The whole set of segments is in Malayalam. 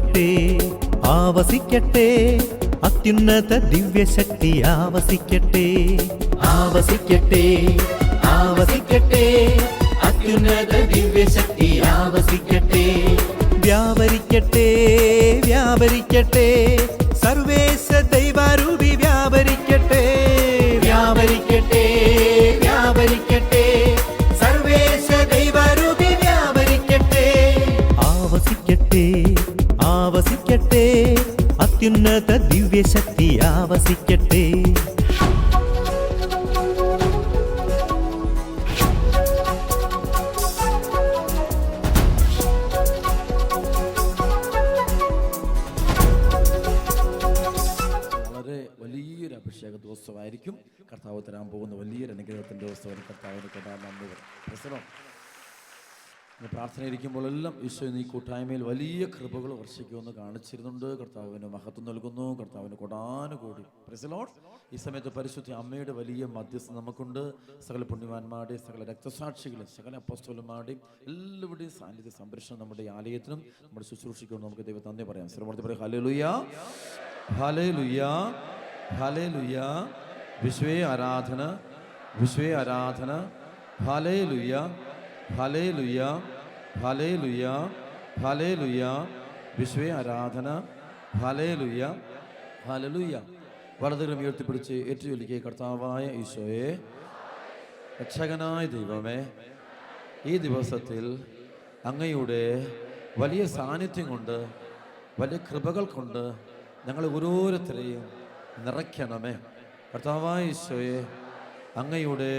ആവസിക്കട്ടെ ആവസിക്കട്ടെ അത്യുന്നത ദിവ്യശക്തി ആവസിക്കട്ടെ ആവസിക്കട്ടെ ആവസിക്കട്ടെ അത്യുന്നത ദിവ്യശക്തി ആവസിക്കട്ടെ വ്യാപരിക്കട്ടെ വ്യാപരിക്കട്ടെ സർവേശ ദൈവാരൂപി വ്യാപരിക്കട്ടെ വ്യാപരിക്കട്ടെ വ്യാപരിക്കട്ടെ സർവേശ ദൈവാരൂപി വ്യാപരിക്കട്ടെ ആവസിക്കട്ടെ ആവസിക്കട്ടെ അത്യുന്നത ദിവ്യശക്തി ആവസിക്കട്ടെ വലിയൊരു അഭിഷേക ദിവസമായിരിക്കും കർത്താവ് തരാൻ പോകുന്ന വലിയൊരു അനുഗ്രഹത്തിൻ്റെ ദിവസമാണ്. കർത്താവിന് കൊണ്ടാൻ നന്ദി പറയും. പ്രാർത്ഥനയിരിക്കുമ്പോഴെല്ലാം ഈശോ ഈ കൂട്ടായ്മയിൽ വലിയ കൃപകൾ വർഷിക്കുമെന്ന് കാണിച്ചിരുന്നുണ്ട്. കർത്താവിന് മഹത്വം നൽകുന്നു. കർത്താവിന് കൊടാനുകൂടി പ്രൈസ്. ഈ സമയത്ത് പരിശുദ്ധ അമ്മയുടെ വലിയ മധ്യസ്ഥം നമുക്കുണ്ട്. സകല പുണ്യവാന്മാരുടെയും സകല രക്തസാക്ഷികളും സകല അപ്പോസ്തലന്മാരുടെയും എല്ലാവരുടെയും സാന്നിധ്യ സംരക്ഷണം നമ്മുടെ ആലയത്തിനും നമ്മുടെ ശുശ്രൂഷിക്കൊണ്ട് നമുക്ക് ദൈവം നന്ദി പറയാം. ശ്രമത്തിൽ പറയും ഹല്ലേലൂയ ഹല്ലേലൂയ ഹല്ലേലൂയ. വിശ്വേ ആരാധന വിശ്വേ ആരാധന. ഹല്ലേലൂയ ഹല്ലേലൂയ ഹല്ലേലൂയ ഹല്ലേലൂയ. വിശ്വേ ആരാധന. ഹല്ലേലൂയ ഹല്ലേലൂയ. വലതുകരം ഉയർത്തിപ്പിടിച്ച് ഏറ്റുചൊല്ലിക്കുക. കർത്താവായ ഈശോയെ, രക്ഷകനായ ദൈവമേ, ഈ ദിവസത്തിൽ അങ്ങയുടെ വലിയ സാന്നിധ്യം കൊണ്ട് വലിയ കൃപകൾ കൊണ്ട് ഞങ്ങൾ ഓരോരുത്തരെയും നിറയ്ക്കണമേ. കർത്താവായ ഈശോയെ, അങ്ങയുടെ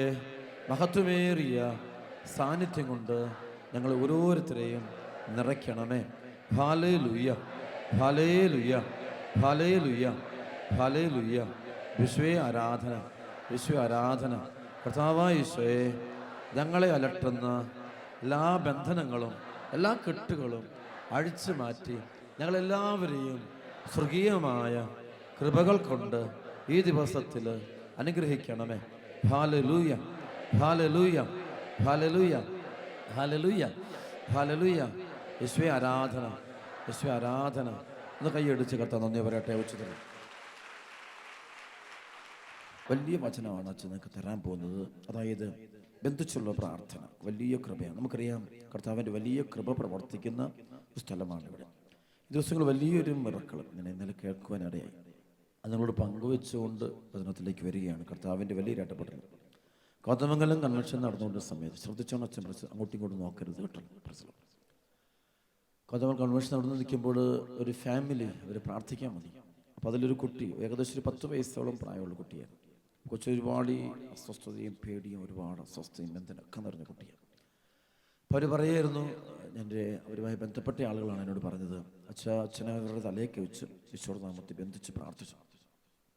മഹത്വമേറിയ സാന്നിധ്യം കൊണ്ട് ഞങ്ങൾ ഓരോരുത്തരെയും നിറയ്ക്കണമേ. ഹല്ലേലൂയ ഹല്ലേലൂയ ഹല്ലേലൂയ ഹല്ലേലൂയ. വിശ്വേ ആരാധന വിശ്വ ആരാധന. കർത്താവായ ഈശോയെ, ഞങ്ങളെ അലട്ടുന്ന എല്ലാ ബന്ധനങ്ങളും എല്ലാ കെട്ടുകളും അഴിച്ചു മാറ്റി ഞങ്ങളെല്ലാവരെയും സ്വർഗീയമായ കൃപകൾ കൊണ്ട് ഈ ദിവസത്തിൽ അനുഗ്രഹിക്കണമേ. ഹല്ലേലൂയ ഹല്ലേലൂയ ഹല്ലേലൂയ ഹല്ലേലൂയ ഹല്ലേലൂയ. യേശുവേ ആരാധന യേശുവേ ആരാധന. ഒന്ന് കൈയടിച്ച് കർത്താവ് നന്ദി പറയട്ടെ. ഉച്ചത്തിൽ വലിയ വചനമാണ് അച്ഛൻ നിങ്ങൾക്ക് തരാൻ പോകുന്നത്. അതായത് ബന്ധിച്ചുള്ള പ്രാർത്ഥന വലിയ കൃപയാണ്. നമുക്കറിയാം കർത്താവിൻ്റെ വലിയ കൃപ പ്രവർത്തിക്കുന്ന ഒരു സ്ഥലമാണ് ഇവിടെ. ദിവസങ്ങൾ വലിയൊരു മിറക്കൾ ഇന്നലെ കേൾക്കുവാനിടയായി. അത് നിങ്ങളോട് പങ്കുവെച്ചുകൊണ്ട് വചനത്തിലേക്ക് വരികയാണ്. കർത്താവിൻ്റെ വലിയ ഇടപെടൽ കോതമംഗലം കൺവെൻഷൻ നടന്നുകൊണ്ട സമയത്ത് ശ്രദ്ധിച്ചോണം അച്ഛൻ. അങ്ങോട്ടും ഇങ്ങോട്ടും നോക്കരുത് കേട്ടോ. പ്രശ്നം കോതമംഗലം കൺവെൻഷൻ നടന്നു നിൽക്കുമ്പോൾ ഒരു ഫാമിലി അവർ പ്രാർത്ഥിക്കാൻ മതി. അപ്പോൾ അതിലൊരു കുട്ടി ഏകദേശം ഒരു 10 വയസ്സോളം പ്രായമുള്ള കുട്ടിയാണ്. കൊച്ചു ഒരുപാട് അസ്വസ്ഥതയും പേടിയും ഒരുപാട് അസ്വസ്ഥയും ബന്ധനൊക്കെ നിറഞ്ഞ കുട്ടിയാണ്. അപ്പോൾ അവർ പറയായിരുന്നു, അവരുമായി ബന്ധപ്പെട്ട ആളുകളാണ് എന്നോട് പറഞ്ഞത്, അച്ഛനെ അവരുടെ തലയൊക്കെ വെച്ച് ഈശോയുടെ നാമത്തിൽ ബന്ധിച്ച് പ്രാർത്ഥിച്ചു.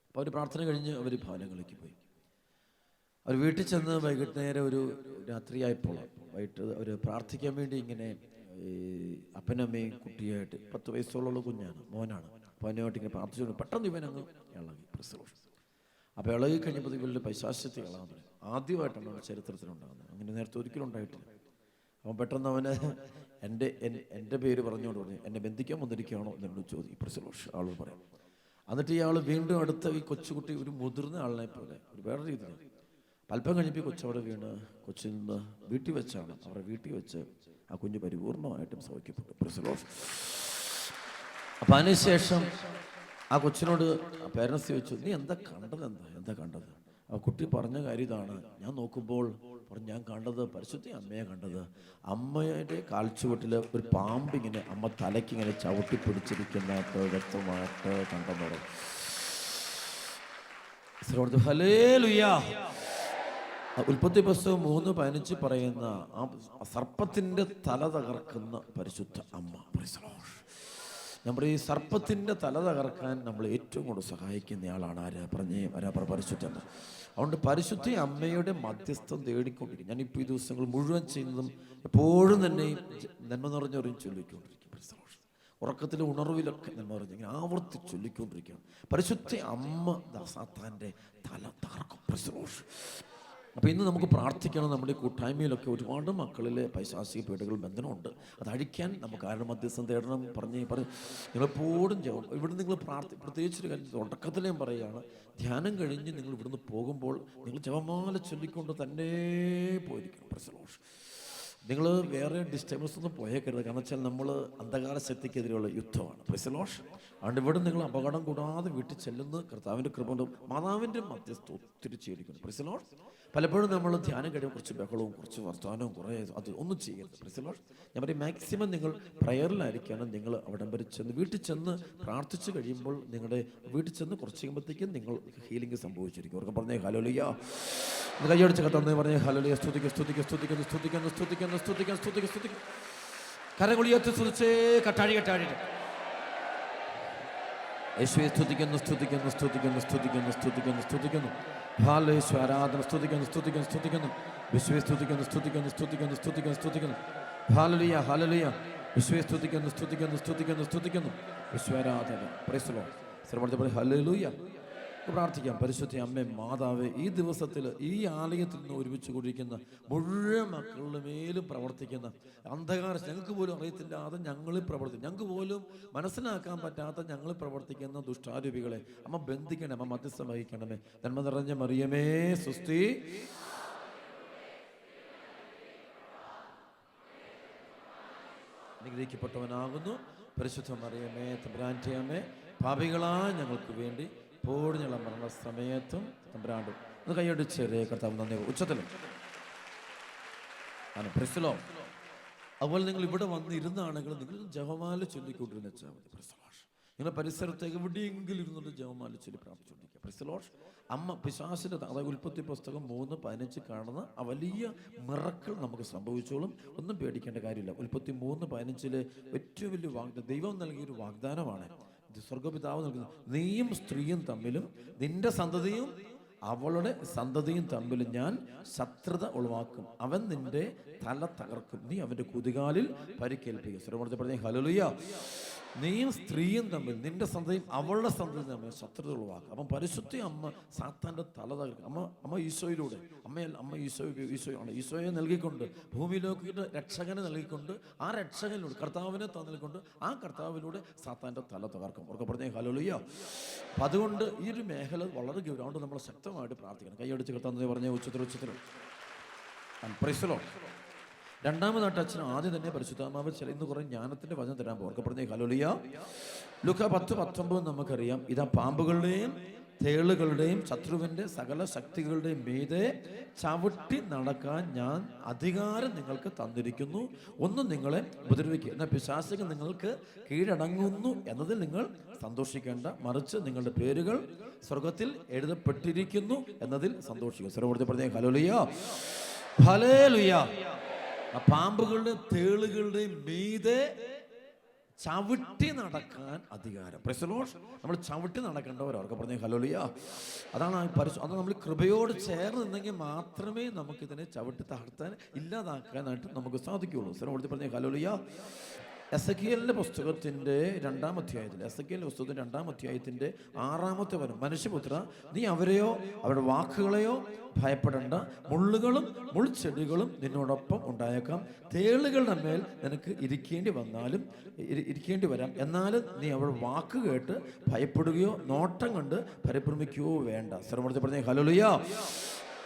അപ്പോൾ അവർ പ്രാർത്ഥന കഴിഞ്ഞ് അവർ ഭവനങ്ങളിലേക്ക് പോയി. അവർ വീട്ടിൽ ചെന്ന് വൈകിട്ട് നേരെ ഒരു രാത്രിയായപ്പോൾ വൈകിട്ട് അവർ പ്രാർത്ഥിക്കാൻ വേണ്ടി ഇങ്ങനെ അപ്പനമ്മയും കുട്ടിയായിട്ട് 10 വയസ്സോളമുള്ള കുഞ്ഞാണ്, മോനാണ്. അപ്പോൾ അവനുമായിട്ട് ഇങ്ങനെ പ്രാർത്ഥിച്ചുകൊണ്ട് പെട്ടെന്ന് ഇവനങ്ങ് ഇളകി. അപ്പോൾ ഇളകി കഴിഞ്ഞപ്പോൾ ഇവരുടെ പൈശാചികത ഇളകാൻ തുടങ്ങി. ആദ്യമായിട്ടാണ് അവരുടെ ചരിത്രത്തിലുണ്ടാകുന്നത്. അങ്ങനെ നേരത്തെ ഒരിക്കലും ഉണ്ടായിട്ടില്ല. അവൻ പെട്ടെന്ന് അവന് എൻ്റെ പേര് പറഞ്ഞുകൊണ്ട് പറഞ്ഞു, എന്നെ ബന്ധിക്കാൻ വന്നിരിക്കുകയാണോ എന്നോട് ചോദിക്കും. പ്രസലോഷ് ആളോട് പറയാം. എന്നിട്ട് ഇയാൾ വീണ്ടും അടുത്ത ഈ കൊച്ചുകുട്ടി ഒരു മുതിർന്ന ആളിനെ പോലെ ഒരു വേറെ രീതിയിൽ അല്പം കഴിഞ്ഞപ്പോൾ കൊച്ചവിടെ വീണ് കൊച്ചിൽ നിന്ന് വീട്ടിൽ വെച്ചാണ് അവരുടെ വീട്ടിൽ വെച്ച് ആ കുഞ്ഞ് പരിപൂർണമായിട്ടും സൗഖ്യപ്പെട്ടു. പ്രസലോഷ്. അപ്പം അതിനുശേഷം ആ കൊച്ചിനോട് പേരൻസ് ചോദിച്ചു, നീ എന്താ കണ്ടത്? എന്താ കണ്ടത്? ആ കുട്ടി പറഞ്ഞ കാര്യം ഇതാണ്, ഞാൻ നോക്കുമ്പോൾ ഞാൻ കണ്ടത് പരിശുദ്ധ അമ്മയെ കണ്ടത്. അമ്മയുടെ കാൽച്ചുവട്ടിൽ ഒരു പാമ്പിങ്ങനെ അമ്മ തലയ്ക്കിങ്ങനെ ചവിട്ടി പിടിച്ചിരിക്കുന്ന വ്യക്തമായിട്ട് കണ്ടെന്ന്. ഹല്ലേലൂയ. ഉൽപ്പത്തി പുസ്തകം 3:15 പറയുന്ന ആ സർപ്പത്തിൻ്റെ തല തകർക്കുന്ന പരിശുദ്ധ അമ്മ. നമ്മുടെ ഈ സർപ്പത്തിൻ്റെ തല തകർക്കാൻ നമ്മൾ ഏറ്റവും കൂടുതൽ സഹായിക്കുന്നയാളാണ് പരിശുദ്ധ അമ്മ. അതുകൊണ്ട് പരിശുദ്ധ അമ്മയുടെ മധ്യസ്ഥം തേടിക്കൊണ്ടിരിക്കും. ഞാനിപ്പോൾ ഈ ദിവസങ്ങൾ മുഴുവൻ ചെയ്യുന്നതും എപ്പോഴും തന്നെ നന്മ നിറഞ്ഞവരും ചൊല്ലിക്കൊണ്ടിരിക്കും. ഉറക്കത്തിലും ഉണർവിലൊക്കെ നന്മ നിറഞ്ഞ ഇങ്ങനെ ആവർത്തി ചൊല്ലിക്കൊണ്ടിരിക്കുകയാണ്. പരിശുദ്ധ അമ്മ സാത്താൻ്റെ തല തകർക്കും. അപ്പോൾ ഇന്ന് നമുക്ക് പ്രാർത്ഥിക്കണം. നമ്മുടെ കൂട്ടായ്മയിലൊക്കെ ഒരുപാട് മക്കളിലെ പൈശാചിക പീഡകൾ ബന്ധനമുണ്ട്. അത് അഴിക്കാൻ നമുക്ക് ആരുടെ മധ്യസ്ഥം തേടണം പറഞ്ഞ് നിങ്ങളെപ്പോഴും ഇവിടെ നിങ്ങൾ പ്രത്യേകിച്ചൊരു കാര്യം തുടക്കത്തിലേയും പറയുകയാണ്, ധ്യാനം കഴിഞ്ഞ് നിങ്ങൾ ഇവിടുന്ന് പോകുമ്പോൾ നിങ്ങൾ ജപമാല ചൊല്ലിക്കൊണ്ട് തന്നെ പോയിരിക്കണം. പ്രസലോഷ് നിങ്ങൾ വേറെ ഡിസ്റ്റർബൻസ് ഒന്നും പോയേക്കരുത്. കാരണം വെച്ചാൽ നമ്മൾ അന്ധകാര ശക്തിക്കെതിരെയുള്ള യുദ്ധമാണ്. പ്രസലോഷ് അതുകൊണ്ട് ഇവിടെ നിങ്ങൾ അപകടം കൂടാതെ വീട്ടിൽ ചെല്ലുന്ന കർത്താവിൻ്റെ കൃപ കൊണ്ട് മാതാവിൻ്റെ മധ്യസ്ഥ ഒത്തിരി ചെയ്തിരിക്കുന്നു. പ്രസലോഷ് പലപ്പോഴും നമ്മൾ ധ്യാനം കഴിയുമ്പോൾ കുറച്ച് ബഹളവും കുറച്ച് വർത്തമാനവും കുറേ അത് ഒന്നും ചെയ്യരുത്. പ്രസലോഷ് ഞാൻ പറയും, മാക്സിമം നിങ്ങൾ പ്രയറിലായിരിക്കണം. നിങ്ങൾ അവിടം വരെ ചെന്ന് വീട്ടിൽ ചെന്ന് പ്രാർത്ഥിച്ച് കഴിയുമ്പോൾ നിങ്ങളുടെ വീട്ടിൽ ചെന്ന് കുറച്ച് കഴിയുമ്പോഴത്തേക്കും നിങ്ങൾ ഹീലിംഗ് സംഭവിച്ചിരിക്കും. അവർക്ക് പറഞ്ഞേ ഹല്ലേലൂയ. കൈയടിച്ച് കത്തന്നെ പറഞ്ഞേ ഹല്ലേലൂയ. സ്തുതിക്കുന്നു. കരങ്ങളുയർത്തി സ്തുതിച്ചേ. കട്ടാഴി യേശുവേ സ്തുതിക്കുന്നു. ഹാലേശു ആരാധന. സ്തുതിക്കുന്നു. യേശുവേ സ്തുതിക്കുന്നു. ഹല്ലേലൂയ. യേശുവേ സ്തുതിക്കുന്നു. യേശുവേ ആരാധന. Praise the lord. സർവ്വത്തെ ഹല്ലേലൂയ. പ്രാർത്ഥിക്കാം. പരിശുദ്ധ അമ്മേ മാതാവേ, ഈ ദിവസത്തിൽ ഈ ആലയത്തിൽ നിന്ന് ഒരുമിച്ച് കൂടിയിരിക്കുന്ന മുഴുവൻ മക്കളുടെ മേലും പ്രവർത്തിക്കുന്ന അന്ധകാര ഞങ്ങൾക്ക് പോലും അറിയത്തില്ലാതെ ഞങ്ങളിൽ പ്രവർത്തിക്കും, ഞങ്ങൾക്ക് പോലും മനസ്സിലാക്കാൻ പറ്റാത്ത ഞങ്ങളിൽ പ്രവർത്തിക്കുന്ന ദുഷ്ടാരൂപികളെ അമ്മ ബന്ധിക്കണേ, അമ്മ മധ്യസ്ഥം വഹിക്കണമേ. നന്മ നിറഞ്ഞ മറിയമേ സുസ്തി. അനുഗ്രഹിക്കപ്പെട്ടവനാകുന്നു പരിശുദ്ധ മറിയമേ തമ്പുരാന്റെ അമ്മേ, പാപികളായ ഞങ്ങൾക്ക് വേണ്ടി പോടിഞ്ഞുള്ള മരണസമയത്തും തമ്പുരാണ്ടും. ഒന്ന് കൈയടിച്ചേരേ കർത്താവ് നന്ദി ഉച്ചത്തിലും ആണ്. പ്രശ്നോ അതുപോലെ നിങ്ങൾ ഇവിടെ വന്നിരുന്നാണെങ്കിൽ നിങ്ങൾ ജപമാല ചൊല്ലിക്കൊണ്ടിരുന്ന വെച്ചാൽ മതി. പ്രശ്ലോഷ് നിങ്ങളുടെ പരിസരത്തേക്ക് എവിടെയെങ്കിലും ഇരുന്നുകൊണ്ട് ജപമാല ചൊല്ലി പ്രാർത്ഥിച്ചുകൊണ്ടിരിക്കുക. പ്രശ്ലോഷ് അമ്മ പിശാചിന്റെ അതായത് ഉൽപ്പത്തി പുസ്തകം 3:15 കാണുന്ന ആ വലിയ മിറക്കിൾ നമുക്ക് സംഭവിച്ചോളും. ഒന്നും പേടിക്കേണ്ട കാര്യമില്ല. ഉൽപ്പത്തി 3:15 ഏറ്റവും വലിയ വാഗ്ദാനം ദൈവം നൽകിയൊരു വാഗ്ദാനമാണ്. സ്വർഗപിതാവ് നൽകുന്നത്, നീയും സ്ത്രീയും തമ്മിലും നിന്റെ സന്തതിയും അവളുടെ സന്തതിയും തമ്മിൽ ഞാൻ ശത്രുത ഉളവാക്കും, അവൻ നിന്റെ തല തകർക്കും, നീ അവന്റെ കുതികാലിൽ പരിക്കേൽപ്പിക്കും. സ്വരമോടെ പറഞ്ഞ ഹല്ലേലൂയ. നീയും സ്ത്രീയും തമ്മിൽ നിന്റെ സന്തതിയും അവളുടെ സന്തതിയും തമ്മിൽ ശത്രുത ഉളവാക്കും. അപ്പം പരിശുദ്ധ അമ്മ സാത്താന്റെ തല തകർക്കും. അമ്മ ഈശോയിലൂടെ അമ്മ ഈശോയാണ് ഈശോയെ നൽകിക്കൊണ്ട് ഭൂമിയിലേക്ക് രക്ഷകനെ നൽകിക്കൊണ്ട് ആ രക്ഷകനിലൂടെ കർത്താവിനെ തന്നിക്കൊണ്ട് ആ കർത്താവിലൂടെ സാത്താന്റെ തല തകർക്കും. അവർക്ക് പറഞ്ഞ ഹല്ലേലൂയ. അപ്പം അതുകൊണ്ട് ഈ ഒരു മേഖല വളരെ ഗൗരവമുണ്ട്. നമ്മൾ ശക്തമായിട്ട് പ്രാർത്ഥിക്കണം. കൈയടിച്ച് കർത്താവ് പറഞ്ഞ ഉച്ചത്തിലും പ്രൈസ് ദി ലോർഡ്. രണ്ടാമതായിട്ട് അച്ഛൻ ആദ്യം തന്നെ പരിശുദ്ധാത്മാവ് ഇന്ന് കുറേ ജ്ഞാനത്തിന്റെ വചനം തരാൻ പോകും. അവർക്ക് പറഞ്ഞേ ഹല്ലേലൂയ. ലൂക്കാ 10:19 നമുക്കറിയാം. ഇതാ പാമ്പുകളുടെയും തേളുകളുടെയും ശത്രുവിന്റെ സകല ശക്തികളുടെയും മീതെ ചവിട്ടി നടക്കാൻ ഞാൻ അധികാരം നിങ്ങൾക്ക് തന്നിരിക്കുന്നു, ഒന്നും നിങ്ങളെ ഉപദ്രവിക്കുക. എന്നാൽ പിശാചുകൾ നിങ്ങൾക്ക് കീഴടങ്ങുന്നു എന്നതിൽ നിങ്ങൾ സന്തോഷിക്കേണ്ട, മറിച്ച് നിങ്ങളുടെ പേരുകൾ സ്വർഗത്തിൽ എഴുതപ്പെട്ടിരിക്കുന്നു എന്നതിൽ സന്തോഷിക്കുക. സർവ്വത്തെ പറഞ്ഞേ ഹല്ലേലൂയ. ഹല്ലേലൂയ. ആ പാമ്പുകളുടെയും തേളുകളുടെയും മീതെ ചവിട്ടി നടക്കാൻ അധികാരം. Price the Lord. നമ്മൾ ചവിട്ടി നടക്കേണ്ടവർ. അവർക്ക് പറഞ്ഞ ഹല്ലേലൂയ. അതാണ് അത് നമ്മൾ കൃപയോട് ചേർന്ന് നിന്നെങ്കിൽ മാത്രമേ നമുക്കിതിനെ ചവിട്ടി താഴ്ത്താൻ ഇല്ലാതാക്കാനായിട്ട് നമുക്ക് സാധിക്കുകയുള്ളൂ. സർവ്വത്തെ പറഞ്ഞ ഹല്ലേലൂയ. എസെക്കിയേലിന്റെ പുസ്തകത്തിന്റെ 2-ാം അധ്യായത്തിൽ 2-ാം അധ്യായത്തിന്റെ 6-ാമത്തെ വചനം, മനുഷ്യപുത്ര, നീ അവരെയോ അവരുടെ വാക്കുകളെയോ ഭയപ്പെടേണ്ട, മുള്ളുകളും മുൾച്ചെടികളും നിന്നോടൊപ്പം ഉണ്ടായേക്കാം, തേളുകളുടെ മേൽ നിനക്ക് ഇരിക്കേണ്ടി വരാം, എന്നാലും നീ അവരുടെ വാക്ക് കേട്ട് ഭയപ്പെടുകയോ നോട്ടം കണ്ട് പരിഭ്രമിക്കുകയോ വേണ്ട. സർവ്വത്തെ പറഞ്ഞ ഹല്ലേലൂയ.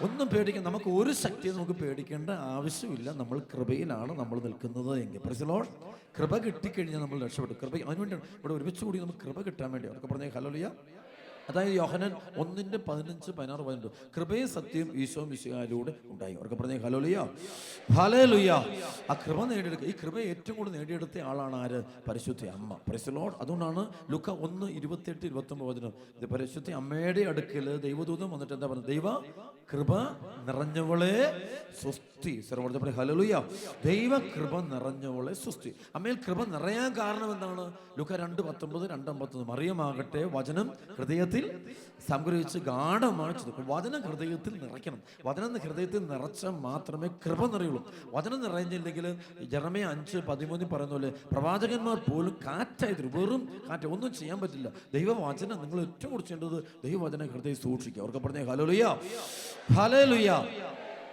ഒന്നും പേടിക്കാൻ നമുക്ക് ഒരു ശക്തിയെ നമുക്ക് പേടിക്കേണ്ട ആവശ്യമില്ല. നമ്മൾ കൃപയിലാണ് നമ്മൾ നിൽക്കുന്നത് എങ്കിൽ. Price the Lord. കൃപ കിട്ടിക്കഴിഞ്ഞാൽ നമ്മൾ രക്ഷപ്പെടും. കൃപ അതിനുവേണ്ടിയാണ് ഇവിടെ ഒരുമിച്ച് കൂടി നമുക്ക് കൃപ കിട്ടാൻ വേണ്ടി. അവർക്ക് പറഞ്ഞ ഹല്ലേലൂയ. അതായത് യോഹന്നാൻ 1:15-16 കൃപയും സത്യവും ഈശോ മിശിഹായിലൂടെ ഉണ്ടായി. അവർക്ക് പറഞ്ഞ ഹല്ലേലൂയ. ഹല്ലേലൂയ. ആ കൃപ നേടിയെടുക്കുക. ഈ കൃപ ഏറ്റവും കൂടുതൽ നേടിയെടുത്ത ആളാണ് ആര്? പരിശുദ്ധ അമ്മ. Price the Lord. അതുകൊണ്ടാണ് ലൂക്കാ 1:28-29 ഇത് പരിശുദ്ധ അമ്മയുടെ അടുക്കൽ ദൈവദൂതൻ വന്നിട്ട് എന്താ പറയുന്നത്? ദൈവ കൃപ നിറഞ്ഞവളെ സ്വസ്തി. സർവ്വത്തെ ഹല്ലേലൂയ. ദൈവ കൃപ നിറഞ്ഞവളെ സ്വസ്തി. അമ്മയിൽ കൃപ നിറയാൻ കാരണം എന്താണ്? ലൂക്കാ 2:19, 2:51 മറിയമാകട്ടെ വചനം ഹൃദയത്തിൽ ഹൃദയത്തിൽ സംഗ്രഹിച്ച് ഗാഠമായി ചിന്തിക്കും. വചനം ഹൃദയത്തിൽ നിറയ്ക്കണം. വചനം ഹൃദയത്തിൽ നിറച്ചാൽ മാത്രമേ കൃപ നിറയുള്ളൂ. വചനം നിറഞ്ഞില്ലെങ്കിൽ ജെറമ്യ 5:13 പറയുന്ന പോലെ പ്രവാചകന്മാർ പോലും കാറ്റായിരുന്നു, വെറും കാറ്റ്, ഒന്നും ചെയ്യാൻ പറ്റില്ല. ദൈവവചനം നിങ്ങൾ ഏറ്റവും കൂടുതൽ ചെയ്യേണ്ടത് ദൈവവചനം ഹൃദയം സൂക്ഷിക്കുക. അവർക്ക് പറഞ്ഞേ ഹല്ലേലൂയ, ഹല്ലേലൂയ.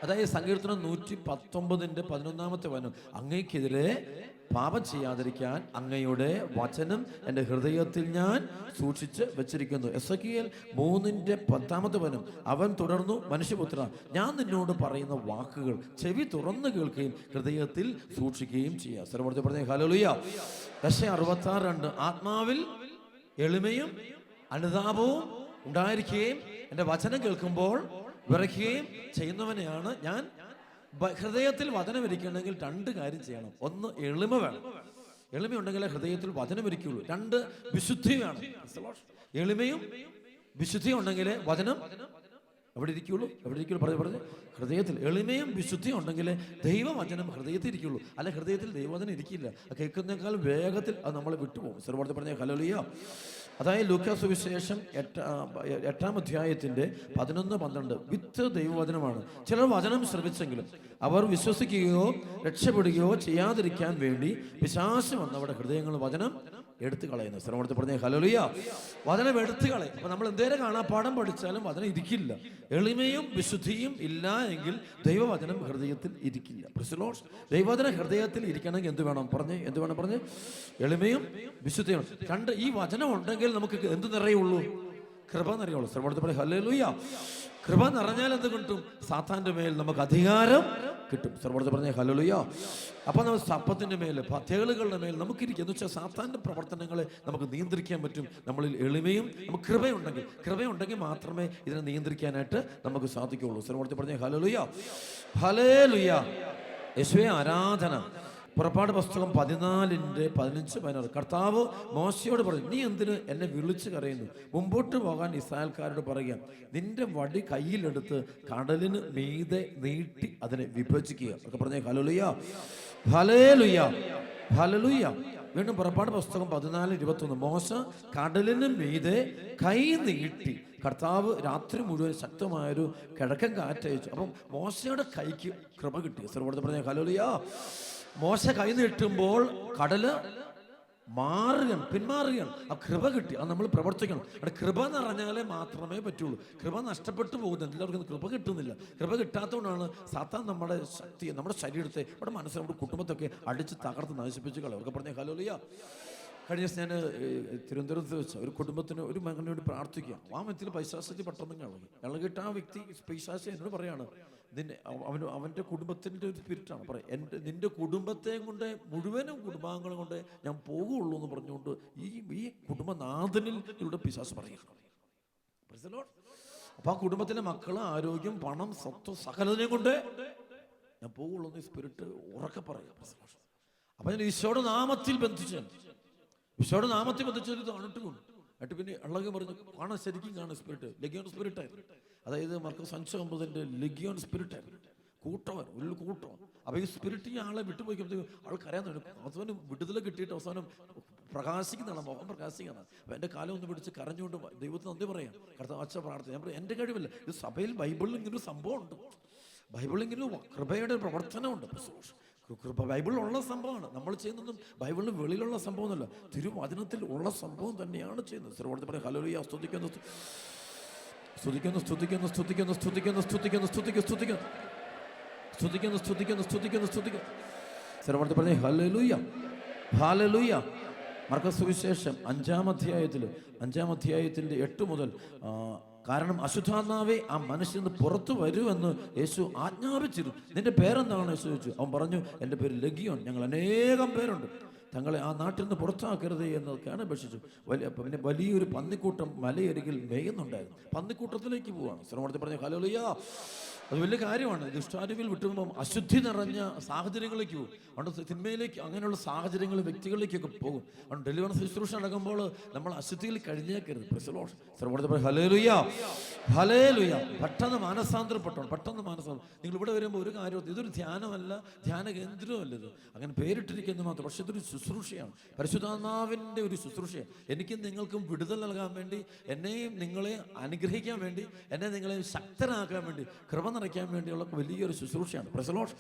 അതായത് സങ്കീർത്തനം 119:11 വചനം, അങ്ങയ്ക്കെതിരെ പാപം ചെയ്യാതിരിക്കാൻ അങ്ങയുടെ വചനം എൻ്റെ ഹൃദയത്തിൽ ഞാൻ സൂക്ഷിച്ച് വെച്ചിരിക്കുന്നു. എസെക്കിയേൽ 3:10 വചനം, അവൻ തുടർന്നു, മനുഷ്യപുത്ര, ഞാൻ നിന്നോട് പറയുന്ന വാക്കുകൾ ചെവി തുറന്നു കേൾക്കുകയും ഹൃദയത്തിൽ സൂക്ഷിക്കുകയും ചെയ്യാം. സർവ്വത്തെ പറഞ്ഞേ ഹല്ലേലൂയ. 66:2, ആത്മാവിൽ എളിമയും അനുതാപവും ഉണ്ടായിരിക്കുകയും എൻ്റെ വചനം കേൾക്കുമ്പോൾ വിറയ്ക്കുകയും ചെയ്യുന്നവനെയാണ് ഞാൻ. ഹൃദയത്തിൽ വചനം ഇരിക്കണമെങ്കിൽ 2 കാര്യം ചെയ്യണം. ഒന്ന്, എളിമ വേണം. എളിമയുണ്ടെങ്കിലേ ഹൃദയത്തിൽ വചനം ഇരിക്കുള്ളൂ. 2, വിശുദ്ധി വേണം. എളിമയും വിശുദ്ധിയും ഉണ്ടെങ്കിൽ വചനം എവിടെ ഇരിക്കുള്ളൂ? പറഞ്ഞു ഹൃദയത്തിൽ. എളിമയും വിശുദ്ധിയും ഉണ്ടെങ്കിൽ ദൈവവചനം ഹൃദയത്തിൽ ഇരിക്കുള്ളൂ. അല്ല, ഹൃദയത്തിൽ ദൈവവചനം ഇരിക്കില്ല. കേൾക്കുന്നേക്കാൾ വേഗത്തിൽ അത് നമ്മളെ വിട്ടുപോകും. സർവ്വത്തെ പറഞ്ഞ ഹല്ലേലൂയ. അതായത് ലൂക്കാ സുവിശേഷം 8-ാം അധ്യായത്തിന്റെ 11-12, വിത്ത് ദൈവവചനമാണ്. ചിലർ വചനം ശ്രവിച്ചെങ്കിലും അവർ വിശ്വസിക്കുകയോ രക്ഷപ്പെടുകയോ ചെയ്യാതിരിക്കാൻ വേണ്ടി പിശാച് വന്നവരുടെ ഹൃദയങ്ങൾ വചനം എടുത്തു കളയുന്നു. ശ്രമത്തെ പറഞ്ഞ ഹല്ലേലൂയ. വചനം എടുത്തു കളയും. അപ്പൊ നമ്മൾ എന്തേലും കാണാപ്പാഠം പഠിച്ചാലും വചനം ഇരിക്കില്ല. എളിമയും വിശുദ്ധിയും ഇല്ല എങ്കിൽ ദൈവവചനം ഹൃദയത്തിൽ ഇരിക്കില്ല. ദൈവവചനം ഹൃദയത്തിൽ ഇരിക്കണമെങ്കിൽ എന്ത് വേണം പറഞ്ഞേ? എളിമയും വിശുദ്ധിയും. 2, ഈ വചനം ഉണ്ടെങ്കിൽ നമുക്ക് എന്ത് നിറയുള്ളൂ? കൃപ നിറയുള്ളൂ. ശ്രമത്തെ പറയും ഹല്ലേലൂയ. കൃപ നിറഞ്ഞാൽ എന്ത് കിട്ടും? സാത്താന്റെ മേൽ നമുക്ക് അധികാരം കിട്ടും. സർവ്വത്തെ പറഞ്ഞ ഹല്ലേലൂയ. അപ്പൊ നമ്മൾ സപ്പത്തിന്റെ മേൽ, തേളുകളുടെ മേൽ നമുക്കിരിക്കും. എന്ന് വെച്ചാൽ സാത്താന്റെ പ്രവർത്തനങ്ങളെ നമുക്ക് നിയന്ത്രിക്കാൻ പറ്റും. നമ്മളിൽ എളിമയും നമുക്ക് കൃപയുണ്ടെങ്കിൽ മാത്രമേ ഇതിനെ നിയന്ത്രിക്കാനായിട്ട് നമുക്ക് സാധിക്കുകയുള്ളൂ. സർവ്വത്തെ പറഞ്ഞ ഹല്ലേലൂയ, ഹല്ലേലൂയ. യേശുവേ ആരാധന. പുറപ്പാട് പുസ്തകം 14:15-16, കർത്താവ് മോശയോട് പറഞ്ഞു, നീ എന്തിന് എന്നെ വിളിച്ചു കരയുന്നു? മുമ്പോട്ട് പോകാൻ ഇസ്രായേൽക്കാരോട് പറയുക, നിന്റെ വടി കയ്യിലെടുത്ത് കടലിന് മീതെ നീട്ടി അതിനെ വിഭജിക്കുക. ഒക്കെ പറഞ്ഞേ ഹല്ലേലൂയ, ഹല്ലേലൂയ, ഹല്ലേലൂയ. വീണ്ടും പുറപ്പാട് പുസ്തകം 14:21, മോശ കടലിന് മീതെ കൈ നീട്ടി. കർത്താവ് രാത്രി മുഴുവൻ ശക്തമായൊരു കിഴക്കൻ കാറ്റയച്ചു. അപ്പം മോശയുടെ കൈക്ക് കൃപ കിട്ടി. സർവ്വത്തെ പറഞ്ഞ ഹല്ലേലൂയ. മോശ കൈ നീട്ടുമ്പോൾ കടല് പിന്മാറുകയാണ്. ആ കൃപ കിട്ടി. അത് നമ്മൾ പ്രവർത്തിക്കണം. അവിടെ കൃപ നിറഞ്ഞാലേ മാത്രമേ പറ്റുള്ളൂ. കൃപ നഷ്ടപ്പെട്ടു പോകുന്നത് എല്ലാവർക്കും കൃപ കിട്ടുന്നില്ല. കൃപ കിട്ടാത്തതുകൊണ്ടാണ് സാത്താൻ നമ്മുടെ ശക്തിയെ, നമ്മുടെ ശരീരത്തെ, നമ്മുടെ മനസ്സിനെ, നമ്മുടെ കുടുംബത്തൊക്കെ അടിച്ച് തകർത്ത് നശിപ്പിച്ച് കളയും. അവർക്ക് പറഞ്ഞ ഹല്ലേലൂയ. കഴിഞ്ഞ ദിവസം ഞാൻ തിരുവനന്തപുരത്ത് വെച്ച ഒരു കുടുംബത്തിന് ഒരു മകന് വേണ്ടി പ്രാർത്ഥിക്കുക. ആ വ്യക്തിയിൽ പൈശാചത്തിൽ പെട്ടെന്ന് ഇളകിയിട്ട് ആ വ്യക്തി പൈശാചി എന്നോട് പറയാണ്, അവൻ്റെ കുടുംബത്തിൻ്റെ ഒരു സ്പിരിറ്റാണ്. പറയാം, നിന്റെ കുടുംബത്തെ കൊണ്ട്, മുഴുവനും കുടുംബാംഗങ്ങളും കൊണ്ട് ഞാൻ പോകുള്ളൂ എന്ന് പറഞ്ഞുകൊണ്ട് ഈ കുടുംബനാഥനിൽ ഇവിടെ പിശാച് പറയുകയാണ്. അപ്പൊ ആ കുടുംബത്തിലെ മക്കള്, ആരോഗ്യം, പണം, സ്വത്ത്, സകലതിനെയും കൊണ്ട് ഞാൻ പോകുള്ളൂ എന്ന് സ്പിരിറ്റ് ഉറക്കെ പറയാം. അപ്പൊ ഞാൻ ഈശോയുടെ നാമത്തിൽ ബന്ധിച്ചത് താണിട്ട് കൊണ്ടു. എന്നിട്ട് പിന്നെ ഇളകി പറഞ്ഞു, കാണാൻ ശരിക്കും കാണാൻ സ്പിരിറ്റ്, ലെഗിയോൺ സ്പിരിറ്റ് ആയിരുന്നു. അതായത് മർക്കോസ് 5:9 ലെഗിയോൺ സ്പിരിറ്റ് ആയിരുന്നു. ഒരു കൂട്ടം. അപ്പൊ ഈ സ്പിരിറ്റ് ഈ ആളെ വിട്ടുപോയിക്കുമ്പോഴത്തേക്കും ആൾ കരയാൻ തുടങ്ങി. അവസാനം വിടുതല കിട്ടിയിട്ട് അവസാനം പ്രകാശിക്കുന്നതാണ്, മുഖം പ്രകാശിക്കുന്നതാണ്. അപ്പൊ എൻ്റെ കാലം ഒന്ന് പിടിച്ച് കരഞ്ഞുകൊണ്ട് ദൈവത്തിന് നന്ദി പറയാം. കർത്താവ് അച്ഛ പ്രാർത്ഥന. ഞാൻ പറയാം, എൻ്റെ കഴിവില്ല, ഇത് സഭയിൽ ബൈബിളിൽ ഇങ്ങനൊരു സംഭവം ഉണ്ട്. ബൈബിളിൽ ഇങ്ങനെ കൃപയുടെ പ്രവർത്തനമുണ്ട്. കൃപ ബൈബിളിലുള്ള സംഭവമാണ്. നമ്മൾ ചെയ്യുന്നതും ബൈബിളിന് വെളിയിലുള്ള സംഭവമൊന്നുമല്ല, തിരുവചനത്തിൽ ഉള്ള സംഭവം തന്നെയാണ് ചെയ്യുന്നത്. സർവ്വത്തെ പറയാം ഹല്ലേലൂയ. സ്തുതിക്കുന്നു, സ്തുതിക്കുന്നു, സ്തുതിക്കുന്നു, സ്തുതിക്കുന്നു, സ്തുതിക്കുന്നു, സ്തുതിക്കുന്നു, സ്തുതിക്കുന്നു, സ്തുതിക്കുന്നു, സ്തുതിക്കുന്നു, സ്തുതിക്കുന്നു, സ്തുതിക്കുന്നു, സ്തുതിക്കുന്നു. സർവ്വത്തെ പറഞ്ഞേ ഹല്ലേലൂയ, ഹല്ലേലൂയ. മർക്കോസ് സുവിശേഷം 5-ാം അധ്യായത്തിന്റെ 8 മുതൽ, കാരണം അശുദ്ധാത്മാവേ ആ മനുഷ്യന് പുറത്തു വരുമെന്ന് യേശു ആജ്ഞാപിച്ചിരുന്നു. നിന്റെ പേരെന്താണ് യേശു ചോദിച്ചു. അവൻ പറഞ്ഞു, എൻ്റെ പേര് ലെഗിയോൻ, ഞങ്ങൾ അനേകം പേരുണ്ട്, തങ്ങളെ ആ നാട്ടിൽ നിന്ന് പുറത്താക്കരുത് എന്നൊക്കെയാണ് അപേക്ഷിച്ചു. പിന്നെ വലിയൊരു പന്നിക്കൂട്ടം മലയരികിൽ മേയുന്നുണ്ടായിരുന്നു. പന്നിക്കൂട്ടത്തിലേക്ക് പോവാണ്. ശ്രമത്തിൽ പറഞ്ഞ ഹല്ലേലൂയ. അത് വലിയ കാര്യമാണ്. ദുഷ്ടാരൂപിയിൽ വിട്ടുമ്പോൾ അശുദ്ധി നിറഞ്ഞ സാഹചര്യങ്ങളിലേക്ക് പോകും. അതുകൊണ്ട് തിന്മയിലേക്ക്, അങ്ങനെയുള്ള സാഹചര്യങ്ങൾ, വ്യക്തികളിലേക്കൊക്കെ പോകും. അതുകൊണ്ട് ഡെലിവറൻസ് ശുശ്രൂഷ നടക്കുമ്പോൾ നമ്മൾ അശുദ്ധിയിൽ കഴിഞ്ഞേക്കരുത്. Hallelujah, hallelujah. പെട്ടെന്ന് മാനസാന്തരപ്പെട്ടോണം, നിങ്ങൾ ഇവിടെ വരുമ്പോൾ ഒരു കാര്യം, ഇതൊരു ധ്യാനമല്ല, ധ്യാന കേന്ദ്രമല്ല ഇത്. അങ്ങനെ പേരിട്ടിരിക്കുന്നത് മാത്രം. പക്ഷെ ഇതൊരു ശുശ്രൂഷയാണ്, പരിശുദ്ധാത്മാവിൻ്റെ ഒരു ശുശ്രൂഷയാണ്. എനിക്കും നിങ്ങൾക്കും വിടുതൽ നൽകാൻ വേണ്ടി, എന്നെയും നിങ്ങളെ അനുഗ്രഹിക്കാൻ വേണ്ടി, എന്നെ നിങ്ങളെ ശക്തരാക്കാൻ വേണ്ടി, കൃപ നിറയ്ക്കാൻ വേണ്ടിയുള്ള വലിയൊരു ശുശ്രൂഷയാണ്. പ്രസലോഷ്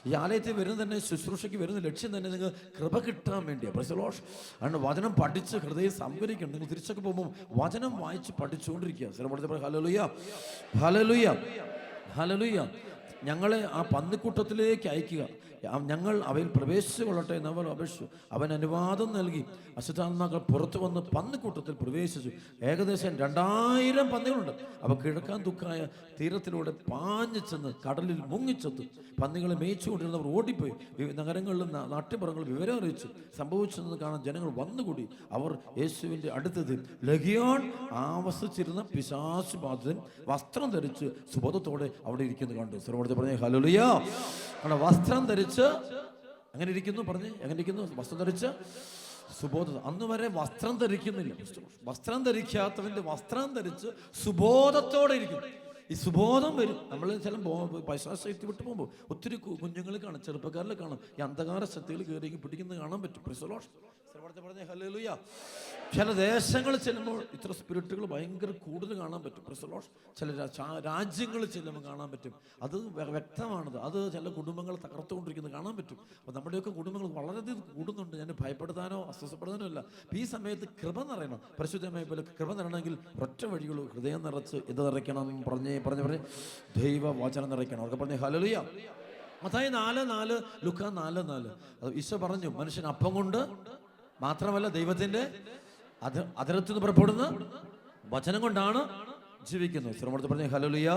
ഈ ആലയത്തിൽ വരുന്ന തന്നെ ശുശ്രൂഷയ്ക്ക് വരുന്ന ലക്ഷ്യം തന്നെ നിങ്ങൾ കൃപ കിട്ടാൻ വേണ്ടിയാണ്. പ്രസലോഷ് അതുകൊണ്ട് വചനം പഠിച്ച് ഹൃദയം സംഭരിക്കണം. നിങ്ങൾ തിരിച്ചൊക്കെ പോകുമ്പോൾ വചനം വായിച്ച് പഠിച്ചുകൊണ്ടിരിക്കുക. ഹല്ലേലൂയ, ഹല്ലേലൂയ, ഹല്ലേലൂയ. ഞങ്ങളെ ആ പന്നിക്കൂട്ടത്തിലേക്ക് അയക്കുക, ഞങ്ങൾ അവയിൽ പ്രവേശിച്ചു കൊള്ളട്ടെ എന്ന് അവൻ അപേക്ഷിച്ചു. അവൻ അനുവാദം നൽകി. അശുദ്ധാത്മാക്കൾ പുറത്തു വന്ന് പന്നിക്കൂട്ടത്തിൽ പ്രവേശിച്ചു. ഏകദേശം 2000 പന്നികളുണ്ട്. അവ കിഴക്കാൻ ദുഃഖായ തീരത്തിലൂടെ പാഞ്ഞു ചെന്ന് കടലിൽ മുങ്ങിച്ചെത്തു. പന്നികളെ മേയിച്ചുകൊണ്ടിരുന്നവർ ഓടിപ്പോയി. നഗരങ്ങളിലും നാട്ടുപുറങ്ങളും വിവരം അറിയിച്ചു. സംഭവിച്ചതെന്ന് കാണാൻ ജനങ്ങൾ വന്നുകൂടി. അവർ യേശുവിൻ്റെ അടുത്തത് ലഗിയോൺ ആവസിച്ചിരുന്ന പിശാച് ബാധിതൻ വസ്ത്രം ധരിച്ച് സുബോധത്തോടെ അവിടെ ഇരിക്കുന്നു കണ്ടു. സർവ്വത്തെ പറഞ്ഞേ ഹല്ലേലൂയ. അവിടെ വസ്ത്രം ധരിച്ച് അങ്ങനെ ഇരിക്കുന്നു. പറഞ്ഞേ എങ്ങനെ ഇരിക്കുന്നു? വസ്ത്രം ധരിച്ച് സുബോധ. അന്ന് വരെ വസ്ത്രം ധരിക്കുന്നില്ല. വസ്ത്രം ധരിക്കാത്തവന്റെ വസ്ത്രം ധരിച്ച് സുബോധത്തോടെ ഇരിക്കുന്നു. ഈ സുബോധം വരും. നമ്മൾ ചില പൈശാചശക്തി വിട്ടു പോകുമ്പോൾ ഒത്തിരി കുഞ്ഞുങ്ങളെ കാണും, ചെറുപ്പക്കാരിൽ കാണും, ഈ അന്ധകാര ശക്തികൾ കയറി പിടിക്കുന്നത് കാണാൻ പറ്റും. പറഞ്ഞ ഹല്ലേലൂയ. ചില ദേശങ്ങളിൽ ചെല്ലുമ്പോൾ ഇത്ര സ്പിരിറ്റുകൾ ഭയങ്കര കൂടുതൽ കാണാൻ പറ്റും. ചില രാജ്യങ്ങളിൽ ചെല്ലുമ്പോൾ കാണാൻ പറ്റും. അത് വ്യക്തമാണത്. അത് ചില കുടുംബങ്ങൾ തകർത്തുകൊണ്ടിരിക്കുന്നത് കാണാൻ പറ്റും. അപ്പോൾ നമ്മുടെയൊക്കെ കുടുംബങ്ങൾ വളരെയധികം കൂടുന്നുണ്ട്. ഞാൻ ഭയപ്പെടുത്താനോ അസ്വസ്ഥപ്പെടുത്താനോ അല്ല. ഈ സമയത്ത് കൃപ നിറയണം. പരിശുദ്ധമായ പോലെ കൃപ നിറയണമെങ്കിൽ ഒറ്റ വഴിയുള്ളൂ. ഹൃദയം നിറച്ച് എന്ത് നിറയ്ക്കണം? പറഞ്ഞ് ദൈവ വചനം നിറയ്ക്കണം. അവർക്ക് പറഞ്ഞേ ഹല്ലേലൂയ. മത്തായി 4:4, ലുക്കാ 4:4. അത് ഈശോ പറഞ്ഞു, മനുഷ്യൻ അപ്പം കൊണ്ട് മാത്രമല്ല ദൈവത്തിന്റെ അതിരത്തു നിന്ന് പുറപ്പെടുന്ന വചനം കൊണ്ടാണ് ജീവിക്കുന്നത്. ശ്രമത്തെ പറഞ്ഞ ഹല്ലേലൂയ.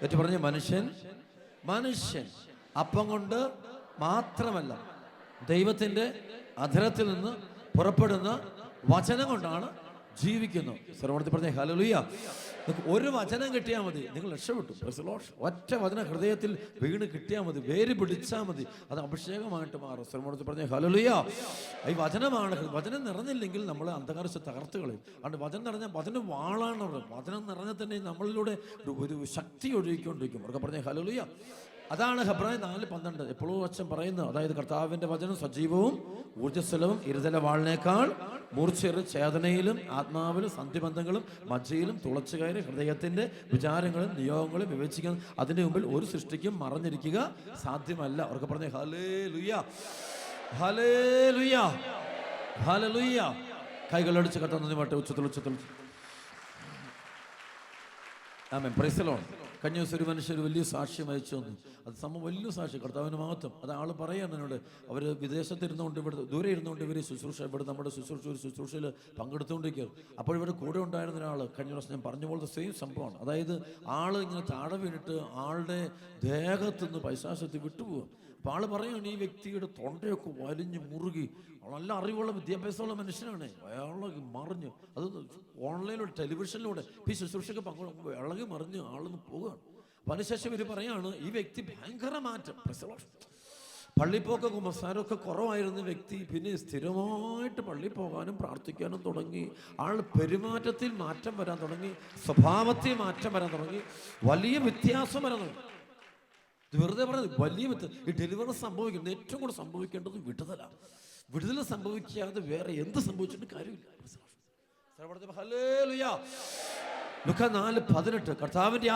ഏറ്റു പറഞ്ഞ മനുഷ്യൻ അപ്പം കൊണ്ട് മാത്രമല്ല ദൈവത്തിന്റെ അധരത്തിൽ നിന്ന് പുറപ്പെടുന്ന വചനം കൊണ്ടാണ് ജീവിക്കുന്നു. സർവ്വത്തിൽ പറഞ്ഞ ഹല്ലേലൂയ. ഒരു വചനം കിട്ടിയാൽ മതി, നിങ്ങൾ രക്ഷപ്പെട്ടു. ഒറ്റ വചനം ഹൃദയത്തിൽ വീണ് കിട്ടിയാൽ മതി, വേര് പിടിച്ചാൽ മതി, അത് അഭിഷേകമായിട്ട് മാറും. സർവ്വത്തിൽ പറഞ്ഞ ഹല്ലേലൂയ. ഈ വചനമാണ്. വചനം നിറഞ്ഞില്ലെങ്കിൽ നമ്മൾ അന്ധകാരത്തെ തകർത്ത് കളയും. അതുകൊണ്ട് വചനം നിറഞ്ഞാൽ വചനം വാളാണ്. വചനം നിറഞ്ഞാൽ തന്നെ നമ്മളിലൂടെ ഒരു ശക്തി ഒഴുകിക്കൊണ്ടിരിക്കും. അവർക്ക് പറഞ്ഞ ഹല്ലേലൂയ. അതാണ് ഹെബ്രായ 4:12 എപ്പോഴും അച്ഛൻ പറയുന്നത്. അതായത് കർത്താവിന്റെ വചനം സജീവവും ഊർജ്ജസ്വലവും ഇരുതല വാളിനേക്കാൾ മൂർച്ചയേറിയ ചേതനയിലും ആത്മാവിലും സന്ധിബന്ധങ്ങളും മജ്ജയിലും തുളച്ചു കയറി ഹൃദയത്തിന്റെ വിചാരങ്ങളും നിയോഗങ്ങളും വിവേചിക്കുന്ന അതിന്റെ മുമ്പിൽ ഒരു സൃഷ്ടിക്കും മറഞ്ഞിരിക്കുക സാധ്യമല്ല. അവർക്ക് പറഞ്ഞ ഹല്ലേലൂയ, ഹല്ലേലൂയ, ഹല്ലേലൂയ. കൈകളടിച്ച് കർത്താവിനെ നന്ദി ഉച്ചത്തിൽ ആമേൻ. Praise the Lord. കഴിഞ്ഞ ദിവസം ഒരു മനുഷ്യർ വലിയ സാക്ഷ്യം അയച്ചു തന്നു. അത് വലിയ സാക്ഷ്യം, കർത്താവിന് മഹത്വം. അത് ആൾ പറയാൻ എന്നോട്, അവർ വിദേശത്തിരുന്നുകൊണ്ട് ഇവിടെ ദൂരെ ഇരുന്നുകൊണ്ട് ഇവർ ശുശ്രൂഷ ഇവിടെ നമ്മുടെ ശുശ്രൂഷയിൽ പങ്കെടുത്തുകൊണ്ടിരിക്കുകയാണ്. അപ്പോൾ ഇവിടെ കൂടെ ഉണ്ടായിരുന്ന ഒരാൾ കഴിഞ്ഞ ദിവസം ഞാൻ പറഞ്ഞ പോലത്തെ സെയിം സംഭവമാണ്. അതായത് ആൾ ഇങ്ങനെ താഴെ വീണിട്ട് ആളുടെ ദേഹത്തുനിന്ന് പൈശാചികത വിട്ടുപോകും. അപ്പോൾ ആൾ പറയുകയാണ്, ഈ വ്യക്തിയുടെ തൊണ്ടയൊക്കെ വലിഞ്ഞ് മുറുകി, നല്ല അറിവുള്ള വിദ്യാഭ്യാസമുള്ള മനുഷ്യനാണ്, അയാളെ മറിഞ്ഞു. അത് ഓൺലൈനിലൂടെ ടെലിവിഷനിലൂടെ ഈ ശുശ്രൂഷയ്ക്ക് ഇളകി മറിഞ്ഞ് ആളൊന്ന് പോവുകയാണ്. അപ്പോൾ അതിനുശേഷം ഇവർ പറയാണ്, ഈ വ്യക്തി ഭയങ്കര മാറ്റം. പള്ളിപ്പോക്ക് കുമ്പസാരമൊക്കെ കുറവായിരുന്ന വ്യക്തി പിന്നെ സ്ഥിരമായിട്ട് പള്ളിയിൽ പോകാനും പ്രാർത്ഥിക്കാനും തുടങ്ങി. ആൾ പെരുമാറ്റത്തിൽ മാറ്റം വരാൻ തുടങ്ങി, സ്വഭാവത്തിൽ മാറ്റം വരാൻ തുടങ്ങി, വലിയ വ്യത്യാസം വരാൻ തുടങ്ങി. ഇത് വെറുതെ പറഞ്ഞത് വലിയ ഈ ഡെലിവറി സംഭവിക്കുന്നത് ഏറ്റവും കൂടുതൽ സംഭവിക്കേണ്ടത് വിടുതലാണ്. വിടുതൽ സംഭവിക്കാതെ വേറെ എന്ത് സംഭവിച്ചിട്ട് കാര്യമില്ല. ലുക്കാ 4:18 കർത്താവിന്റെ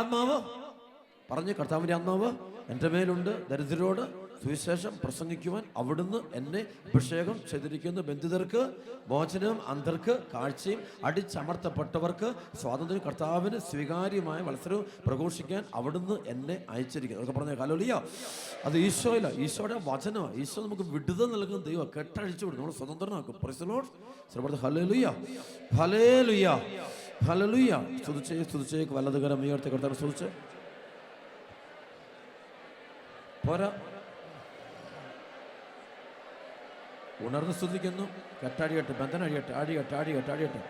ആത്മാവ് എൻ്റെ മേലുണ്ട്, ദരിദ്രരോട് സുവിശേഷം പ്രസംഗിക്കുവാൻ അവിടുന്ന് എന്നെ അഭിഷേകം ചെയ്തിരിക്കുന്നു. ബന്ധിതർക്ക് മോചനവും, അന്ധർക്ക് കാഴ്ചയും, അടിച്ചമർത്തപ്പെട്ടവർക്ക് സ്വാതന്ത്ര്യം, കർത്താവിന് സ്വീകാര്യമായ മത്സരവും പ്രഘോഷിക്കാൻ അവിടുന്ന് എന്നെ അയച്ചിരിക്കുന്നു. അതൊക്കെ പറഞ്ഞ ഹല്ലേലൂയ. അത് ഈശോയില്ല, ഈശോയുടെ വചനമാണ്. ഈശോ നമുക്ക് വിടുതൽ നൽകുന്ന ദൈവം. കെട്ടഴിച്ചു വിടും, നമ്മൾ സ്വതന്ത്രനാക്കും. Praise the lord. ഹല്ലേലൂയ, ഹല്ലേലൂയ, ഹല്ലേലൂയ. സ്തുതിച്ചേ വലതുകരം ഉയർത്തി കർത്താവിനെ സ്തുതിച്ച് പോരാ, ഉണർന്ന് സ്തുതിക്കുന്നു. കെട്ടടിയട്ടെ, ബന്ധനം അടിയട്ടെ, അടിയട്ടെ.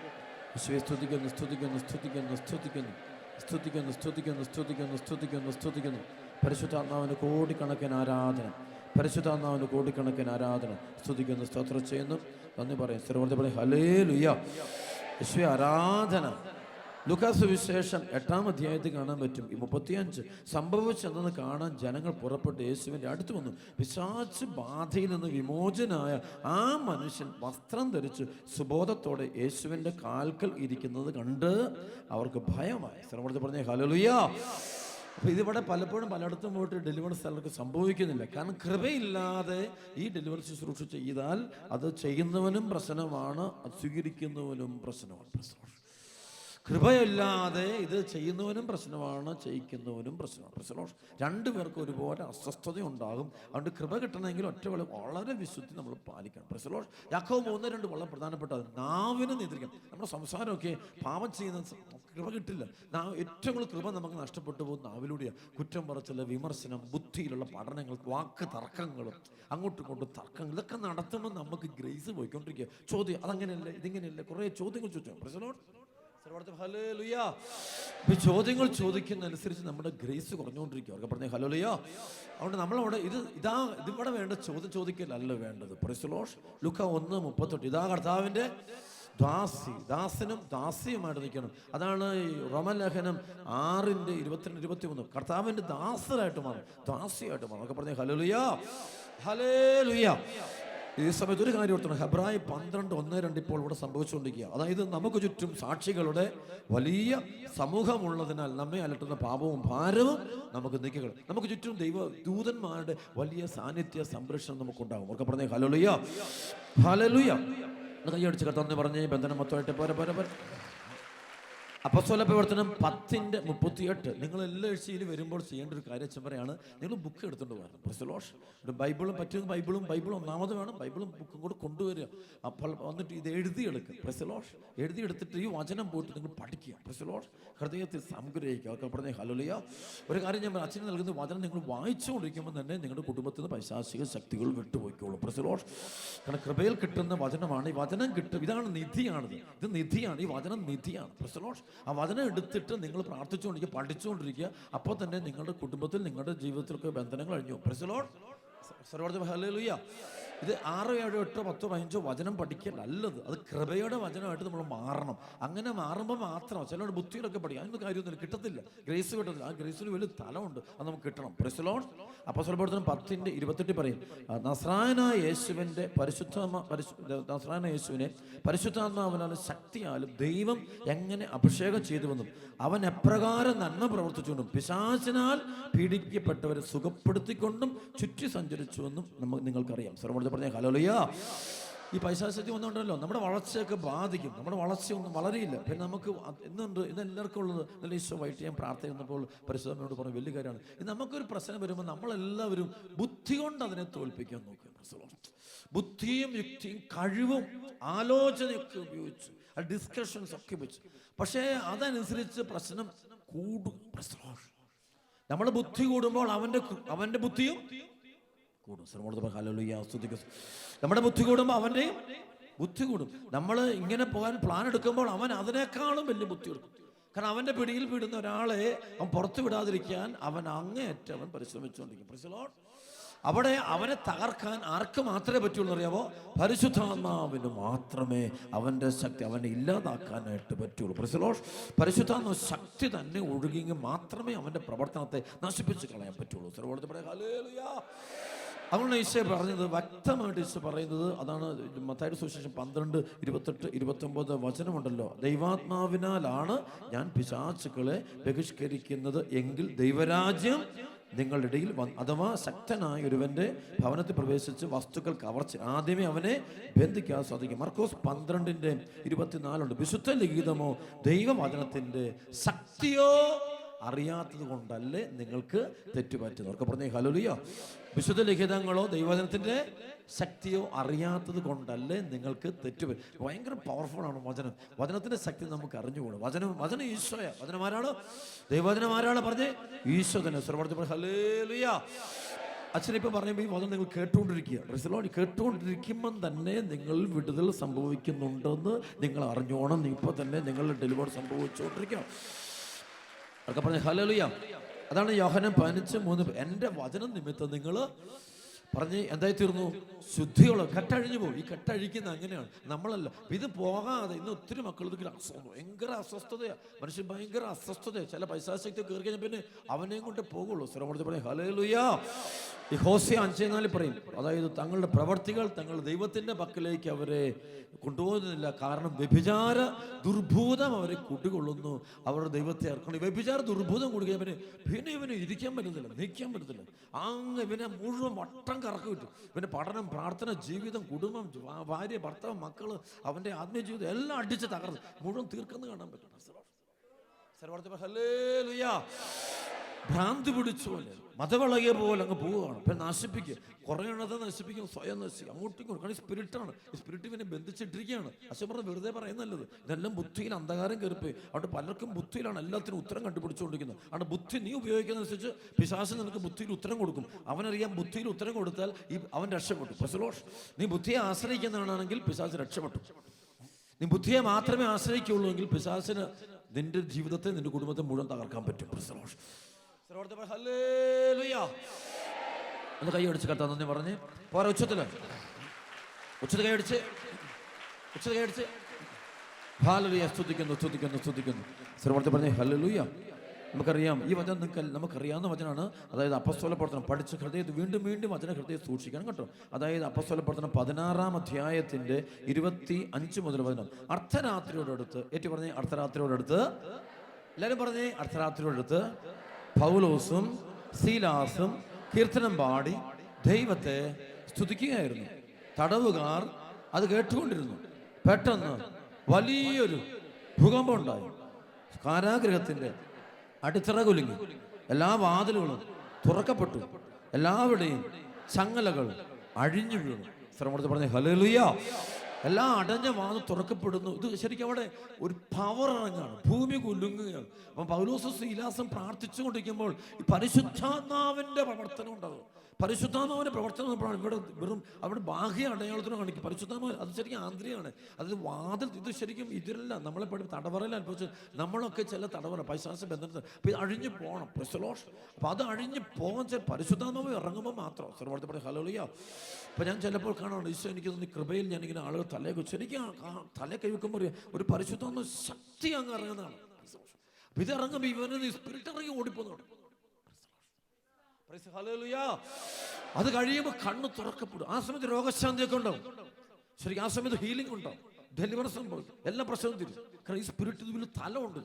യേശുവേ സ്തുതിക്കുന്നു. പരിശുദ്ധാത്മാവിന് കോടിക്കണക്കിന് ആരാധന. സ്തുതിക്കുന്നു, സ്തോത്രം ചെയ്യുന്നു, നന്ദി പറയും. സ്ഥിരവർത്തി പറയും ഹല്ലേലൂയ. യേശുവേ ആരാധന. ലൂക്കാസ് സുവിശേഷം 8-ാം അധ്യായത്തിൽ കാണാൻ പറ്റും. ഈ 35 സംഭവിച്ചെന്ന് കാണാൻ ജനങ്ങൾ പുറപ്പെട്ട് യേശുവിൻ്റെ അടുത്ത് വന്നു. പിശാച് ബാധയിൽ നിന്ന് വിമോചനായ ആ മനുഷ്യൻ വസ്ത്രം ധരിച്ച് സുബോധത്തോടെ യേശുവിൻ്റെ കാൽക്കൽ ഇരിക്കുന്നത് കണ്ട് അവർക്ക് ഭയമായി. ശ്രമത്തിൽ പറഞ്ഞേ ഹല്ലേലൂയ. അപ്പോൾ ഇതിവിടെ പലപ്പോഴും പലയിടത്തും പോയിട്ട് ഡെലിവറി സ്ഥലങ്ങൾക്ക് സംഭവിക്കുന്നില്ല. കാരണം കൃപയില്ലാതെ ഈ ഡെലിവറി ശുശ്രൂഷ ചെയ്താൽ അത് ചെയ്യുന്നവനും പ്രശ്നമാണ്, അത് സ്വീകരിക്കുന്നവനും പ്രശ്നമാണ്. കൃപയില്ലാതെ ഇത് ചെയ്യുന്നവനും പ്രശ്നമാണ്, ചെയ്യിക്കുന്നവനും പ്രശ്നമാണ്. രണ്ടുപേർക്കും ഒരുപോലെ അസ്വസ്ഥത ഉണ്ടാകും. അതുകൊണ്ട് കൃപ കിട്ടണമെങ്കിൽ ഒറ്റ വളരെ വിശുദ്ധി നമ്മൾ പാലിക്കണം. പ്രശ്നോഷ് യാക്കോബ് 1:2 വളരെ പ്രധാനപ്പെട്ടത്. നാവിനെ നിയന്ത്രിക്കണം. നമ്മുടെ സംസാരമൊക്കെ പാപം ചെയ്യുന്ന കൃപ കിട്ടില്ല. ഏറ്റവും കൂടുതൽ കൃപ നമുക്ക് നഷ്ടപ്പെട്ടു പോകുന്ന നാവിലൂടെയാണ്. കുറ്റം പറച്ചിൽ, വിമർശനം, ബുദ്ധിയിലുള്ള പഠനങ്ങൾ, വാക്ക് തർക്കങ്ങളും, അങ്ങോട്ടും ഇങ്ങോട്ടും തർക്കങ്ങൾ, ഇതൊക്കെ നടത്തുമ്പോൾ നമുക്ക് ഗ്രേസ് പോയിക്കൊണ്ടിരിക്കുക. ചോദ്യം അതങ്ങനെയല്ലേ, ഇതിങ്ങനെയല്ലേ, കുറേ ചോദ്യങ്ങൾ ചോദിച്ചു. പ്രശ്നോഷ് ഹല്ലേലൂയ. ചോദ്യങ്ങൾ ചോദിക്കുന്നതനുസരിച്ച് നമ്മുടെ ഗ്രേസ് കുറഞ്ഞുകൊണ്ടിരിക്കുക. അവർക്ക് പറഞ്ഞ ഹല്ലേലൂയ. അതുകൊണ്ട് നമ്മളവിടെ ഇതിവിടെ വേണ്ട ചോദ്യം ചോദിക്കലല്ല വേണ്ടത്. Price the Lord. ലൂക്കാ 1:38 ഇതാ കർത്താവിൻ്റെ ദാസനും ദാസിയുമായിട്ട് നിൽക്കണം. അതാണ് ഈ റോമലേഖനം 6:22-23 കർത്താവിൻ്റെ ദാസരായിട്ട് മാറും, ദാസിയായിട്ട് മാറും. ഒക്കെ പറഞ്ഞ ഹല്ലേലൂയ, ഹല്ലേലൂയ. ഈ സമയത്ത് ഒരു കാര്യം ഓർത്തണം. ഹെബ്രായ 12:1-2 ഇപ്പോൾ ഇവിടെ സംഭവിച്ചുകൊണ്ടിരിക്കുക. അതായത് നമുക്ക് ചുറ്റും സാക്ഷികളുടെ വലിയ സമൂഹമുള്ളതിനാൽ നമ്മെ അലട്ടുന്ന പാപവും ഭാരവും നമുക്ക് നീക്കിക്കളയും. നമുക്ക് ചുറ്റും ദൂതന്മാരുടെ വലിയ സാന്നിധ്യ സംരക്ഷണം നമുക്കുണ്ടാകും. ഒക്കെ പറഞ്ഞേ ഹല്ലേലൂയ, ഹല്ലേലൂയ. കൈയടിച്ച് കർത്താവെന്ന് പറഞ്ഞേ ബന്ധനം മൊത്തമായിട്ട് പോരെ. അപ്പോസ്തല പ്രവർത്തനം 10:38 നിങ്ങൾ എല്ലാ ആഴ്ചയിൽ വരുമ്പോൾ ചെയ്യേണ്ട ഒരു കാര്യം പറയാണ്, നിങ്ങൾ ബുക്ക് എടുത്തുകൊണ്ട് പോകണം. Price the Lord. ഒരു ബൈബിളും പറ്റുന്ന ബൈബിളും ഒന്നാമത് വേണം. ബൈബിളും ബുക്കും കൂടെ കൊണ്ടുവരിക. അപ്പോൾ വന്നിട്ട് ഇത് എഴുതിയെടുക്കുക. Praise the lord. എഴുതിയെടുത്തിട്ട് ഈ വചനം പോയിട്ട് നിങ്ങൾ പഠിക്കുക. Praise the lord. ഹൃദയത്തിൽ സംഗ്രഹിക്കുക. ഒക്കെ പറഞ്ഞേ ഹല്ലേലൂയ. ഒരു കാര്യം ഞാൻ അച്ഛന് നൽകുന്ന വചനം നിങ്ങൾ വായിച്ചുകൊണ്ടിരിക്കുമ്പോൾ തന്നെ നിങ്ങളുടെ കുടുംബത്തിൽ നിന്ന് പൈശാചിക ശക്തികൾ വിട്ടുപോയിക്കോളും. Price the Lord. കാരണം കൃപയിൽ കിട്ടുന്ന വചനമാണ്. ഈ വചനം കിട്ടും. ഇതാണ് നിധിയാണിത്. ഇത് നിധിയാണ്. ഈ വചനം നിധിയാണ്. Praise the lord. ആ വചനം എടുത്തിട്ട് നിങ്ങൾ പ്രാർത്ഥിച്ചുകൊണ്ടിരിക്കുക, പഠിച്ചുകൊണ്ടിരിക്കുക. അപ്പോൾ തന്നെ നിങ്ങളുടെ കുടുംബത്തിൽ, നിങ്ങളുടെ ജീവിതത്തിലൊക്കെ ബന്ധനങ്ങൾ അഴിഞ്ഞു. Price the lord. ഹല്ലേലൂയ. ഇത് 6, 7, 8, 10, 15 വചനം പഠിക്കലല്ലത്. അത് കൃപയുടെ വചനമായിട്ട് നമ്മൾ മാറണം. അങ്ങനെ മാറുമ്പോൾ മാത്രം ചിലരുടെ ബുദ്ധിയിലൊക്കെ പഠിക്കും. അതിനൊന്നും കാര്യമൊന്നുമില്ല, കിട്ടത്തില്ല. ഗ്രേസ് കിട്ടത്തില്ല. ആ ഗ്രേസിന് വലിയ തലമുണ്ട്, അത് നമുക്ക് കിട്ടണം. Price the Lord. അപ്പോസ്തല പ്രവർത്തനം 10:28 പറയും, നസ്രായനായ യേശുവിനെ പരിശുദ്ധാത്മാവിനാലും ശക്തിയാലും ദൈവം എങ്ങനെ അഭിഷേകം ചെയ്തുവെന്നും അവൻ എപ്രകാരം നന്മ പ്രവർത്തിച്ചുകൊണ്ടും പിശാചിനാൽ പീഡിക്കപ്പെട്ടവരെ സുഖപ്പെടുത്തിക്കൊണ്ടും ചുറ്റി സഞ്ചരിച്ചുവെന്നും നിങ്ങൾക്കറിയാം. സർവ്വ പറഞ്ഞ ഹല്ലേലൂയ. ഈ പൈശാചിത്യം ഒന്നുണ്ടല്ലോ നമ്മുടെ വളർച്ചയൊക്കെ ബാധിക്കും. നമ്മുടെ വളർച്ചയൊന്നും വളരെയില്ല. പിന്നെ നമുക്ക് ഇന്നുണ്ട്, ഇതെല്ലാവർക്കും ഉള്ളത്. നല്ല ഈശോവായിട്ട് ഞാൻ പ്രാർത്ഥിക്കുന്നപ്പോൾ പരിശുദ്ധനോട് പറഞ്ഞ വലിയ കാര്യമാണ്. ഇത് നമുക്കൊരു പ്രശ്നം വരുമ്പോൾ നമ്മളെല്ലാവരും ബുദ്ധി കൊണ്ട് അതിനെ തോൽപ്പിക്കാൻ നോക്കുക. ബുദ്ധിയും യുക്തിയും കഴിവും ആലോചനയൊക്കെ ഉപയോഗിച്ച്, ഡിസ്കഷൻസ് ഒക്കെ വെച്ച്, പക്ഷേ അതനുസരിച്ച് പ്രശ്നം കൂടും. നമ്മൾ ബുദ്ധി കൂടുമ്പോൾ അവന്റെ ബുദ്ധിയും കൂടും. നമ്മുടെ ബുദ്ധി കൂടുമ്പോൾ അവൻ്റെയും ബുദ്ധി കൂടും. നമ്മൾ ഇങ്ങനെ പോകാൻ പ്ലാൻ എടുക്കുമ്പോൾ അവൻ അതിനേക്കാളും വലിയ ബുദ്ധി എടുക്കും. കാരണം അവൻ്റെ പിടിയിൽ വിടുന്ന ഒരാളെ അവൻ പുറത്തു വിടാതിരിക്കാൻ അവൻ അങ്ങേയറ്റം അവൻ പരിശ്രമിച്ചുകൊണ്ടിരിക്കും. Price the Lord. അവിടെ അവനെ തകർക്കാൻ ആർക്ക് മാത്രമേ പറ്റുള്ളൂ അറിയാമോ? പരിശുദ്ധാത്മാവിന് മാത്രമേ അവൻ്റെ ശക്തി അവനെ ഇല്ലാതാക്കാനായിട്ട് പറ്റുള്ളൂ. Price the Lord. പരിശുദ്ധാത്മാവ് ശക്തി തന്നെ ഒഴുകിയെങ്കിൽ മാത്രമേ അവൻ്റെ പ്രവർത്തനത്തെ നശിപ്പിച്ച് കളയാൻ പറ്റുള്ളൂ. ഹല്ലേലൂയ. അതുകൊണ്ട് ഈശോ പറഞ്ഞത് വ്യക്തമായിട്ട് ഈശോ പറയുന്നത് അതാണ്. മത്തായിയുടെ സുവിശേഷം 12, 28, 29 വചനമുണ്ടല്ലോ. ദൈവാത്മാവിനാലാണ് ഞാൻ പിശാചുക്കളെ ബഹിഷ്കരിക്കുന്നത് എങ്കിൽ ദൈവരാജ്യം നിങ്ങളുടെ ഇടയിൽ അഥവാ ശക്തനായ ഒരുവന്റെ ഭവനത്തിൽ പ്രവേശിച്ച് വസ്തുക്കൾ കവർച്ച് ആദ്യമേ അവനെ ബന്ധിക്കാൻ സാധിക്കും. മർക്കോസ് 12:24 വിശുദ്ധ ലിഖിതമോ ദൈവവചനത്തിന്റെ ശക്തിയോ അറിയാത്തത് കൊണ്ടല്ലേ നിങ്ങൾക്ക് തെറ്റുപറ്റുന്നത്. അവർക്ക് പറഞ്ഞേ ഹല്ലേലൂയ. വിശുദ്ധ ലിഖിതങ്ങളോ ദൈവവചനത്തിന്റെ ശക്തിയോ അറിയാത്തത് കൊണ്ടല്ലേ നിങ്ങൾക്ക് തെറ്റുപറ്റും. ഭയങ്കര പവർഫുള്ളാണ് വചനം. വചനത്തിന്റെ ശക്തി നമുക്ക് അറിഞ്ഞുകൂടും. വചനം ഈശോയാ. വചനം ആരാണ്? ദൈവവചനം ആരാണ്? പറഞ്ഞേ ഈശോ തന്നെ. ഹല്ലേലൂയ. അച്ഛനിപ്പോൾ പറയുമ്പോൾ ഈ വചനം നിങ്ങൾ കേട്ടുകൊണ്ടിരിക്കുക. Praise the lord. കേട്ടുകൊണ്ടിരിക്കുമ്പം തന്നെ നിങ്ങൾ വിടുതൽ സംഭവിക്കുന്നുണ്ടെന്ന് നിങ്ങൾ അറിഞ്ഞോണം. ഇപ്പോൾ തന്നെ നിങ്ങൾ ഡെലിവർ സംഭവിച്ചുകൊണ്ടിരിക്കണം. അതൊക്കെ പറഞ്ഞ ഹല്ലേലൂയ. അതാണ് യോഹന്നാൻ 15:3 എൻ്റെ വചനം നിമിത്തം നിങ്ങൾ പറഞ്ഞ് എന്തായി തീർന്നു? ശുദ്ധിയുള്ള കെട്ടഴിഞ്ഞു പോകും. ഈ കെട്ടഴിക്കുന്ന അങ്ങനെയാണ്, നമ്മളല്ല. ഇത് പോകാതെ ഇന്ന് ഒത്തിരി മക്കൾ ഇത് ഭയങ്കര അസ്വസ്ഥതയാണ്. മനുഷ്യൻ ഭയങ്കര അസ്വസ്ഥതയാണ്. ചില പൈസാശക്തി കയറി കഴിഞ്ഞാൽ പിന്നെ അവനെയും കൊണ്ട് പോകുള്ളൂ. സ്ഥലം പറയും ഹല്ലേലൂയാ. ഈ ഹോശയ 5:4 പറയും, അതായത് തങ്ങളുടെ പ്രവർത്തികൾ തങ്ങൾ ദൈവത്തിന്റെ പക്കലേക്ക് അവരെ കൊണ്ടുപോകുന്നില്ല. കാരണം വ്യഭിചാര ദുർഭൂതം അവരെ കൂട്ടിക്കൊള്ളുന്നു. അവരുടെ ദൈവത്തെ ഇറക്കണം. വ്യഭിചാര ദുർഭൂതം കൂടി പിന്നെ ഇവന് ഇരിക്കാൻ പറ്റുന്നില്ല, നിൽക്കാൻ പറ്റുന്നില്ല. അങ്ങ് ഇവനെ മുഴുവൻ വട്ടം കറക്കി വിട്ടു. ഇവന്റെ പഠനം, പ്രാർത്ഥന, ജീവിതം, കുടുംബം, ഭാര്യ, ഭർത്താവ്, മക്കള്, അവന്റെ ആത്മീയ ജീവിതം എല്ലാം അടിച്ച് തകർന്ന് മുഴുവൻ തീർക്കുന്നു കാണാൻ പറ്റും. ഹല്ലേലൂയാ. ഭ്രാന്തി പിടിച്ചു പോലെ, മതവിളകിയ പോലെ അങ്ങ് പോവുകയാണ്. ഇപ്പം നശിപ്പിക്കുക, കുറേ എണ്ണത്തെ നശിപ്പിക്കും, സ്വയം നശിക്കും, അങ്ങോട്ടും കാരണം ഈ സ്പിരിറ്റാണ്. ഈ സ്പിരിറ്റ് ഇവനെ ബന്ധിച്ചിട്ടിരിക്കുകയാണ്. അച്ഛൻ പറഞ്ഞ വെറുതെ പറയുന്നല്ലത്. ഇതെല്ലാം ബുദ്ധിയിൽ അന്ധകാരം കയറിപ്പോയി. അവിടെ പലർക്കും ബുദ്ധിയിലാണ് എല്ലാത്തിനും ഉത്തരം കണ്ടുപിടിച്ചുകൊണ്ടിരിക്കുന്നത്. അവിടെ ബുദ്ധി നീ ഉപയോഗിക്കുന്നതനുസരിച്ച് പിശാച് നിനക്ക് ബുദ്ധിയിൽ ഉത്തരം കൊടുക്കും. അവനറിയാം ബുദ്ധിയിൽ ഉത്തരം കൊടുത്താൽ അവൻ രക്ഷപ്പെട്ടു. പ്രസലോഷ്, നീ ബുദ്ധിയെ ആശ്രയിക്കുന്നതാണെങ്കിൽ പിശാച് രക്ഷപ്പെട്ടു. നീ ബുദ്ധിയെ മാത്രമേ ആശ്രയിക്കുള്ളൂ എങ്കിൽ പിശാചിന് നിന്റെ ജീവിതത്തെ, നിന്റെ കുടുംബത്തെ മുഴുവൻ തകർക്കാൻ പറ്റും. പ്രസലോഷ്, ഒന്ന് കൈ അടിച്ച് കത്താൻ നന്ദി പറഞ്ഞ് പോരാ. ഉച്ചത്തില് കൈ അടിച്ച് ഹല്ലേലൂയ. സ്തുതിക്കുന്നു. സർവ്വത്തെ പറഞ്ഞേ ഹല്ലേലൂയ. നമുക്കറിയാം ഈ വചനം നമുക്കറിയാവുന്ന വചനമാണ്. അതായത് അപ്പസ്തോല പ്രവർത്തനം പഠിച്ച് ഹൃദയത്തിൽ വീണ്ടും വചന ഹൃദയം സൂക്ഷിക്കണം കേട്ടോ. അതായത് അപ്പസ്തോല പ്രവർത്തനം 16-ാം അധ്യായത്തിന്റെ 25 മുതൽ വചനം. അർദ്ധരാത്രിയോടടുത്ത് ഏറ്റു പറഞ്ഞേ, അർദ്ധരാത്രിയോടടുത്ത് എല്ലാവരും പറഞ്ഞേ, അർദ്ധരാത്രിയോടടുത്ത് പൗലോസും സീലാസും കീർത്തനം പാടി ദൈവത്തെ സ്തുതിക്കുകയായിരുന്നു. തടവുകാർ അത് കേട്ടുകൊണ്ടിരുന്നു. പെട്ടെന്ന് വലിയൊരു ഭൂകമ്പം ഉണ്ടായി. കാരാഗൃഹത്തിന്റെ അടിത്തറ കുലുങ്ങി. എല്ലാ വാതിലുകളും തുറക്കപ്പെട്ടു. എല്ലാവരുടെയും ചങ്ങലകൾ അഴിഞ്ഞു വീണു. ശ്രമത്തിൽ പറഞ്ഞ ഹല്ലേലൂയ. എല്ലാ അടഞ്ഞ വാതിൽ തുറക്കപ്പെടുന്നു. ഇത് ശരിക്കും അവിടെ ഒരു പവർ ഇറങ്ങാണ്, ഭൂമി കുലുങ്ങുകയാണ്. അപ്പം പൗലോസും സീലാസും പ്രാർത്ഥിച്ചുകൊണ്ടിരിക്കുമ്പോൾ ഈ പരിശുദ്ധാത്മാവിന്റെ പ്രവർത്തനം ഉണ്ടാകും. പരിശുദ്ധാത്മാവിന്റെ പ്രവർത്തനം ഇവിടെ വെറും അവിടെ ബാഹ്യ അടയാളത്തിനും കാണിക്കും. പരിശുദ്ധാത്മാവ് അത് ശരിക്കും ആന്തരികമാണ്. അത് വാതിൽ ഇത് ശരിക്കും ഇതിലല്ല നമ്മളെ തടവറയിൽ അനുഭവിച്ച് നമ്മളൊക്കെ ചില തടവറ പൈശാചിക ബന്ധത്തിൽ അപ്പം ഇത് അഴിഞ്ഞു പോകണം. പ്രസലോഷ്. അപ്പം അത് അഴിഞ്ഞു പോകാൻ പരിശുദ്ധാത്മാവ് ഇറങ്ങുമ്പോൾ മാത്രം സർവ്വത്തെ ഹല്ലേലൂയ. അപ്പം ഞാൻ ചിലപ്പോൾ കാണാറുണ്ട്, ഈശോ എനിക്ക് തോന്നി കൃപയിൽ ഞാനിങ്ങനെ ആളുകൾ തലയെ കുറിച്ച് എനിക്ക് തലയെ കൈവെക്കുമ്പോൾ ഒരു പരിശുദ്ധാത്മ ശക്തി അങ്ങ് ഇറങ്ങുന്നതാണ്. ഇത് ഇറങ്ങുമ്പോൾ ഇവന് സ്പിരിറ്റ് ഇറങ്ങി ഓടിപ്പോകുന്നുണ്ട്. അത് കഴിയുമ്പോൾ കണ്ണ് തുറക്കപ്പെടും. ആ സമയത്ത് രോഗശാന്തിയൊക്കെ ഉണ്ടാവും. ശരിക്കും ആ സമയത്ത് ഹീലിംഗ് ഉണ്ടാവും, ഡെലിവറൻസ് സംഭവിക്കും, എല്ലാ പ്രശ്നവും തിരിച്ചു. കാരണം ഈ സ്പിരിറ്റ് ഇതിൽ തല ഉണ്ട്.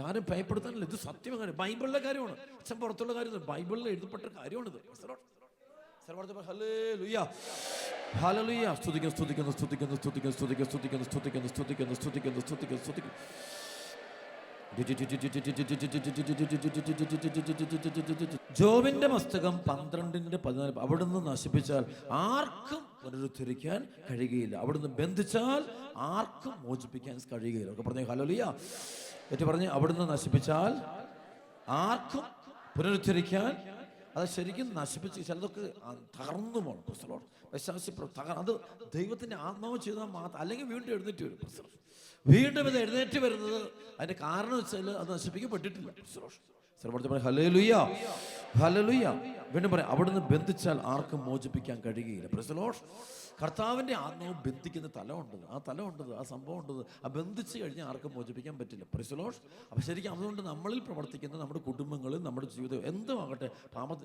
ആരും ഭയപ്പെടുത്താനില്ല. ഇത് സത്യമായ ബൈബിളിലെ കാര്യമാണ്. അച്ഛൻ പുറത്തുള്ള കാര്യം ബൈബിളിൽ എഴുതപ്പെട്ട കാര്യമാണിത്. ജോബിന്റെ പുസ്തകം 12:14 അവിടുന്ന് നശിപ്പിച്ചാൽ ആർക്കും പുനരുദ്ധരിക്കാൻ കഴിയുകയില്ല, അവിടുന്ന് ബന്ധിച്ചാൽ ആർക്കും മോചിപ്പിക്കാൻ കഴിയുകയില്ല. ഒക്കെ പറഞ്ഞേ ഹല്ലേലൂയ. ഏറ്റു പറഞ്ഞേ, അവിടുന്ന് നശിപ്പിച്ചാൽ ആർക്കും പുനരുദ്ധരിക്കാൻ. അത് ശരിക്കും നശിപ്പിച്ച് ചിലതൊക്കെ തകർന്നു പോകണം. അത് ദൈവത്തിന്റെ ആത്മാവ് ചെയ്താൽ മാത്രം, അല്ലെങ്കിൽ വീണ്ടും എഴുന്നേറ്റ് വരും. വീണ്ടും ഇത് എഴുന്നേറ്റ് വരുന്നത് അതിന്റെ കാരണം വെച്ചാൽ അത് നശിപ്പിക്കപ്പെട്ടിട്ടില്ല. Hallelujah, hallelujah. വീണ്ടും പറയാം, അവിടുന്ന് ബന്ധിച്ചാൽ ആർക്കും മോചിപ്പിക്കാൻ കഴിയുകയില്ല. പ്രൈസ്. കർത്താവിന്റെ ആത്മാവ് ബന്ധിക്കുന്ന തലമുണ്ട്, ആ തലമുണ്ട്, ആ സംഭവം ഉണ്ട്. ആ ബന്ധിച്ച് കഴിഞ്ഞാൽ ആർക്കും മോചിപ്പിക്കാൻ പറ്റില്ല. പ്രൈസ്. അപ്പം ശരിക്കും അതുകൊണ്ട് നമ്മളിൽ പ്രവർത്തിക്കുന്ന നമ്മുടെ കുടുംബങ്ങളിൽ, നമ്മുടെ ജീവിതം എന്തുമാകട്ടെ,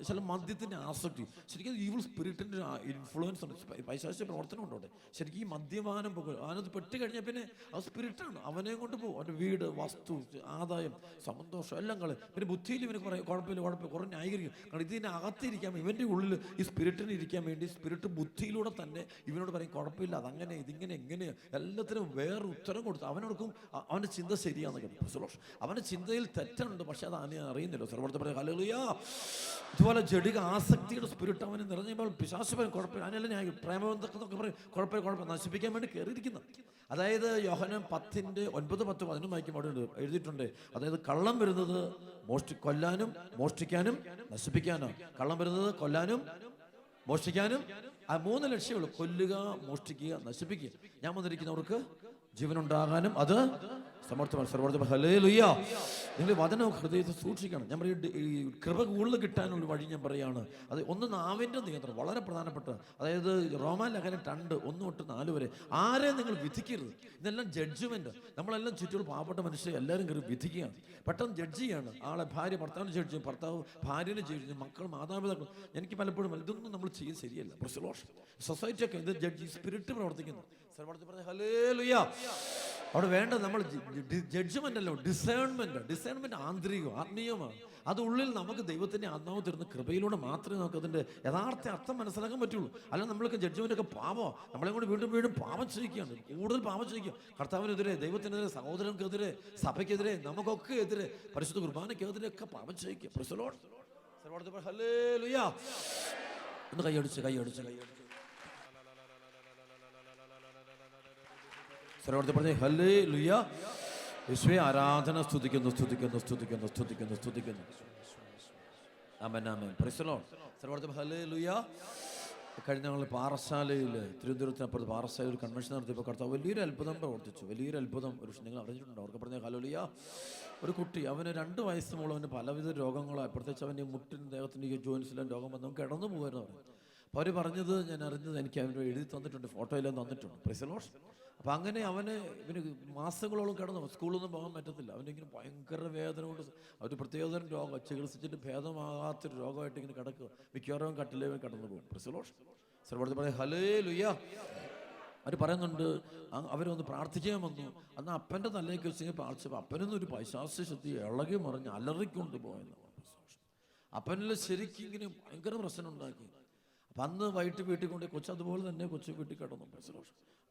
ചില മദ്യത്തിന്റെ ആസക്തി, ശരിക്കും ഈവിൾ സ്പിരിറ്റിന്റെ ഇൻഫ്ലുവൻസ് ഉണ്ട്, പൈശാചിക പ്രവർത്തനം ഉണ്ട് അവിടെ. ശരിക്കും ഈ മദ്യപാനം അതിനകത്ത് പെട്ട് കഴിഞ്ഞാൽ പിന്നെ അത് സ്പിരിറ്റാണ്, അവനെ കൊണ്ട് പോകും. അവൻ്റെ വീട്, വസ്തു, ആദായം, സന്തോഷം എല്ലാം കളയും. പിന്നെ ബുദ്ധിയിൽ ഇവന് കുഴപ്പമില്ല കുറേ ന്യായീകരിക്കും. കാരണം ഇതിൻ്റെ അകത്തിരിക്കാൻ, ഇവൻ്റെ ഉള്ളിൽ ഈ സ്പിരിറ്റിന് ഇരിക്കാൻ വേണ്ടി സ്പിരിറ്റ് ബുദ്ധിയിലൂടെ തന്നെ ഇവനോട് പറയും കുഴപ്പമില്ല, അതങ്ങനെ ഇതിങ്ങനെ എങ്ങനെ എല്ലാത്തിനും വേറെ ഉത്തരം കൊടുത്തു. അവനോടൊക്കും അവൻ്റെ ചിന്ത ശരിയാണെന്ന് കേട്ടു. അവൻ്റെ ചിന്തയിൽ തെറ്റുണ്ട്, പക്ഷെ അത് അവനെ അറിയുന്നില്ല. സർവ്വത്തെ പറയാം ഹല്ലേലൂയ. ഇതുപോലെ ജഡിക ആസക്തിയുടെ സ്പിരിറ്റ് അവന് നിറഞ്ഞപ്പോൾ പിശാച് പറയും കുഴപ്പമില്ല, അതിനെല്ലാം ഞാൻ പ്രേമബന്ധത്തൊക്കെ പറയും കുഴപ്പമില്ല, നശിപ്പിക്കാൻ വേണ്ടി കയറിയിരിക്കുന്ന. അതായത് യോഹന്നാൻ 10:9-10 അതിനും വായിക്കും അവിടെ എഴുതിയിട്ടുണ്ട്. അതായത് കള്ളം വരുന്നത് കൊല്ലാനും മോഷ്ടിക്കാനും നശിപ്പിക്കാനും. കള്ളം വരുന്നത് കൊല്ലാനും മോഷ്ടിക്കാനും. ആ 3 ലക്ഷ്യമുള്ളൂ: കൊല്ലുക, മോഷ്ടിക്കുക, നശിപ്പിക്കുക. ഞാൻ വന്നിരിക്കുന്നവർക്ക് ജീവനുണ്ടാകാനും അത് സമർത്ഥമാണ്. സർവ്വ ഹല്ലേലൂയ. നിങ്ങൾ വചനം ഹൃദയത്തെ സൂക്ഷിക്കണം. ഞാൻ പറയും, ഈ കൃപ കൂടുതൽ കിട്ടാനുള്ള വഴി ഞാൻ പറയുകയാണ്. അത് ഒന്ന് നാവിൻ്റെ നിയന്ത്രണം വളരെ പ്രധാനപ്പെട്ട. അതായത് റോമാലേഖനം 2:1-4 വരെ ആരെ നിങ്ങൾ വിധിക്കരുത്. ഇതെല്ലാം ജഡ്ജ്മെന്റ്. നമ്മളെല്ലാം ചുറ്റും പാവപ്പെട്ട മനുഷ്യർ എല്ലാവരും കയറി വിധിക്കുകയാണ്. പെട്ടെന്ന് ജഡ്ജ് ചെയ്യാണ്. ആളെ ഭാര്യ ഭർത്താവിനെ ജഡ്ജ് ചെയ്യും, ഭർത്താവ് ഭാര്യനെ ജഡ്ജ് ചെയ്യും, മക്കൾ മാതാപിതാക്കൾ. എനിക്ക് പലപ്പോഴും ഇതൊന്നും നമ്മൾ ചെയ്യുന്നത് ശരിയല്ല. സൊസൈറ്റിയൊക്കെ ഇത് ജഡ്ജി സ്പിരിറ്റ് പ്രവർത്തിക്കുന്നു. പറഞ്ഞ ഹല്ലേലൂയ. അവിടെ വേണ്ട നമ്മൾ ജഡ്ജ്മെന്റ് അല്ല, ഡിസേൺമെന്റ് ആന്തരികവും ആത്മീയമാണ്. അത് ഉള്ളിൽ നമുക്ക് ദൈവത്തിന്റെ ആത്മാവ് തരുന്ന കൃപയിലൂടെ മാത്രമേ നമുക്ക് അതിന്റെ യഥാർത്ഥ അർത്ഥം മനസ്സിലാക്കാൻ പറ്റുള്ളൂ. അല്ല നമ്മളൊക്കെ ജഡ്ജ്മെന്റ് ഒക്കെ പാപം, നമ്മളെ കൊണ്ട് വീണ്ടും പാപം ചെയ്യിക്കുകയാണ്, കൂടുതൽ പാപം ചെയ്യിക്കുക. കർത്താവിനെതിരെ, ദൈവത്തിനെതിരെ, സഹോദരനെതിരെ, സഭയ്ക്കെതിരെ, നമുക്കൊക്കെ എതിരെ, പരിശുദ്ധ കുർബാനയ്ക്കെതിരെ ഒക്കെ പാപം ചെയ്യിക്കുക. ഹല്ലേലൂയ. ഒന്ന് കൈയടിച്ച് സർവ്വത്തെ പറഞ്ഞേ ഹല്ലേലൂയ. യേശുവേ ആരാധന. സ്തുതിക്കുന്നു. ആമേൻ. Praise the lord. സർവ്വത്തെ ഹല്ലേലൂയ. കഴിഞ്ഞ ഞങ്ങൾ പാറശാലയിൽ, തിരുവനന്തപുരത്തിനപ്പുറത്ത് പാറശാലയിൽ ഒരു കൺവെൻഷൻ നടത്തിയപ്പോൾ കർത്താവ് വലിയൊരു അത്ഭുതം പ്രവർത്തിച്ചു. വലിയൊരു അത്ഭുതം. ഒരു നിങ്ങൾ അറിഞ്ഞിട്ടുണ്ടോ? അവർക്ക് പറഞ്ഞ ഹല്ലേലൂയ. ഒരു കുട്ടി, അവന് 2 വയസ്സ് മുതൽ അവന് പലവിധ രോഗങ്ങളാണ്. പ്രത്യേകിച്ച് അവൻ്റെ മുട്ടിന്, ദേഹത്തിൻ്റെ ജോയിൻസിലും രോഗം വന്ന് നമുക്ക് കിടന്നു പോകുമായിരുന്നു അവർ. അപ്പോൾ അവർ പറഞ്ഞത്, ഞാൻ അറിഞ്ഞത്, എനിക്ക് അവന് എഴുതി തന്നിട്ടുണ്ട്, ഫോട്ടോയെല്ലാം തന്നിട്ടുണ്ട്. Price the Lord. അപ്പം അങ്ങനെ ഇവന് മാസങ്ങളോളം കിടന്നു, സ്കൂളൊന്നും പോകാൻ പറ്റത്തില്ല. അവനിങ്ങനെ ഭയങ്കര വേദന കൊണ്ട് അവർ പ്രത്യേകതരം രോഗം ചികിത്സിച്ചിട്ട് ഭേദമാകാത്തൊരു രോഗമായിട്ട് ഇങ്ങനെ കിടക്കുക. മിക്കവാറും കട്ടിലേ കടന്നു പോകും. Price the lord. സർവ്വത്തെ പറയും ഹല്ലേലൂയ. അവർ പറയുന്നുണ്ട്, അവരൊന്ന് പ്രാർത്ഥിക്കാൻ വന്നു. അന്ന് അപ്പൻ്റെ തലയ്ക്ക് വെച്ച് പ്രാർത്ഥിച്ചപ്പോൾ അപ്പനൊന്നും ഒരു പൈശാചിക ശക്തി ഇളകി മറിഞ്ഞ് അലറിക്കൊണ്ട് പോയെന്ന്. അപ്പനിൽ ശരിക്കും ഇങ്ങനെ ഭയങ്കര പ്രശ്നം ഉണ്ടാക്കി. അപ്പം അന്ന് വൈകിട്ട് വീട്ടിൽ കൊണ്ട് കൊച്ചു അതുപോലെ തന്നെ കൊച്ചു വീട്ടിൽ കിടന്നു. പ്രൈസ്.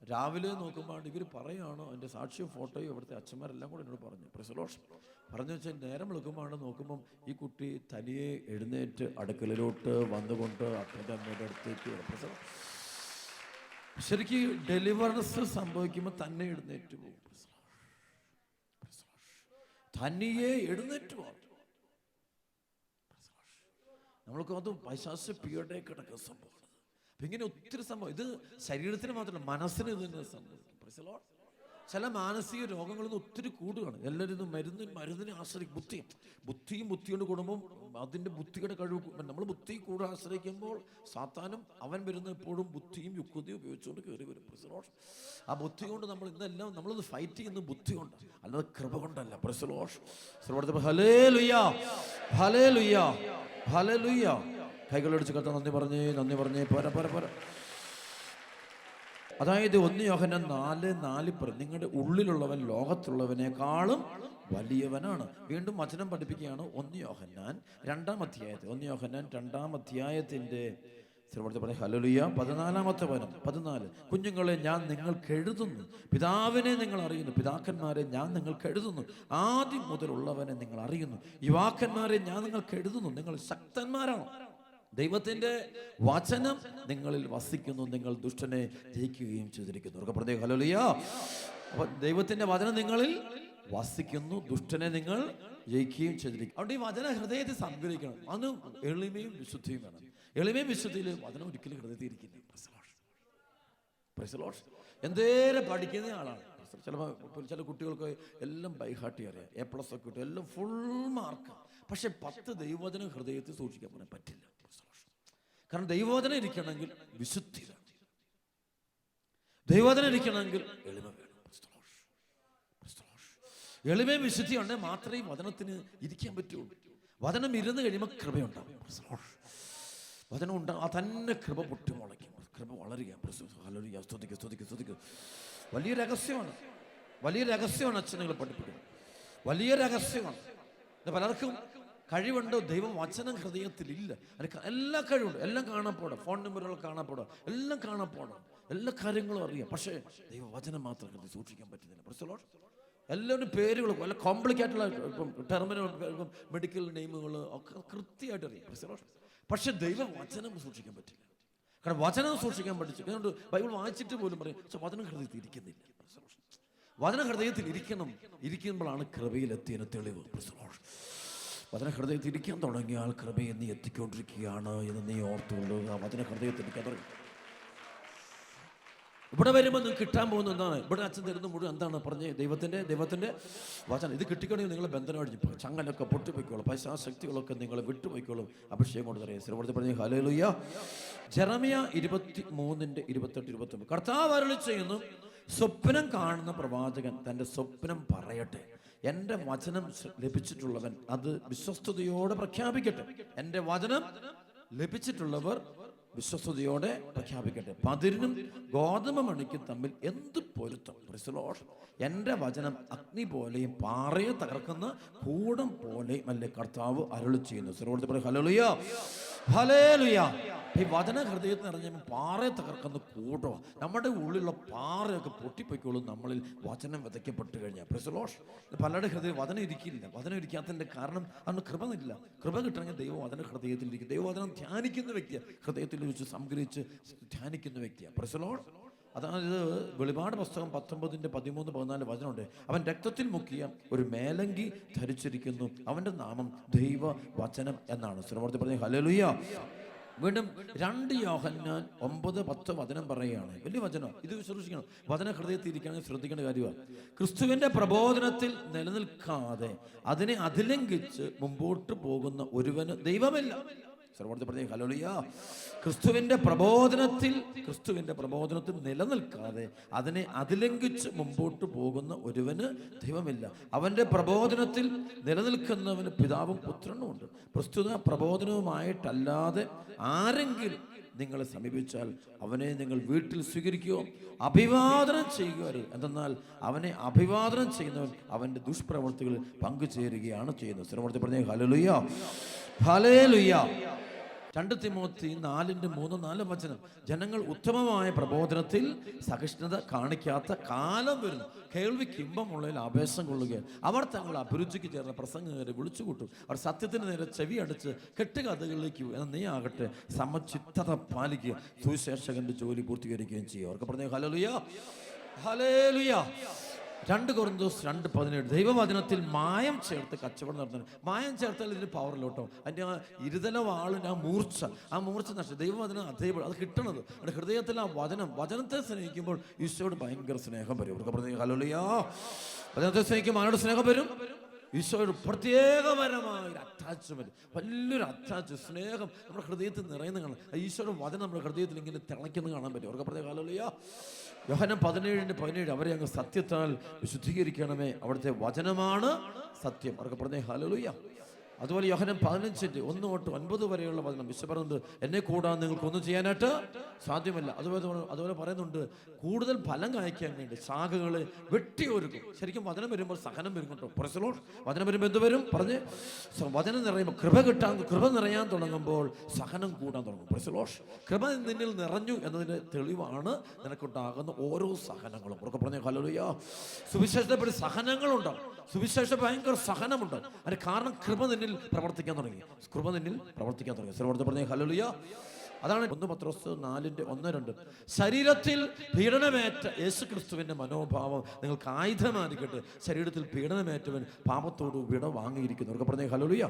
രാവിലെ നോക്കുമ്പോൾ ഇവർ പറയുകയാണ്, എൻ്റെ സാക്ഷിയും ഫോട്ടോയും ഇവിടുത്തെ അച്ഛന്മാരെല്ലാം കൂടെ എന്നോട് പറഞ്ഞു. പ്രൈസ് പറഞ്ഞു വെച്ചാൽ നേരം വിളിക്കുമ്പോൾ നോക്കുമ്പം ഈ കുട്ടി തനിയെ എഴുന്നേറ്റ് അടുക്കളയിലോട്ട് വന്നുകൊണ്ട് അപ്പൻ്റെ അമ്മയുടെ അടുത്തേക്ക്. ശരിക്കും ഡെലിവറൻസ് സംഭവിക്കുമ്പോൾ തന്നെ എഴുന്നേറ്റ് പോകും. തനിയെ എഴുന്നേറ്റ് പോകും. നമ്മൾക്ക് അത് പൈശാചിക പീഡയെ കിടക്കുന്ന സംഭവമാണ്. അപ്പം ഇങ്ങനെ ഒത്തിരി സംഭവം. ഇത് ശരീരത്തിന് മാത്രമല്ല, മനസ്സിന് ഇത് തന്നെ സംഭവിക്കും. Price the Lord. ചില മാനസിക രോഗങ്ങളിൽ നിന്ന് ഒത്തിരി കൂടുകയാണ്. എല്ലാവരും ഇത് മരുന്നിനെ ആശ്രയിക്കും. ബുദ്ധിയോട് കൂടുമ്പോൾ അതിൻ്റെ ബുദ്ധിയുടെ കഴിവ്, നമ്മൾ ബുദ്ധി കൂടെ ആശ്രയിക്കുമ്പോൾ സാത്താനും അവൻ വരുന്ന എപ്പോഴും ബുദ്ധിയും യുക്തിയും ഉപയോഗിച്ചുകൊണ്ട് കയറി വരും. Price the lord. ആ ബുദ്ധി കൊണ്ട് നമ്മൾ ഇന്നെല്ലാം നമ്മളത് ഫൈറ്റ് ചെയ്യുന്ന ബുദ്ധി കൊണ്ട്, അല്ലാതെ കൃപ കൊണ്ടല്ല. Price the lord. ഹല്ലേലൂയ. കൈകളടിച്ച് കത്ത നന്ദി പറഞ്ഞേ. പോരാ. അതായത് 1 യോഹന്നാൻ 4:4 നിങ്ങളുടെ ഉള്ളിലുള്ളവൻ ലോകത്തുള്ളവനേക്കാളും വലിയവനാണ്. വീണ്ടും വചനം പഠിപ്പിക്കുകയാണ്. 1 യോഹന്നാൻ 2-ാം അധ്യായത്തിൽ, 1 യോഹന്നാൻ 2-ാം അധ്യായത്തിൻ്റെ ഹല്ലേലൂയ 14-ാമത്തെ വചനം 14. കുഞ്ഞുങ്ങളെ ഞാൻ നിങ്ങൾക്ക് എഴുതുന്നു, പിതാവിനെ നിങ്ങൾ അറിയുന്നു, പിതാക്കന്മാരെ ഞാൻ നിങ്ങൾക്ക് എഴുതുന്നു, ആദ്യം മുതലുള്ളവനെ നിങ്ങൾ അറിയുന്നു, യുവാക്കന്മാരെ ഞാൻ നിങ്ങൾക്ക് എഴുതുന്നു, നിങ്ങൾ ശക്തന്മാരാണ്, ദൈവത്തിന്റെ വചനം നിങ്ങളിൽ വസിക്കുന്നു, നിങ്ങൾ ദുഷ്ടനെ ജയിക്കുകയും ചെയ്തിരിക്കുന്നു. ഹല്ലേലൂയ. അപ്പൊ ദൈവത്തിന്റെ വചനം നിങ്ങളിൽ വസിക്കുന്നു, ദുഷ്ടനെ നിങ്ങൾ ജയിക്കുകയും ചെയ്തിരിക്കും. അതുകൊണ്ട് ഈ വചന ഹൃദയത്തെ സംഗ്രഹിക്കണം. അത് എളിമയും വിശുദ്ധിയും വേണം. എളിമയും വിശുദ്ധിയിൽ വചനം ഒരിക്കലും ഹൃദയത്തിൽ ഇരിക്കില്ല. എന്തേരം പഠിക്കുന്ന ആളാണ്. ചില കുട്ടികൾക്ക് എല്ലാം ബൈഹാർട്ടി അറിയാം, A+ ഒക്കെ കിട്ടും, എല്ലാം ഫുൾ മാർക്ക്. പക്ഷെ 10 ദൈവവചനം ഹൃദയത്തിൽ സൂക്ഷിക്കാൻ പറയാൻ പറ്റില്ല. കാരണം ദൈവവചനം ഇരിക്കണമെങ്കിൽ വിശുദ്ധി വേണം, ദൈവവചനം ഇരിക്കണമെങ്കിൽ എളിമ വേണം. എളിമയും വിശുദ്ധി ഉണ്ടെങ്കിൽ മാത്രമേ വചനത്തിന് ഇരിക്കാൻ പറ്റുള്ളൂ. വചനം ഇരുന്ന് കഴിയുമ്പോൾ കൃപയുണ്ടാവും. വചനം ഉണ്ടാകും, ആ തന്നെ കൃപ പൊട്ടി മുളയ്ക്കും, കൃപ വളരുക. സ്തുതിക്കുക. വലിയ രഹസ്യമാണ് അച്ഛനുകൾ പഠിപ്പിക്കുന്നത്. വലിയ രഹസ്യമാണ്. പലർക്കും കഴിവുണ്ട്, ദൈവം വചനം ഹൃദയത്തിലില്ല. എല്ലാ കഴിവുണ്ട്, എല്ലാം കാണപ്പെടാം, ഫോൺ നമ്പറുകൾ കാണപ്പെടാം, എല്ലാം കാണപ്പെടാം, എല്ലാ കാര്യങ്ങളും അറിയാം. പക്ഷേ ദൈവവചനം മാത്രം ഹൃദയം സൂക്ഷിക്കാൻ പറ്റുന്നില്ല. എല്ലാവരും പേരുകൾ വല്ല കോംപ്ലിക്കേറ്റുള്ള ടെർമിനൽ മെഡിക്കൽ നെയിമുകൾ ഒക്കെ കൃത്യമായിട്ട് അറിയാം. പക്ഷെ ദൈവവചനം സൂക്ഷിക്കാൻ പറ്റില്ല. കാരണം വചനം സൂക്ഷിക്കാൻ പഠിച്ചു. അതുകൊണ്ട് ബൈബിൾ വായിച്ചിട്ട് പോലും പറയും, പക്ഷെ വചനം ഹൃദയത്തിൽ ഇരിക്കുന്നില്ല. വചന ഹൃദയത്തിൽ ഇരിക്കുമ്പോഴാണ് കൃപയിലെത്തിയതിന് തെളിവ്. വചന ഹൃദയത്തിൽ ഇരിക്കാൻ തുടങ്ങിയാൽ കൃപയെ നീ എത്തിക്കൊണ്ടിരിക്കുകയാണ് എന്ന് നീ ഓർത്തുകൊണ്ട് ആ വചന ഹൃദയത്തിൽ ഇരിക്കാൻ തുടങ്ങി. ഇവിടെ വരുമ്പോൾ നിങ്ങൾക്ക് കിട്ടാൻ പോകുന്ന എന്താണ്? ഇവിടെ അച്ഛൻ തരുന്ന മുഴുവൻ എന്താണ് പറഞ്ഞ് ദൈവത്തിൻ്റെ വചനം. ഇത് കിട്ടിക്കണമെങ്കിൽ നിങ്ങളെ ബന്ധനം അടിച്ചു ചങ്ങലൊക്കെ പൊട്ടിപ്പോയിക്കോളും, പൈശാശക്തികളൊക്കെ നിങ്ങളെ വിട്ടുപോയിക്കോളും. അഭിഷേകം കൊണ്ട് അറിയാം. സ്ഥിരപ്പെടുത്തി പറഞ്ഞ് ഹല്ലേലൂയ. ജെറമിയ 23:28-29 കർത്താവ് അരുളി ചെയ്യുന്നു, സ്വപ്നം കാണുന്ന പ്രവാചകൻ തൻ്റെ സ്വപ്നം പറയട്ടെ, എൻ്റെ വചനം ലഭിച്ചിട്ടുള്ളവൻ അത് വിശ്വസ്തയോടെ പ്രഖ്യാപിക്കട്ടെ. എൻ്റെ വചനം ലഭിച്ചിട്ടുള്ളവർ വിശ്വസ്തയോടെ പ്രഖ്യാപിക്കട്ടെ. പതിരിനും ഗോതമ്പ് മണിക്കും തമ്മിൽ എന്ത് പൊരുത്തം! എൻ്റെ വചനം അഗ്നി പോലെയും പാറയെ തകർക്കുന്ന കൂടം പോലെയും അല്ലേ കർത്താവ് അരുളി ചെയ്യുന്നു. Hallelujah, hallelujah. ഈ വചന ഹൃദയത്തിൽ നിറഞ്ഞ പാറയെ തകർക്കുന്ന കൂടോ, നമ്മുടെ ഉള്ളിലുള്ള പാറയൊക്കെ പൊട്ടിപ്പോയിക്കോളും നമ്മളിൽ വചനം വിതയ്ക്കപ്പെട്ട് കഴിഞ്ഞാൽ. പലരുടെ ഹൃദയം വചനം ഇരിക്കില്ല. വചനം ഇരിക്കാത്തതിൻ്റെ കാരണം അന്ന് കൃപ കിട്ടണമെങ്കിൽ ദൈവവചന ഹൃദയത്തിലിരിക്കും. ദൈവവചനം ധ്യാനിക്കുന്ന വ്യക്തിയാണ്, ഹൃദയത്തിൽ വെച്ച് സംഗ്രഹിച്ച് ധ്യാനിക്കുന്ന വ്യക്തിയാണ്. അതായത് വെളിപാട് പുസ്തകം 19:13-14 വചനമുണ്ട്. അവൻ രക്തത്തിൽ മുക്കിയ ഒരു മേലങ്കി ധരിച്ചിരിക്കുന്നു, അവൻ്റെ നാമം ദൈവ വചനം എന്നാണ്. ശ്രമത്തിൽ പറഞ്ഞ ഹല്ലേലൂയ. വീണ്ടും 2 യോഹന്നാൻ 9-10 വചനം പറയുകയാണ്. വലിയ വചനം, ഇത് ശ്രദ്ധിക്കണം. വചന ഹൃദയത്തിൽ ഇരിക്കുകയാണെങ്കിൽ ശ്രദ്ധിക്കേണ്ട കാര്യമാണ്. ക്രിസ്തുവിൻ്റെ പ്രബോധനത്തിൽ നിലനിൽക്കാതെ അതിനെ അതിലംഘിച്ച് മുമ്പോട്ട് പോകുന്ന ഒരുവന് ദൈവമില്ല. ഹല്ലേലൂയ. ക്രിസ്തുവിൻ്റെ പ്രബോധനത്തിൽ നിലനിൽക്കാതെ അതിനെ അതിലംഘിച്ച് മുമ്പോട്ട് പോകുന്ന ഒരുവന് ദൈവമില്ല. അവൻ്റെ പ്രബോധനത്തിൽ നിലനിൽക്കുന്നവന് പിതാവും പുത്രനും ഉണ്ട്. പ്രസ്തുത പ്രബോധനവുമായിട്ടല്ലാതെ ആരെങ്കിലും നിങ്ങളെ സമീപിച്ചാൽ അവനെ നിങ്ങൾ വീട്ടിൽ സ്വീകരിക്കുകയോ അഭിവാദനം ചെയ്യുകയോ. എന്തെന്നാൽ അവനെ അഭിവാദനം ചെയ്യുന്നവൻ അവൻ്റെ ദുഷ്പ്രവർത്തികളിൽ പങ്കുചേരുകയാണ് ചെയ്യുന്നത്. സ്ഥിരപ്പെടുത്തി പറഞ്ഞേ ഹല്ലേലൂയ, ഹല്ലേലൂയ. 2 തിമോത്തി 4:3-4 വചനം. ജനങ്ങൾ ഉത്തമമായ പ്രബോധനത്തിൽ സഹിഷ്ണുത കാണിക്കാത്ത കാലം വരുന്നു. കേൾവിക്ക് ഇമ്പമുള്ളതിൽ ആവേശം കൊള്ളുകയാണ്. അവർ തങ്ങളുടെ അഭിരുചിക്ക് ചേർന്ന പ്രസംഗകരെ വിളിച്ചുകൂട്ടും. അവർ സത്യത്തിന് നേരെ ചെവി അടിച്ച് കെട്ടുകഥകളിലേക്ക് എന്ന് നീ ആകട്ടെ സമചിത്തത പാലിക്കുക, സുവിശേഷകന്റെ ജോലി പൂർത്തീകരിക്കുകയും ചെയ്യുക. അവർക്ക് പറഞ്ഞ ഹല്ലേലൂയ, ഹല്ലേലൂയ. 2 കൊരിന്തോസ് 2:17 ദൈവവചനത്തിൽ മായം ചേർത്ത് കച്ചവടം നടത്തുന്നത്. മായം ചേർത്താൽ ഇതിന് പവറിലോട്ടോ. അതിൻ്റെ ആ ഇരുതല വാളിൻ്റെ ആ മൂർച്ച നഷ്ടം. ദൈവവചനം അതേപോലെ അത് കിട്ടണത് അവിടെ ഹൃദയത്തിൽ. ആ വചനത്തെ സ്നേഹിക്കുമ്പോൾ ഈശോയോട് ഭയങ്കര സ്നേഹം വരും. അവർക്ക് പറഞ്ഞ ഹല്ലേലൂയ. വചനത്തെ സ്നേഹിക്കുമ്പോൾ ആരോട് സ്നേഹം വരും? ഈശോയോട് പ്രത്യേകപരമായ ഒരു അറ്റാച്ച്മെന്റ്, വലിയൊരു സ്നേഹം നമ്മുടെ ഹൃദയത്തിൽ നിറയുന്ന കാണാം. ഈശോയുടെ വചനം നമ്മുടെ ഹൃദയത്തിൽ ഇങ്ങനെ തിളയ്ക്കുന്നത് കാണാൻ പറ്റും. അവർക്ക് പറഞ്ഞ ഹല്ലേലൂയ. യോഹന്നാൻ 17:17 അവരെ അങ്ങ് സത്യത്താൽ വിശുദ്ധീകരിക്കണമേ, അവിടുത്തെ വചനമാണ് സത്യം. അവർക്ക് പറഞ്ഞ ഹല്ലേലൂയ. അതുപോലെ യോഹന്നാൻ 15:1-9 വരെയുള്ള വചനം വിശുദ്ധ പറയുന്നുണ്ട്, എന്നെ കൂടാതെ നിങ്ങൾക്കൊന്നും ചെയ്യാനായിട്ട് സാധ്യമല്ല. അതുപോലെ പറയുന്നുണ്ട്, കൂടുതൽ ഫലം കായ്ക്കാൻ വേണ്ടി ശാഖകളെ വെട്ടിയൊരുക്കും. ശരിക്കും വചനം വരുമ്പോൾ സഹനം വരും കേട്ടോ. വചനം വരുമ്പോൾ എന്ത് വരും? പറഞ്ഞ് വചനം നിറയുമ്പോൾ കൃപ നിറയാൻ തുടങ്ങുമ്പോൾ സഹനം കൂടാൻ തുടങ്ങും. കൃപ നിന്നിൽ നിറഞ്ഞു എന്നതിൻ്റെ തെളിവാണ് നിനക്കുണ്ടാകുന്ന ഓരോ സഹനങ്ങളും. ഉറക്കെ പറഞ്ഞ ഹല്ലേലൂയ. സുവിശേഷത്തെപ്പറ്റി സഹനങ്ങളുണ്ടാവും. സുവിശേഷം ഭയങ്കര സഹനമുണ്ട്. അതിന് കാരണം കൃപ നിന്നിൽ പ്രവർത്തിക്കാൻ തുടങ്ങി. പറഞ്ഞ ഹല്ലേലൂയ. അതാണ് 1 പത്രോസ് 4:1-2 ശരീരത്തിൽ പീഡനമേറ്റ യേശുക്രിസ്തുവിന്റെ മനോഭാവം നിങ്ങൾക്ക് ആയുധമായിരിക്കട്ടെ. ശരീരത്തിൽ പീഡനമേറ്റവൻ പാപത്തോട് വിട വാങ്ങിയിരിക്കുന്നു. അവർക്ക് പറഞ്ഞ ഹല്ലേലൂയ.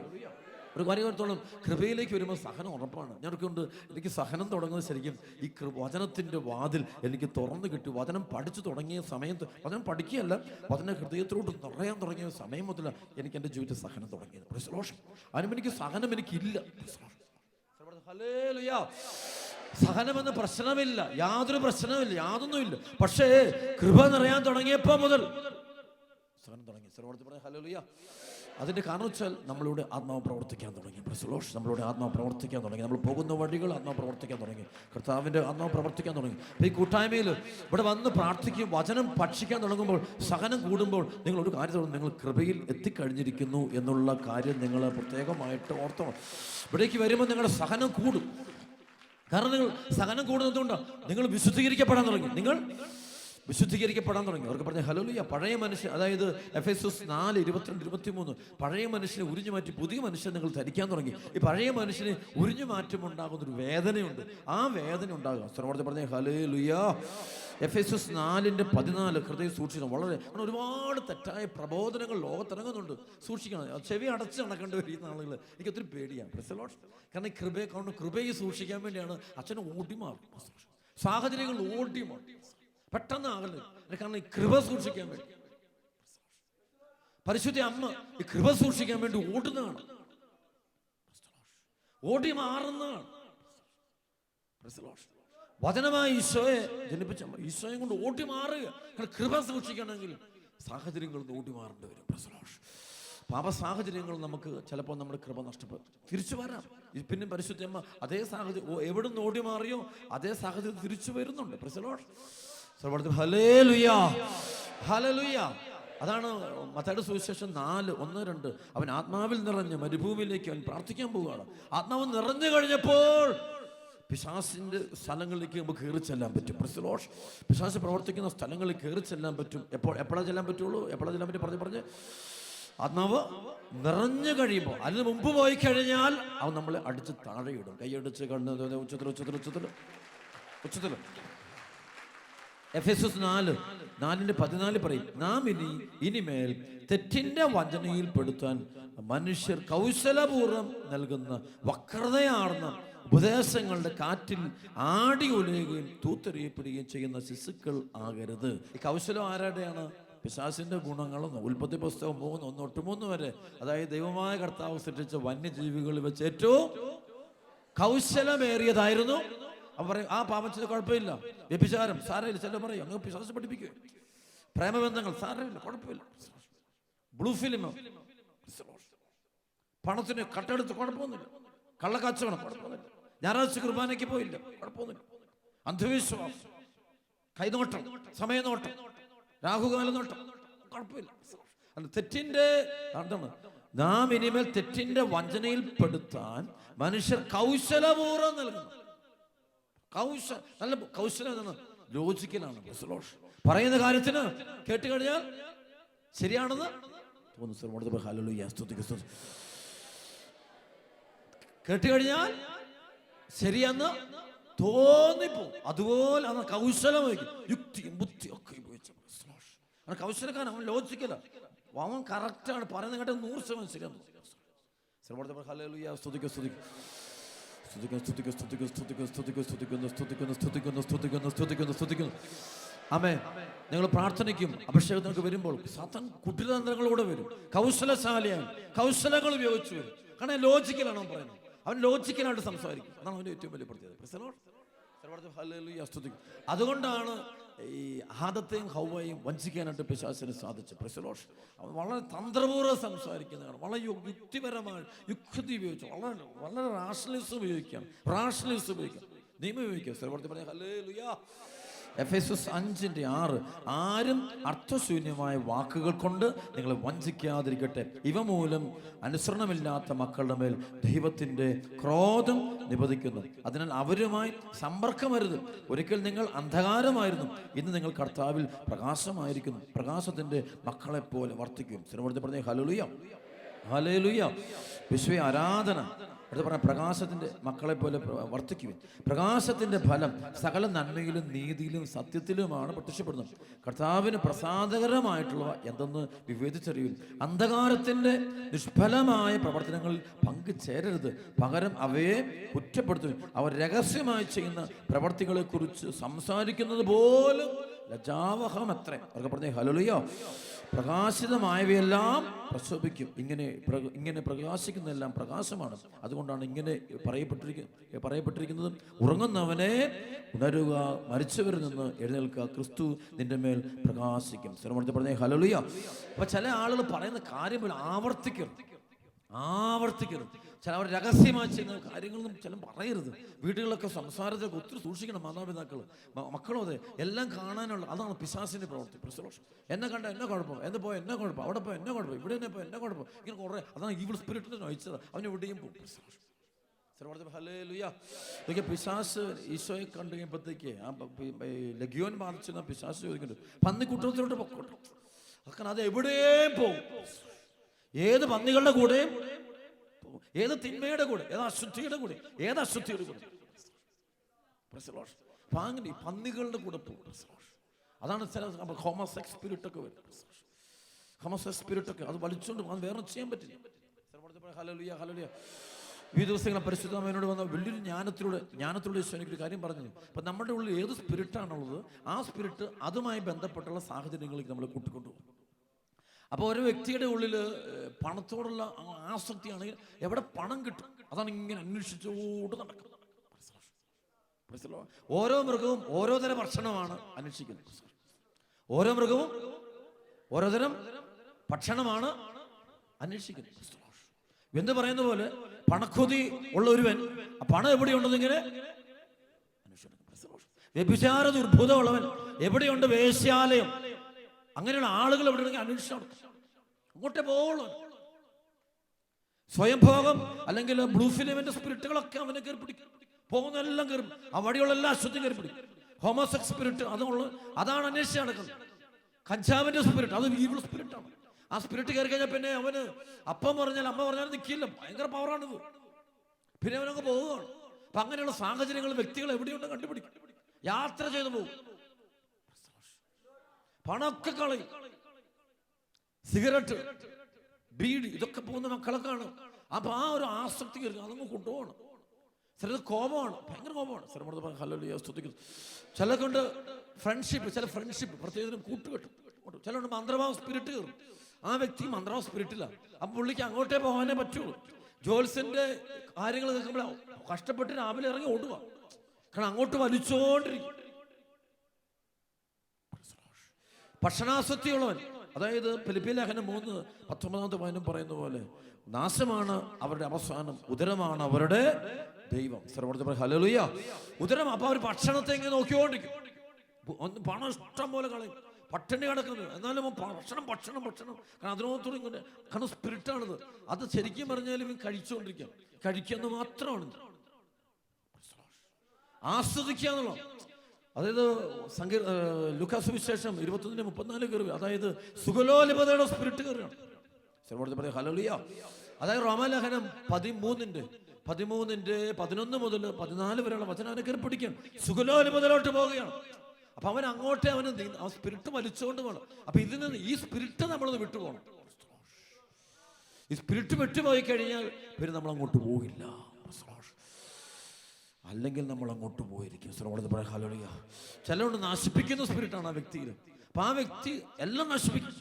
ഒരു കാര്യത്തോളം കൃപയിലേക്ക് വരുമ്പോൾ സഹനം ഉറപ്പാണ്. ഞാനൊക്കെയുണ്ട്, എനിക്ക് സഹനം തുടങ്ങുന്നത് ശരിക്കും ഈ വചനത്തിൻ്റെ വാതിൽ എനിക്ക് തുറന്നു കിട്ടി. വചനം പഠിച്ചു തുടങ്ങിയ സമയത്ത്, വചനം പഠിക്കുകയല്ല, വചന ഹൃദയത്തിലോട്ട് നിറയാൻ തുടങ്ങിയ സമയം മുതൽ എനിക്ക് എൻ്റെ ജീവിതത്തിൽ സഹനം തുടങ്ങിയത്. അതിനും എനിക്ക് സഹനം എനിക്കില്ല. സഹനമെന്ന് പ്രശ്നമില്ല, യാതൊരു പ്രശ്നമില്ല, യാതൊന്നുമില്ല. പക്ഷേ കൃപ നിറയാൻ തുടങ്ങിയപ്പോൾ മുതൽ സഹനം തുടങ്ങി. ഹല്ലേലൂയ. അതിൻ്റെ കാരണം വെച്ചാൽ നമ്മളുടെ ആത്മാവ് പ്രവർത്തിക്കാൻ തുടങ്ങി. നമ്മളുടെ ആത്മാവ് പ്രവർത്തിക്കാൻ തുടങ്ങി. നമ്മൾ പോകുന്ന വഴികൾ ആത്മാവ് പ്രവർത്തിക്കാൻ തുടങ്ങി. കർത്താവിൻ്റെ ആത്മാവ് പ്രവർത്തിക്കാൻ തുടങ്ങി. ഈ കൂട്ടായ്മയിൽ ഇവിടെ വന്ന് പ്രാർത്ഥിക്കും, വചനം ഭക്ഷിക്കാൻ തുടങ്ങുമ്പോൾ, സഹനം കൂടുമ്പോൾ നിങ്ങൾ ഒരു കാര്യത്തോളം നിങ്ങൾ കൃപയിൽ എത്തിക്കഴിഞ്ഞിരിക്കുന്നു എന്നുള്ള കാര്യം നിങ്ങൾ പ്രത്യേകമായിട്ട് ഓർത്തണം. ഇവിടേക്ക് വരുമ്പോൾ നിങ്ങളുടെ സഹനം കൂടും. കാരണം നിങ്ങൾ സഹനം കൂടുന്നതുകൊണ്ടാണ് നിങ്ങൾ വിശുദ്ധീകരിക്കപ്പെടാൻ തുടങ്ങി. അവർക്ക് പറഞ്ഞ ഹല്ലേലൂയ. പഴയ മനുഷ്യൻ, അതായത് എഫെസോസ് 4:22-23 പഴയ മനുഷ്യനെ ഉരിഞ്ഞു മാറ്റി പുതിയ മനുഷ്യൻ നിങ്ങൾ ധരിക്കാൻ തുടങ്ങി. ഈ പഴയ മനുഷ്യന് ഉരിഞ്ഞു മാറ്റം ഉണ്ടാകുന്നൊരു വേദനയുണ്ട്. ആ വേദന ഉണ്ടാകുക. സ്വരമോടെ പറഞ്ഞ ഹല്ലേലൂയ. എഫെസോസ് 4:14 ഹൃദയം സൂക്ഷിക്കണം. വളരെ ഒരുപാട് തെറ്റായ പ്രബോധനങ്ങൾ ലോകത്തിറങ്ങുന്നുണ്ട്. സൂക്ഷിക്കണം. ചെവി അടച്ച് നടക്കേണ്ടി വരുന്ന ആളുകൾ എനിക്ക് ഒത്തിരി പേടിയാണ്. കാരണം കൃപയെ സൂക്ഷിക്കാൻ വേണ്ടിയാണ് അച്ഛനെ ഓടിമാറും. സാഹചര്യങ്ങൾ ഓടിമാറും. പെട്ടെന്ന് ആകല്. കാരണം ഈ കൃപ സൂക്ഷിക്കാൻ വേണ്ടി പരിശുദ്ധ അമ്മ ഈ കൃപ സൂക്ഷിക്കാൻ വേണ്ടി ഓടുന്നതാണ്, ഓടി മാറുന്നതാണ്. വചനമായി ഈശോയെ ജനിപ്പിച്ച ഈശോയെ കൊണ്ട് ഓടി മാറുക. കൃപ സൂക്ഷിക്കണമെങ്കിൽ സാഹചര്യങ്ങൾ ഓടി മാറേണ്ടി വരും. പാപ സാഹചര്യങ്ങൾ നമുക്ക് ചിലപ്പോൾ നമ്മുടെ കൃപ നഷ്ടപ്പെടും, തിരിച്ചു വരാം. പിന്നെ പരിശുദ്ധമ്മ അതേ സാഹചര്യം എവിടെ നിന്ന് ഓടി മാറിയോ അതേ സാഹചര്യം തിരിച്ചു വരുന്നുണ്ട്. Hallelujah, hallelujah. അതാണ് മത്തായിയുടെ സുവിശേഷം 4:1-2. അവൻ ആത്മാവിൽ നിറഞ്ഞ് മരുഭൂമിയിലേക്ക് അവൻ പ്രാർത്ഥിക്കാൻ പോവുകയാണ്. ആത്മാവ് നിറഞ്ഞു കഴിഞ്ഞപ്പോൾ പിശാസിന്റെ സ്ഥലങ്ങളിലേക്ക് നമുക്ക് കയറി ചെല്ലാൻ പറ്റും. പിശാസ് പ്രവർത്തിക്കുന്ന സ്ഥലങ്ങളിൽ കയറി ചെല്ലാൻ പറ്റും. എപ്പോഴാ ചെല്ലാൻ പറ്റുള്ളൂ? എപ്പോഴാ ചെല്ലാൻ പറ്റും? പറഞ്ഞ് ആത്മാവ് നിറഞ്ഞു കഴിയുമ്പോൾ. അതിന് മുമ്പ് പോയി കഴിഞ്ഞാൽ അവൻ നമ്മളെ അടിച്ച് താഴെയിടും. കൈയടിച്ച് കണ്ണ് ഉച്ചത്തിൽ എഫെസസ് 4:14 പറയും, നാം ഇനിമേൽ തെറ്റിന്റെ വഞ്ചനയിൽ പെടുത്താൻ മനുഷ്യർ കൗശലപൂർവ്വം നൽകുന്ന വക്രതയാർന്ന ഉപദേശങ്ങളുടെ കാറ്റിൽ ആടി ഉലയുകയും തൂത്തെറിയപ്പെടുകയും ചെയ്യുന്ന ശിശുക്കൾ ആകരുത്. ഈ കൗശലം ആരുടെയാണ്? പിശാചിന്റെ ഗുണങ്ങളും. ഉൽപ്പത്തി പുസ്തകം 3:1-3 വരെ, അതായത് ദൈവമായ കർത്താവ് സൃഷ്ടിച്ച വന്യജീവികളിൽ വെച്ച് ഏറ്റവും കൗശലമേറിയതായിരുന്നു. അവൻ പറയും ആ പാപം ചെയ്ത് കുഴപ്പമില്ല, വ്യഭിചാരം സാരമില്ല. ചില പറയും അങ്ങ് പിശാച് പഠിപ്പിക്കുക, പ്രേമബന്ധങ്ങൾ സാരമില്ല, കുഴപ്പമില്ല, ബ്ലൂ ഫിലിം, പണത്തിന് കട്ടെടുത്ത് കുഴപ്പമൊന്നുമില്ല, കള്ളക്കച്ചവടം കുഴപ്പമൊന്നുമില്ല, ഞായറാഴ്ച കുർബാനയ്ക്ക് പോയില്ല കുഴപ്പമൊന്നുമില്ല, അന്ധവിശ്വാസം, കൈനോട്ടം, സമയനോട്ടം, രാഹുകാല നോട്ടം കുഴപ്പമില്ല. തെറ്റിന്റെ എന്താണ്? നാം ഇനിമേൽ തെറ്റിന്റെ വഞ്ചനയിൽ പെടുത്താൻ മനുഷ്യർ കൗശലപൂർവ്വം നൽകുന്നു. നല്ല കൗശലം എന്താണ്? ലോജിക്കലാണ്. പറയുന്ന കാര്യത്തിന് കേട്ട് കഴിഞ്ഞാൽ ശരിയാണെന്ന് തോന്നുന്നു. കേട്ട് കഴിഞ്ഞാൽ ശരിയെന്ന് തോന്നിപ്പോ. അതുപോലെ അന്ന് കൗശലം യുക്തിയും ബുദ്ധിയും ഒക്കെ ഉപയോഗിച്ചു. കൗശലക്കാരൻ, അവൻ ലോജിക്കല, അവൻ കറക്റ്റാണ് പറയുന്നത് കേട്ട 100% ശരിയാന്ന്. ആമേൻ. നിങ്ങൾ പ്രാർത്ഥനയ്ക്കും അഭിഷേകത്തിനൊക്കെ വരുമ്പോൾ സാത്താൻ കുട്ടിതന്ത്രങ്ങളോടെ വരും, കൗശലശാലിയാണ്, കൗശലങ്ങൾ ഉപയോഗിച്ചു വരും. കാരണം ലോജിക്കലാണ് അവൻ പറയുന്നത്, അവൻ ലോജിക്കലായിട്ട് സംസാരിക്കും. അതാണ് അവൻ്റെ ഏറ്റവും വലിയ പ്രത്യേകത. അതുകൊണ്ടാണ് ഈ ആദത്തെയും ഹൗവയും വഞ്ചിക്കാനായിട്ട് പിശാചിന് സാധിച്ചു. വളരെ തന്ത്രപൂർവ്വം സംസാരിക്കുന്നതാണ്, വളരെ യുക്തിപരമായി യുക്തി ഉപയോഗിച്ചു, വളരെ റാഷണലിസം ഉപയോഗിക്കാം, നിയമം ഉപയോഗിക്കാം. ഹല്ലേലൂയ. എഫെസസ് 5:6 ആരും അർത്ഥശൂന്യമായ വാക്കുകൾ കൊണ്ട് നിങ്ങളെ വഞ്ചിക്കാതിരിക്കട്ടെ. ഇവ മൂലം അനുസരണമില്ലാത്ത മക്കളുടെ മേൽ ദൈവത്തിന്റെ ക്രോധം നിപതിക്കുന്നു. അതിനാൽ അവരുമായി സമ്പർക്കമരുത്. ഒരിക്കൽ നിങ്ങൾ അന്ധകാരമായിരുന്നു, ഇന്ന് നിങ്ങൾ കർത്താവിൽ പ്രകാശമായിരിക്കുന്നു. പ്രകാശത്തിന്റെ മക്കളെ പോലെ വർത്തിക്കും. പറഞ്ഞേ ഹല്ലേലൂയ, ഹല്ലേലൂയ. വിശ്വ ആരാധന. അടുത്ത് പറഞ്ഞ പ്രകാശത്തിന്റെ മക്കളെ പോലെ വർത്തിക്കുവിൻ. പ്രകാശത്തിന്റെ ഫലം സകല നന്മയിലും നീതിയിലും സത്യത്തിലുമാണ് പ്രത്യക്ഷപ്പെടുന്നത്. കർത്താവിന് പ്രസാദകരമായിട്ടുള്ളവ എന്തെന്ന് വിവേചിച്ചറിയുവിൻ. അന്ധകാരത്തിന്റെ നിഷ്ഫലമായ പ്രവർത്തനങ്ങളിൽ പങ്കുചേരരുത്, പകരം അവയെ കുറ്റപ്പെടുത്തുവിൻ. അവർ രഹസ്യമായി ചെയ്യുന്ന പ്രവർത്തികളെ കുറിച്ച് സംസാരിക്കുന്നത് പോലും ലജ്ജാവഹമത്രേ. അവർക്ക് പറഞ്ഞേ ഹല്ലേലൂയ. പ്രകാശിതമായവയെല്ലാം പ്രശോഭിക്കും. ഇങ്ങനെ പ്രകാശിക്കുന്നതെല്ലാം പ്രകാശമാണ്. അതുകൊണ്ടാണ് ഇങ്ങനെ പറയപ്പെട്ടിരിക്കുന്നത്, ഉറങ്ങുന്നവനെ ഉണരുക, മരിച്ചവരിൽ നിന്ന് എഴുന്നേൽക്കുക, ക്രിസ്തു നിന്റെ മേൽ പ്രകാശിക്കും. പറഞ്ഞേ ഹല്ലേലൂയ. അപ്പൊ ചില ആളുകൾ പറയുന്ന കാര്യം പോലും ആവർത്തിക്കരുത്. ചില അവർ രഹസ്യമായി ചെയ്യുന്ന കാര്യങ്ങളൊന്നും ചില പറയരുത്. വീടുകളിലൊക്കെ സംസാരത്തിലൊക്കെ ഒത്തിരി സൂക്ഷിക്കണം മാതാപിതാക്കൾ, മക്കളും അതെ. എല്ലാം കാണാനുള്ള അതാണ് പിശാചിന്റെ പ്രവൃത്തി. എന്നെ കണ്ട എന്നെ കുഴപ്പം, എന്ന് പോയ എന്നെ കുഴപ്പം, അവിടെ പോയി എന്നെ കുഴപ്പം, ഇവിടെ തന്നെ പോയി എന്നെ കുഴപ്പം, ഇങ്ങനെ കുറേ. അതാണ് ഈവിൾ സ്പിരിറ്റിനെ നയിച്ചത്. അവൻ എവിടെയും പോകും. പിശാച് ഈശോയെ കണ്ടു കഴിയുമ്പോഴത്തേക്ക് ലഗ്യോൻ ബാധിച്ചിരുന്ന പിശാച് ചോദിക്കുന്നുണ്ട്, പന്നിക്കുട്ടത്തിലോട്ട് പൊക്കോട്ടെ. അതൊക്കെ അത് എവിടെയും പോകും. ഏത് പന്നികളുടെ കൂടെയും, ഏത് തിന്മയുടെ കൂടെ, ഏത് അശുദ്ധിയുടെ കൂടെ, പന്നികളുടെ കൂടെ പോകും. അതാണ് ചില ഹോമോസെക്സ് സ്പിരിറ്റൊക്കെ വരും. ഹോമോസെക്സ് സ്പിരിറ്റൊക്കെ അത് വലിച്ചുകൊണ്ട് അത് വേറെ ചെയ്യാൻ പറ്റില്ല. Hallelujah, hallelujah. ഈ ദിവസങ്ങൾ പരിശുദ്ധമ്മയോട് വന്ന വലിയൊരു ജ്ഞാനത്തിലൂടെ ഈശോ എനിക്കൊരു കാര്യം പറഞ്ഞു. അപ്പം നമ്മുടെ ഉള്ളിൽ ഏത് സ്പിരിറ്റാണുള്ളത്, ആ സ്പിരിറ്റ് അതുമായി ബന്ധപ്പെട്ടുള്ള സാഹചര്യങ്ങളിലേക്ക് നമ്മൾ കൂട്ടിക്കൊണ്ടുപോകും. അപ്പോൾ ഓരോ വ്യക്തിയുടെ ഉള്ളിൽ പണത്തോടുള്ള ആസക്തിയാണെങ്കിൽ എവിടെ പണം കിട്ടും അതാണ് ഇങ്ങനെ അന്വേഷിച്ചുകൊണ്ട് നടക്കുന്നത്. ഓരോ മൃഗവും ഓരോ തരം ഭക്ഷണമാണ് അന്വേഷിക്കുന്നത്. ഓരോ മൃഗവും ഓരോ തരം ഭക്ഷണമാണ് അന്വേഷിക്കുന്നത്. എന്ന് പറയുന്ന പോലെ പണക്കൊതി ഉള്ള ഒരുവൻ ആ പണം എവിടെയുണ്ടെന്നിങ്ങനെ വ്യഭിചാര ദുർബോധമുള്ളവൻ എവിടെയുണ്ട്, വേശ്യാലയം, അങ്ങനെയുള്ള ആളുകൾ എവിടെ ഉണ്ടെങ്കിൽ അന്വേഷിച്ചു അങ്ങോട്ടേ പോകുള്ളൂ. സ്വയംഭോഗം അല്ലെങ്കിൽ ബ്ലൂ ഫിലിമിന്റെ സ്പിരിറ്റുകളൊക്കെ അവനെ കയറി പിടിക്കും. പോകുന്നെല്ലാം കയറി ആ വഴിയുള്ള എല്ലാ അശുദ്ധിയും കയറി പിടിക്കും. ഹോമോസെക്സ് സ്പിരിറ്റ് അതാണ് അന്വേഷിച്ച് നടക്കുന്നത്. കഞ്ചാവിന്റെ സ്പിരിറ്റ് അത് ഈവിൾ സ്പിരിറ്റാണ്. ആ സ്പിരിറ്റ് കയറി കഴിഞ്ഞാൽ പിന്നെ അവന് അപ്പം പറഞ്ഞാൽ അമ്മ പറഞ്ഞാൽ നിൽക്കില്ല, ഭയങ്കര പവറാണിത്. പിന്നെ അവനങ്ങ് പോവുകയാണ്. അപ്പൊ അങ്ങനെയുള്ള സാഹചര്യങ്ങൾ വ്യക്തികൾ എവിടെയുണ്ട് കണ്ടുപിടിക്കും, യാത്ര ചെയ്തു പോകും, പണമൊക്കെ കളയും. സിഗരറ്റ്, ബീഡി ഇതൊക്കെ പോകുന്ന മക്കളൊക്കെയാണ്. അപ്പൊ ആ ഒരു ആസക്തി കയറി അതങ്ങ് കൊണ്ടുപോകണം. ചിലത് കോപമാണ്, ഭയങ്കര കോപമാണ്. ചില കൊണ്ട് ഫ്രണ്ട്ഷിപ്പ്, ചില ഫ്രണ്ട്ഷിപ്പ് പ്രത്യേകം കൂട്ടുകെട്ടും. ചിലണ്ട് മന്ത്രവാദ സ്പിരിറ്റ് കയറും. ആ വ്യക്തി മന്ത്രവാദ സ്പിരിറ്റില്ല. അപ്പൊ പുള്ളിക്ക് അങ്ങോട്ടേ പോകാനേ പറ്റുള്ളൂ. ജോത്സ്യന്റെ കാര്യങ്ങൾ കേൾക്കുമ്പോൾ കഷ്ടപ്പെട്ട് രാവിലെ ഇറങ്ങി ഓടുക, കാരണം അങ്ങോട്ട് വലിച്ചോണ്ടിരിക്കും. ഭക്ഷണാസക്തിയുള്ളവൻ, അതായത് ഫിലിപ്പിയ ലേഖനം 3:19 പറയുന്ന പോലെ നാശമാണ് അവരുടെ അവസാനം, ഉദരമാണ് അവരുടെ ദൈവം. ഹല്ലേലൂയ. ഉദരം. അപ്പൊ അവർ ഭക്ഷണത്തെ ഇങ്ങനെ നോക്കിക്കൊണ്ടിരിക്കും. പണം ഇഷ്ടം പോലെ കളയും, പട്ടിണി കിടക്കുന്നത്. എന്നാലും ഭക്ഷണം ഭക്ഷണം ഭക്ഷണം, കാരണം അതിനോത്തോടെ ഇങ്ങനെ, കാരണം സ്പിരിറ്റാണിത്. അത് ശരിക്കും പറഞ്ഞാലും കഴിച്ചുകൊണ്ടിരിക്കാം. കഴിക്കുക മാത്രമാണ്, ആസ്വദിക്കുക എന്നുള്ളത്. അതായത് ലൂക്കാസ് വിശേഷം 21:34 കയറി, അതായത് സുഖലോലഭതയുടെ സ്പിരിറ്റ് കയറുകയാണ്. ഹല്ലേലൂയ. അതായത് റോമാലേഖനം 13:11 മുതൽ 14 വരെയുള്ള വചനം അവനെ കയറി പിടിക്കും. സുഖലോലഭതയിലോട്ട് പോവുകയാണ്. അപ്പൊ അവൻ അങ്ങോട്ടേ ആ സ്പിരിറ്റ് വലിച്ചുകൊണ്ട് പോകണം. അപ്പൊ ഇതിൽ നിന്ന് ഈ സ്പിരിറ്റ് നമ്മളൊന്ന് വിട്ടുപോകണം. ഈ സ്പിരിറ്റ് വിട്ടുപോയി കഴിഞ്ഞാൽ പിന്നെ നമ്മൾ അങ്ങോട്ട് പോകില്ല, അല്ലെങ്കിൽ നമ്മൾ അങ്ങോട്ട് പോയിരിക്കും. ഹല്ലേലൂയ. ചിലരോട് നശിപ്പിക്കുന്ന സ്പിരിറ്റാണ് ആ വ്യക്തിയിൽ. അപ്പൊ ആ വ്യക്തി എല്ലാം നശിപ്പിക്കും,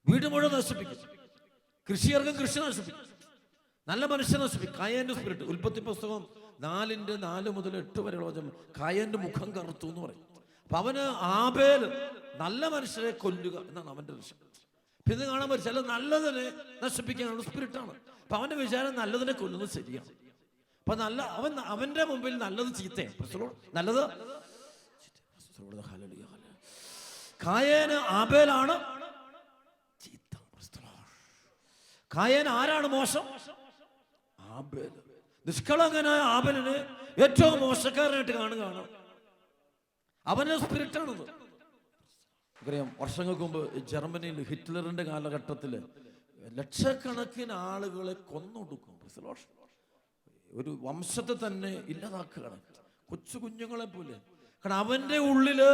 വീട് മുഴുവൻ നശിപ്പിക്കും, കൃഷിയർക്കും കൃഷി നശിപ്പിക്കും, നല്ല മനുഷ്യനെ നശിപ്പിക്കും. കായന്റെ സ്പിരിറ്റ്. ഉൽപ്പത്തി പുസ്തകം 4:4 മുതൽ 8 വരെയുള്ള വചനം, കായന്റെ മുഖം കറുത്തു എന്ന് പറയും. അപ്പൊ അവന് ആബേൽ നല്ല മനുഷ്യരെ കൊല്ലുക എന്നാണ് അവന്റെ ലക്ഷ്യം. പിന്നെ കാണാൻ പറ്റും ചില നല്ലതിനെ നശിപ്പിക്കാനുള്ള സ്പിരിറ്റാണ്. അപ്പൊ അവന്റെ വിചാരം നല്ലതിനെ കൊല്ലുന്നത് ശരിയാണ്. അപ്പൊ അവന്റെ മുമ്പിൽ നല്ലത് ചീത്തയാണ്, നല്ലത് കായേന് ആബേലാണ് ചീത്ത. കായേൻ ആരാണ് മോശം? ആബേൽ. നിഷ്കളങ്കനായ ആബേലിനെ ഏറ്റവും മോശക്കാരനായിട്ട് കാണുകയാണ്. അവന്റെ സ്പിരിറ്റാണത്. അറിയാം, വർഷങ്ങൾക്ക് മുമ്പ് ജർമ്മനിയിൽ ഹിറ്റ്ലറിന്റെ കാലഘട്ടത്തിൽ ലക്ഷക്കണക്കിന് ആളുകളെ കൊന്നൊടുക്കും. ഒരു വംശത്തെ തന്നെ ഇല്ലാതാക്കുകയാണ്, കൊച്ചു കുഞ്ഞുങ്ങളെ പോലെ. കാരണം അവന്റെ ഉള്ളില്,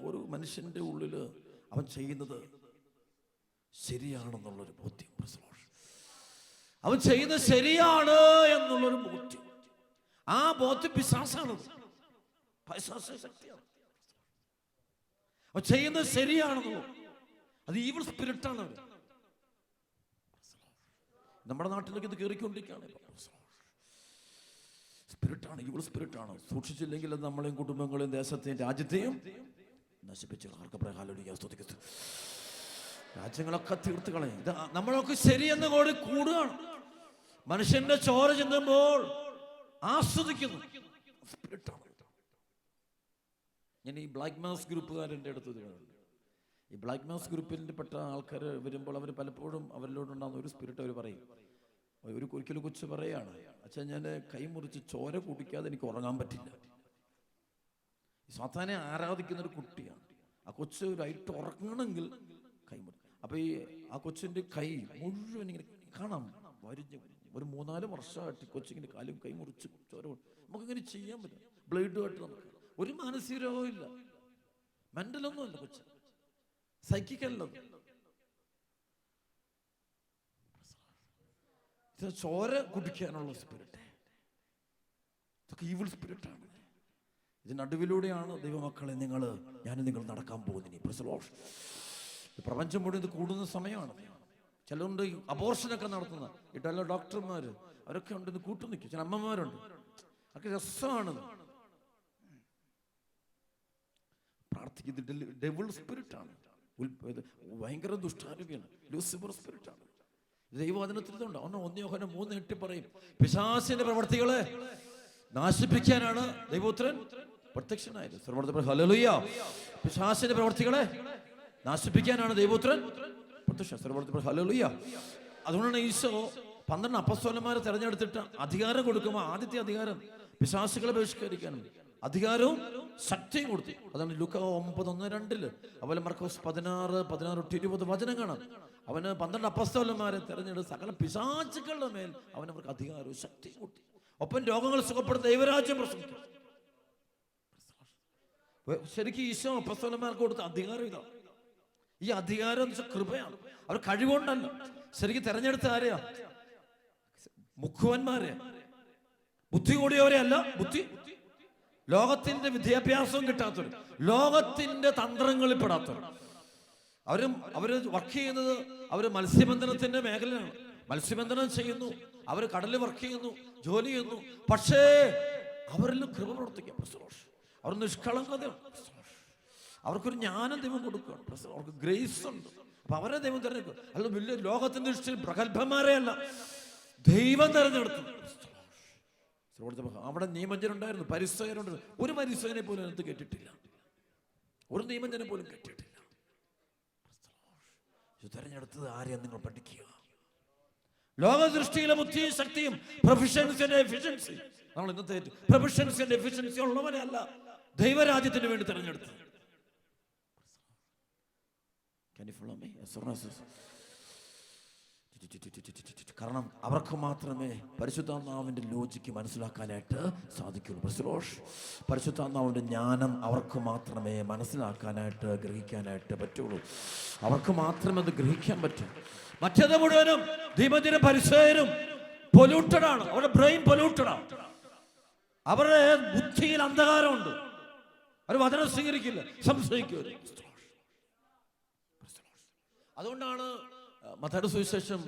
ഒരു മനുഷ്യന്റെ ഉള്ളില് അവൻ ചെയ്യുന്നത് ശരിയാണെന്നുള്ളൊരു ബോധ്യം, അവൻ ചെയ്യുന്നത് ശരിയാണ് എന്നുള്ളൊരു ബോധ്യം. ആ ബോധ്യം പിശാസാണത്, പൈശാച ശക്തിയാണ്. അവൻ ചെയ്യുന്നത് ശരിയാണെന്നുള്ളത്, അത് ഈവിൾ സ്പിരിറ്റാണ്. അവർ നമ്മുടെ നാട്ടിലേക്ക് ഇത് കയറിക്കൊണ്ടിരിക്കുകയാണ്. സ്പിരിറ്റാണ്, ഈവിൾ സ്പിരിറ്റാണ്. സൂക്ഷിച്ചില്ലെങ്കിൽ അത് നമ്മളെയും കുടുംബങ്ങളെയും ദേശത്തെയും രാജ്യത്തെയും നശിപ്പിച്ചു. രാജ്യങ്ങളൊക്കെ തീർത്ത് കളയും. ഇത് നമ്മളൊക്കെ ശരിയെന്ന് കൂടി കൂടുകയാണ്. മനുഷ്യന്റെ ചോര ചിന്തുമ്പോൾ ആസ്വദിക്കുന്നു, സ്പിരിറ്റാണ്. ഞാൻ ഈ ബ്ലാക്ക് മാസ് ഗ്രൂപ്പുകാരുടെ അടുത്ത് ഈ ബ്ലാക്ക് മാസ് ഗ്രൂപ്പിൽ പെട്ട ആൾക്കാർ വരുമ്പോൾ അവർ പലപ്പോഴും അവരിലോട്ടുണ്ടാകുന്ന ഒരു സ്പിരിറ്റ് അവർ പറയും. ഒരിക്കലും കൊച്ചു പറയാണ്, അച്ഛാ ഞാൻ കൈ മുറിച്ച് ചോര കുടിക്കാതെ എനിക്ക് ഉറങ്ങാൻ പറ്റില്ല. സാത്താനെ ആരാധിക്കുന്ന ഒരു കുട്ടിയാണ്. ആ കൊച്ച് ഒരു ആയിട്ട് ഉറങ്ങണമെങ്കിൽ കൈ മുറി. അപ്പൊ ആ കൊച്ചിന്റെ കൈ മുഴുവൻ ഇങ്ങനെ കാണാം വരിഞ്ഞ്. ഒരു 3-4 വർഷമായിട്ട് കൊച്ചിങ്ങനെ കാലും കൈ മുറിച്ച് ചോര. നമുക്കിങ്ങനെ ചെയ്യാൻ പറ്റും, ബ്ലേഡുമായിട്ട്. നമുക്ക് ഒരു മാനസിക രോഗവും ഇല്ല, മെന്റലൊന്നും അല്ല, കൊച്ച് സൈക്കിക്കല്ലത്. ചോര കുടിക്കാനുള്ള സ്പിരിറ്റ്, ഇതൊക്കെ ഈവിൾ സ്പിരിറ്റാണ്. ഇതിനടുവിലൂടെയാണ് ദൈവമക്കളെ ഞാനും നിങ്ങൾ നടക്കാൻ പോകുന്നത്. പ്രപഞ്ചം മുഴുവൻ ഇത് കൂടുന്ന സമയമാണ്. ചിലരുണ്ട് അബോർഷനൊക്കെ നടത്തുന്ന ഇട്ടല്ല ഡോക്ടർമാർ, അവരൊക്കെ ഉണ്ട് ഇത് കൂട്ടു നിൽക്കും. ചില അമ്മമാരുണ്ട്, അതൊക്കെ രസമാണ്. പ്രാർത്ഥിക്കുന്നത് ഡെവിൾ സ്പിരിറ്റാണ്, ഭയങ്കര ദുഷ്ടാരൂപിയാണ്, ലൂസിഫർ സ്പിരിറ്റാണ്. ദൈവവചനത്തിലുണ്ട്. 1 യോഹന്നാൻ 3:8 പറയും, പിശാചിന്റെ പ്രവർത്തികളെ നാശിപ്പിക്കാനാണ് ദൈവപുത്രൻ പ്രത്യക്ഷനായത്. ഹല്ലേലൂയ. പിശാചിന്റെ പ്രവർത്തികളെ നാശിപ്പിക്കാനാണ് ദൈവപുത്രൻ പ്രത്യക്ഷം. ഹല്ലേലൂയ. അതുകൊണ്ടാണ് ഈശോ 12 അപ്പസ്തോലന്മാരെ തെരഞ്ഞെടുത്തിട്ട് അധികാരം കൊടുക്കുമ്പോൾ ആദ്യത്തെ അധികാരം പിശാചുകളെ ബഹിഷ്കരിക്കാനും അധികാരവും ശക്തിയും കൊടുത്തു. അതാണ് ലൂക്കാ 9:1-2. അതുപോലെ മർക്കോസ് 16:16-20 വചനം കാണാം. അവന് 12 അപ്പസ്തോലന്മാരെ തെരഞ്ഞെടുത്ത് സകല പിശാചുക്കളുടെ മേൽ അവർക്ക് അധികാരവും ശക്തിയും കൊടുത്തു. ഒപ്പം രോഗങ്ങൾ സുഖപ്പെടുന്ന ദൈവരാജ്യം പ്രസംഗിക്കും. ശരിക്കും ഈശോ അപ്പസ്തോലന്മാർക്ക് കൊടുത്ത അധികാരം ഇതാണ്. ഈ അധികാരം എന്ന് വെച്ചാൽ കൃപയാണ്. അവർ കഴിവുകൊണ്ടല്ല. ശരിക്കും തെരഞ്ഞെടുത്ത ആരെയാ? മുഖ്യന്മാരെ, ബുദ്ധി കൂടിയവരെ അല്ല. ലോകത്തിന്റെ വിദ്യാഭ്യാസവും കിട്ടാത്തവർ, ലോകത്തിന്റെ തന്ത്രങ്ങളിൽ പെടാത്തവർ. അവര് വർക്ക് ചെയ്യുന്നത് അവര് മത്സ്യബന്ധനത്തിന്റെ മേഖലയാണ്. മത്സ്യബന്ധനം ചെയ്യുന്നു, അവർ കടലിൽ വർക്ക് ചെയ്യുന്നു, ജോലി ചെയ്യുന്നു. പക്ഷേ അവരെല്ലാം കൃപ പ്രവർത്തിക്കാം. അവർ നിഷ്കളങ്കതയാണ്. അവർക്കൊരു ജ്ഞാനം ദൈവം കൊടുക്കുക. അവർക്ക് ഗ്രേസ് ഉണ്ട്. അപ്പൊ അവരെ ദൈവം തിരഞ്ഞെടുക്കും. അല്ല വലിയ ലോകത്തിന്റെ ദൃഷ്ടിയിൽ പ്രഗത്ഭന്മാരെ അല്ല ദൈവം തിരഞ്ഞെടുത്തു. അവിടെ നിയമജ്ഞരുണ്ടായിരുന്നു, പരിസയരുണ്ടായിരുന്നു. ഒരു പരിസയനെ പോലും അതിനകത്ത് കേട്ടിട്ടില്ല, ഒരു നിയമജ്ഞനെ പോലും കേട്ടിട്ടില്ല. തിരഞ്ഞെടുത്തത് ആരെയാണ് നിങ്ങൾ പഠിക്കുക. ലോകദൃഷ്ടിയിലെ ബുദ്ധിയും ശക്തിയും പ്രൊഫഷൻസിന്റെ എഫിഷ്യൻസി, നമ്മൾ ഇന്നത്തെ പ്രൊഫഷൻസിന്റെ എഫിഷ്യൻസി ഉള്ളവരെ അല്ല ദൈവരാജ്യത്തിന് വേണ്ടി തിരഞ്ഞെടുത്തത്. കാരണം അവർക്ക് മാത്രമേ പരിശുദ്ധാത്മാവിന്റെ ലോജിക്ക് മനസ്സിലാക്കാനായിട്ട് സാധിക്കുള്ളൂ. പരിശുദ്ധാത്മാവിന്റെ ജ്ഞാനം അവർക്ക് മാത്രമേ മനസ്സിലാക്കാനായിട്ട് ഗ്രഹിക്കാനായിട്ട് പറ്റുള്ളൂ. അവർക്ക് മാത്രമേ അത് ഗ്രഹിക്കാൻ പറ്റൂ. മറ്റേത് മുഴുവനും ധീമജനും പരിസയരും പൊല്യൂട്ടഡ് ആണ്. അവരുടെ ബ്രെയിൻ പൊല്യൂട്ടഡ് ആണ്. അവരുടെ ബുദ്ധിയിൽ അന്ധകാരമുണ്ട്. അവർ വചനം സ്വീകരിക്കില്ല, സംശയിക്കുക. അതുകൊണ്ടാണ് മത്തായിയുടെ സുവിശേഷം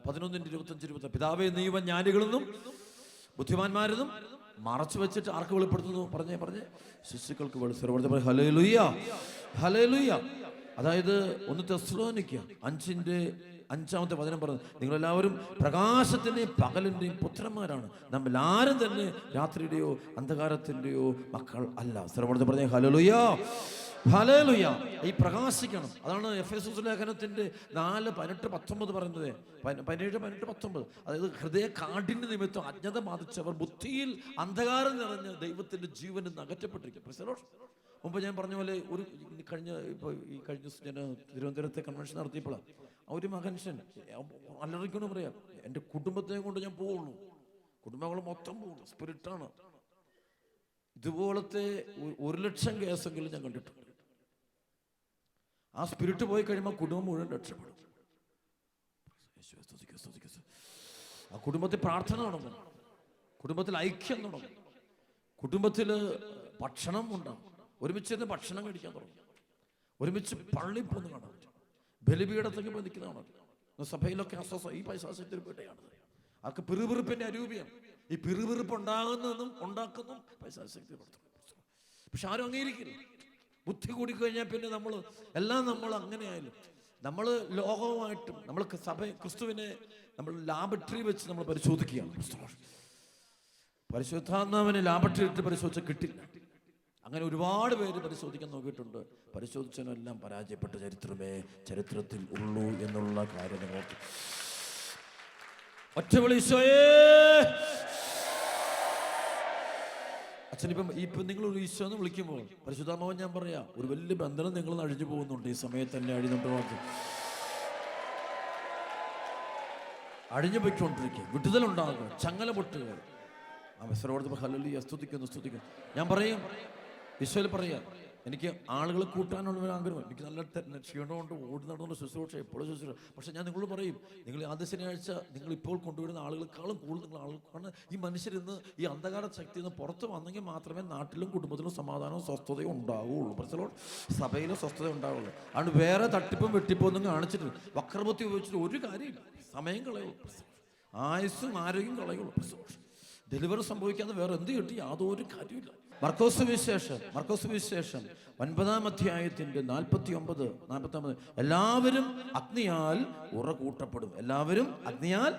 11:25-20 പിതാവേ നീ ഇവ ജ്ഞാനികളെന്നും ബുദ്ധിമാന്മാരെന്നും മറച്ചു വെച്ചിട്ട് ആർക്ക് വെളിപ്പെടുത്തുന്നു? പറഞ്ഞേ ശിശുക്കൾക്ക് വെളിപ്പെടുത്തുന്നു. Hallelujah, hallelujah. അതായത് 1 തെസ്സലോനിക്ക 5:5 വചനം പറഞ്ഞു, നിങ്ങളെല്ലാവരും പ്രകാശത്തിന്റെയും പകലിന്റെയും പുത്രന്മാരാണ്. നമ്മൾ ആരും തന്നെ രാത്രിയുടെയോ അന്ധകാരത്തിന്റെയോ മക്കൾ അല്ല. സർവ്വത്തെ പറഞ്ഞേ ഹല്ലേലൂയ, ഹല്ലേലൂയ. ഈ പ്രകാശിക്കണം. അതാണ് എഫെസോസ് ലേഖനത്തിന്റെ 4:18-19 പറയുന്നത്. 17-18-19. അതായത് ഹൃദയ കാഠിന്യ നിമിത്തം അജ്ഞത ബാധിച്ചവർ ബുദ്ധിയിൽ അന്ധകാരം നിറഞ്ഞ് ദൈവത്തിന്റെ ജീവനിൽ നിന്ന് അകറ്റപ്പെട്ടിരിക്കും. മുമ്പ് ഞാൻ പറഞ്ഞ പോലെ കഴിഞ്ഞ ഞാൻ തിരുവനന്തപുരത്തെ കൺവെൻഷൻ നടത്തിയപ്പോഴാണ് ഒരു മകൻഷൻ അലറിക്കൊണ്ട് പറയാം, എൻ്റെ കുടുംബത്തെ കൊണ്ട് ഞാൻ പോവുള്ളൂ, കുടുംബങ്ങൾ മൊത്തം പോകുള്ളൂ. സ്പിരിറ്റാണ്. ഇതുപോലത്തെ 1,00,000 കേസെങ്കിലും ഞാൻ കണ്ടിട്ടുണ്ട്. ആ സ്പിരിറ്റ് പോയി കഴിയുമ്പോൾ കുടുംബം മുഴുവൻ രക്ഷപ്പെടും. ആ കുടുംബത്തിൽ പ്രാർത്ഥന തുടങ്ങും, കുടുംബത്തിൽ ഐക്യം തുടങ്ങും, കുടുംബത്തിൽ ഭക്ഷണം ഉണ്ടാകും, ഒരുമിച്ച് ഭക്ഷണം കഴിക്കാൻ തുടങ്ങും, ഒരുമിച്ച് പള്ളിയിൽ പോകുന്ന കാണാൻ പറ്റും, ബലിപീഠത്തേക്ക് പോയി നിൽക്കുന്ന കാണാം. സഭയിലൊക്കെ ഈ പൈശാചികത്തിൽ പെട്ടയാണ്. ആർക്ക് പിറുപിറുപ്പിന്റെ അരൂപിയാണ്. ഈ പിറുപിറുപ്പ് ഉണ്ടാക്കുന്നതും പൈശാചികത്തിൽ പെടുത്തും. പക്ഷെ ആരും അംഗീകരിക്കില്ല. ബുദ്ധി കൂടിക്കഴിഞ്ഞാൽ പിന്നെ നമ്മൾ അങ്ങനെയായാലും നമ്മൾ ലോകവുമായിട്ടും നമ്മൾ ക്രിസ്തുവിനെ നമ്മൾ ലാബറട്ടറി വെച്ച് നമ്മൾ പരിശോധിക്കുകയാണ്. പരിശുദ്ധാത്മാവിനെ ലാബറട്ടറി ഇട്ട് പരിശോധിച്ചാൽ കിട്ടില്ല. അങ്ങനെ ഒരുപാട് പേര് പരിശോധിക്കാൻ നോക്കിയിട്ടുണ്ട്. പരിശോധിച്ചതിനെല്ലാം പരാജയപ്പെട്ട ചരിത്രത്തിൽ ഉള്ളൂ എന്നുള്ള കാര്യം നിങ്ങൾ ഒറ്റ വിളിച്ചോയേ. അച്ഛനിപ്പം നിങ്ങളൊരു ഈശോ എന്ന് വിളിക്കുമ്പോൾ പരിശുദ്ധാത്മാവൻ ഞാൻ പറയാം, ഒരു വലിയ ബന്ധനം നിങ്ങൾ അഴിഞ്ഞു പോകുന്നുണ്ട്. ഈ സമയത്ത് തന്നെ അഴിഞ്ഞുകൊണ്ട് അഴിഞ്ഞു പോയിക്കൊണ്ടിരിക്കുക, വിടുതലുണ്ടാകുക, ചങ്ങല പൊട്ടുക. ഹല്ലേലൂയ, സ്തുതിക്കുന്നു. ഞാൻ പറയും, ഈശോയിൽ പറയാ, എനിക്ക് ആളുകളെ കൂട്ടാനുള്ള ഒരു ആഗ്രഹം. എനിക്ക് നല്ല ക്ഷീണമുണ്ട്, ഓടി നടന്നുകൊണ്ട് ശുശ്രൂഷ, എപ്പോഴും ശുശ്രൂഷ. പക്ഷെ ഞാൻ നിങ്ങളോട് പറയും, നിങ്ങൾ ആദ്യ ശനിയാഴ്ച നിങ്ങൾ ഇപ്പോൾ കൊണ്ടുവരുന്ന ആളുകളെക്കാളും കൂടുതൽ നിങ്ങൾ ആളുകൾക്കാണ് ഈ മനുഷ്യരിന്ന് ഈ അന്ധകാര ശക്തി നിന്ന് പുറത്ത് വന്നെങ്കിൽ മാത്രമേ നാട്ടിലും കുടുംബത്തിലും സമാധാനവും സ്വസ്ഥതയും ഉണ്ടാവുകയുള്ളൂ. പ്രശ്നമോ സഭയിലും സ്വസ്ഥത ഉണ്ടാവുള്ളൂ. അതുകൊണ്ട് വേറെ തട്ടിപ്പും വെട്ടിപ്പും ഒന്നും കാണിച്ചിട്ട് വക്രബുദ്ധി ഉപയോഗിച്ചിട്ട് ഒരു കാര്യമില്ല. സമയം കളയുള്ളൂ, ആയുസ്സും ആരോഗ്യം കളയുള്ളൂ. ഡെലിവറി സംഭവിക്കാതെ വേറെ എന്ത് കിട്ടി? യാതൊരു കാര്യമില്ല. മർക്കോസ് വിശേഷം 9-ാം അധ്യായത്തിന്റെ 49 എല്ലാവരും അഗ്നിയാൽ ഉറ കൂട്ടപ്പെടും. എല്ലാവരും അഗ്നിയാൽ.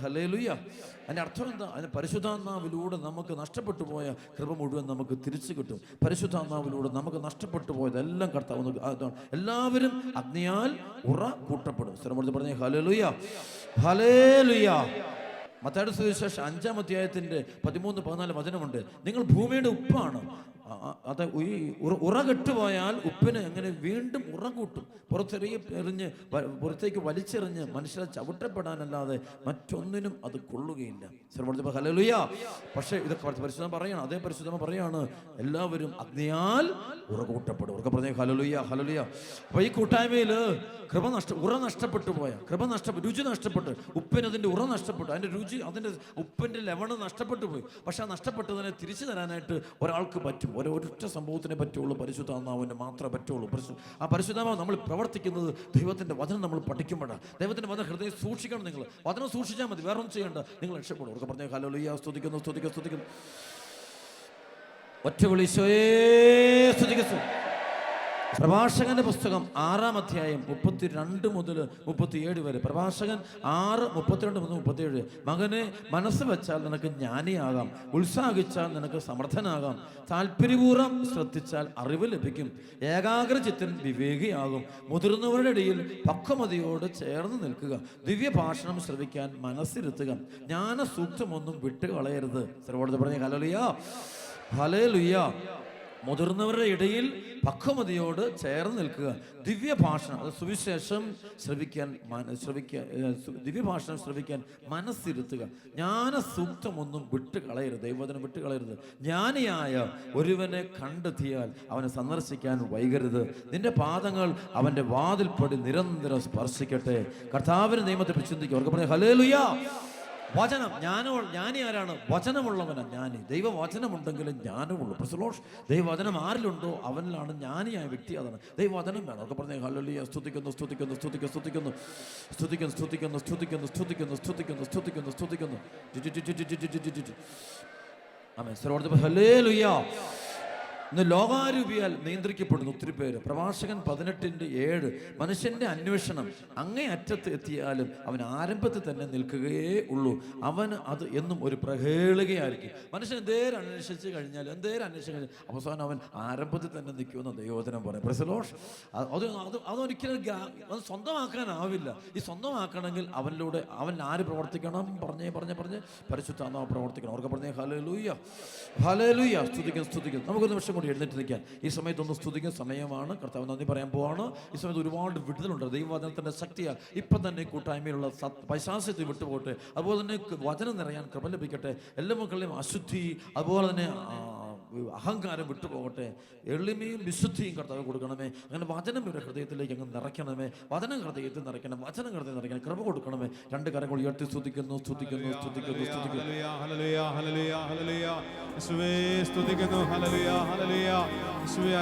ഹല്ലേലൂയ. അതിന്റെ അർത്ഥം എന്താ? അതിന് പരിശുദ്ധാത്മാവിലൂടെ നമുക്ക് നഷ്ടപ്പെട്ടു പോയ കൃപ മുഴുവൻ നമുക്ക് തിരിച്ചു കിട്ടും. പരിശുദ്ധാത്മാവിലൂടെ നമുക്ക് നഷ്ടപ്പെട്ടു പോയതെല്ലാം കർത്താവ്. എല്ലാവരും അഗ്നിയാൽ ഉറ കൂട്ടപ്പെടും. സ്ഥലം പറഞ്ഞേ ഹല്ലേലൂയ, ഹല്ലേലൂയ. മത്തായിയുടെ സുവിശേഷം 5-ാം അധ്യായത്തിന്റെ 13-14 വചനമുണ്ട്. നിങ്ങൾ ഭൂമിയുടെ ഉപ്പാണ്. അത് ഈ ഉറ കെട്ടുപോയാൽ ഉപ്പിന് എങ്ങനെ വീണ്ടും ഉറ കൂട്ടും? പുറത്തേക്ക് വലിച്ചെറിഞ്ഞ് മനുഷ്യരെ ചവിട്ടപ്പെടാനല്ലാതെ മറ്റൊന്നിനും അത് കൊള്ളുകയില്ല. ഹല്ലേലൂയ. പക്ഷേ ഇതൊക്കെ പരിശുദ്ധം പറയാണ്, അതേ പരിശുദ്ധം പറയാണ്, എല്ലാവരും അഗ്നിയാൽ ഉറ കൂട്ടപ്പെടും. ഉറക്കെ പറഞ്ഞേ ഹല്ലേലൂയ, ഹല്ലേലൂയ. അപ്പൊ ഈ കൂട്ടായ്മയിൽ ഉറ നഷ്ടപ്പെട്ടു പോയ രുചി നഷ്ടപ്പെട്ടു. ഉപ്പിന് അതിന്റെ ഉറ നഷ്ടപ്പെട്ടു, അതിന്റെ രുചി, അതിന്റെ ഉപ്പിന്റെ ലവണം നഷ്ടപ്പെട്ടു പോയി. പക്ഷെ ആ നഷ്ടപ്പെട്ടതിനെ തിരിച്ചു തരാനായിട്ട് ഒരാൾക്ക് പറ്റും. ഒരൊറ്റ സംഭവത്തിനെ പറ്റുള്ളൂ, പരിശുദ്ധാത്മാവിന് മാത്രമേ പറ്റുള്ളൂ. ആ പരിശുദ്ധാത്മാവ് നമ്മൾ പ്രവർത്തിക്കുന്നത് ദൈവത്തിന്റെ വചനം നമ്മൾ പഠിക്കുമ്പോഴാണ്. ദൈവത്തിന്റെ വചനം ഹൃദയം സൂക്ഷിക്കണം. നിങ്ങൾ വചനം സൂക്ഷിച്ചാൽ മതി, വേറെ ഒന്നും ചെയ്യേണ്ട. നിങ്ങൾ രക്ഷപ്പെടും. അവർക്ക് പറഞ്ഞ ഹല്ലേലൂയ. സ്തുതിക്കുന്നു. ഒറ്റ വിളിശോയേ സ്തുതിക്കുന്നു. പ്രഭാഷകന്റെ പുസ്തകം 6-ാം അധ്യായം 32 മുതൽ 37 വരെ. പ്രഭാഷകൻ 6:32 മുതൽ 37. മകനെ, മനസ്സ് വെച്ചാൽ നിനക്ക് ജ്ഞാനിയാകാം, ഉത്സാഹിച്ചാൽ നിനക്ക് സമർത്ഥനാകാം, താല്പര്യപൂർവ്വം ശ്രദ്ധിച്ചാൽ അറിവ് ലഭിക്കും, ഏകാഗ്രചിത്തൻ വിവേകിയാകും, മുതിർന്നവരുടെ ഇടയിൽ പക്വമതിയോട് ചേർന്ന് നിൽക്കുക, ദിവ്യഭാഷണം ശ്രവിക്കാൻ മനസ്സിരുത്തുക, ജ്ഞാന സൂക്തമൊന്നും വിട്ടുകളയരുത്. സർവോടത്ത് പറഞ്ഞ ഹല്ലേലൂയ, ഹല്ലേലൂയ. മുതിർന്നവരുടെ ഇടയിൽ പക്വമതിയോട് ചേർന്ന് നിൽക്കുക, ദിവ്യഭാഷണം, അത് സുവിശേഷം ദിവ്യഭാഷണം ശ്രവിക്കാൻ മനസ്സിരുത്തുക, ജ്ഞാന സൂക്തമൊന്നും വിട്ടുകളയരുത്, ദൈവവചനം വിട്ടുകളയരുത്. ജ്ഞാനിയായ ഒരുവനെ കണ്ടെത്തിയാൽ അവനെ സന്ദർശിക്കാൻ വൈകരുത്. നിന്റെ പാദങ്ങൾ അവന്റെ വാതിൽപ്പടി നിരന്തരം സ്പർശിക്കട്ടെ. കർത്താവിന്റെ നിയമത്തെ ചിന്തിക്കുക. അവർക്ക് പറഞ്ഞ ഹല്ലേലൂയ. വചനം, ജ്ഞാനി ആരാണ്? വചനമുള്ളവനാണ് ജ്ഞാനി. ദൈവവചനമുണ്ടെങ്കിലും ജ്ഞാനമുള്ളൂ. പ്രസലോഷ്, ദൈവവചനം ആരിലുണ്ടോ അവനിലാണ് ജ്ഞാനിയായ വ്യക്തി. അതാണ് ദൈവവചനം വേണം. ഒക്കെ പറഞ്ഞ ഹല്ലേലൂയ. സ്തുതിക്കുന്നു. ആമേൻ. സർവ്വോന്നത ഹല്ലേലൂയ. ഇന്ന് ലോകാരൂപിയാൽ നിയന്ത്രിക്കപ്പെടുന്ന ഒത്തിരി പേര്. പ്രഭാഷകൻ 18:7. മനുഷ്യന്റെ അന്വേഷണം അങ്ങേ അറ്റത്ത് എത്തിയാലും അവൻ ആരംഭത്തിൽ തന്നെ നിൽക്കുകയേ ഉള്ളൂ. അവന് അത് എന്നും ഒരു പ്രഹേളികയായിരിക്കും. മനുഷ്യൻ എന്തേരം അന്വേഷിച്ച് കഴിഞ്ഞാൽ അവസാനം അവൻ ആരംഭത്തിൽ തന്നെ നിൽക്കുമെന്ന് ദൈവവചനം പറയും. പ്രസലോഷ്, അതൊരിക്കലും അത് സ്വന്തമാക്കാനാവില്ല. ഈ സ്വന്തമാക്കണമെങ്കിൽ അവൻ ആര് പ്രവർത്തിക്കണം? പറഞ്ഞ് പരിശുദ്ധാത്മാവ് പ്രവർത്തിക്കണം. അവർക്ക് പറഞ്ഞേ ഹല്ലേലൂയ, ഹല്ലേലൂയ. സ്തുതിക്കുന്നു. നമുക്കൊരു നിമിഷം എഴുന്നേറ്റ് നിൽക്കാൻ. ഈ സമയത്തൊന്ന് സ്തുതിക്കുന്ന സമയമാണ്. കർത്താവ് നന്ദി പറയാൻ പോവാണ്. ഈ സമയത്ത് ഒരുപാട് വിടുതലുണ്ട്. ദൈവവചനത്തിന്റെ ശക്തിയാൽ ഇപ്പം തന്നെ കൂട്ടായ്മയിലുള്ള പൈശാചിത്യത്തെ വിട്ടുപോകട്ടെ. അതുപോലെ തന്നെ വചനം നിറയാൻ കൃപ ലഭിക്കട്ടെ. എല്ലാ മക്കളെയും അശുദ്ധി, അതുപോലെ തന്നെ അഹങ്കാരം വിട്ടുപോകട്ടെ. എളിമയും വിശുദ്ധിയും കർത്താവ് കൊടുക്കണമേ. അങ്ങനെ വചനം ഇവരുടെ ഹൃദയത്തിലേക്ക് അങ്ങ് നിറയ്ക്കണമേ. വചനം ഹൃദയത്തിൽ നിറയ്ക്കണം, വചനം ഹൃദയം നിറയ്ക്കണം. കൃപ കൊടുക്കണമേ. രണ്ട് കരങ്ങൾ ഉയർത്തി സ്തുതിക്കുന്നു.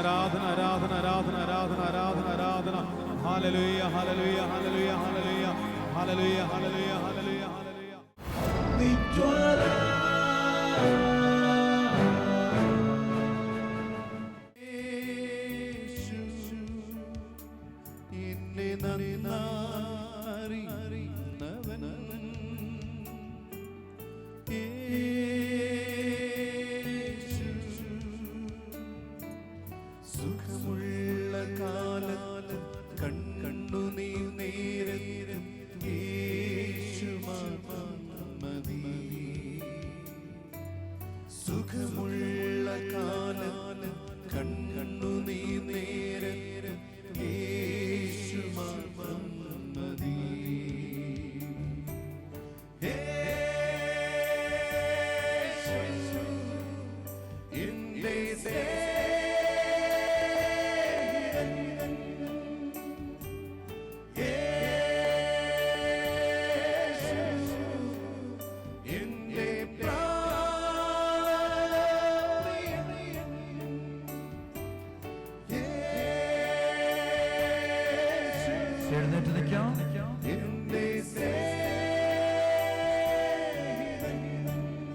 ആരാധന ആരാധന ആരാധന ആരാധന ആരാധന ആരാധന. ഹല്ലേലൂയ, ഹല്ലേലൂയ, ഹല്ലേലൂയ, ഹല്ലേലൂയ, ഹല്ലേലൂയ, ഹല്ലേലൂയ, ഹല്ലേലൂയ, ഹല്ലേലൂയ. സുഖമുള്ള കാലത്ത് കണ്ണു നീ നേരം യേശു മതി. സുഖമുള്ള കാലത്ത് കണ്ണു നീ നേരം യേശു മതി. യേശു എന്റെ ആരാധിക്കാം. എന്റെ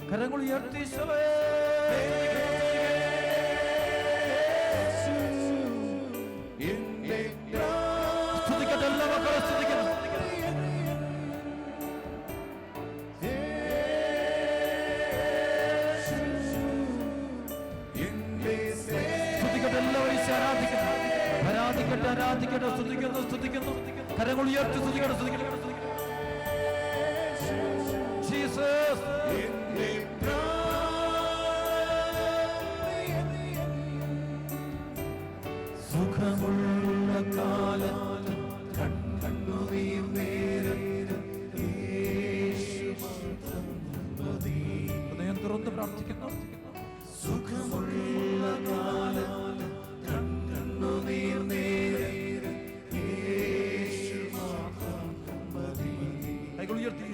കരങ്ങൾ ഉയർത്തി സ്തുതിക്കട്ടെ. എല്ലാ മക്കളും സ്തുതിക്കണം. സ്തുതിക്കട്ടെ. എല്ലാവരും ആരാധിക്കണം. ആരാധിക്കട്ടെ, ആരാധിക്കട്ടെ. സ്തുതിക്കുന്നു, സ്തുതിക്കുന്നു. കരങ്ങൾ ഉയർത്തി സ്തുതിക്കണം, സ്തുതിക്കണം. ജീസസ്. സുഖമുള്ള കാലത്ത് കണ്ണുനീർ നേരം ഹൃദയം തുറന്ന് പ്രാർത്ഥിക്കുന്നു. സുഖമുള്ള കാലത്ത് കണ്ണുനീർ നേരം കൈകൾ ഉയർത്തി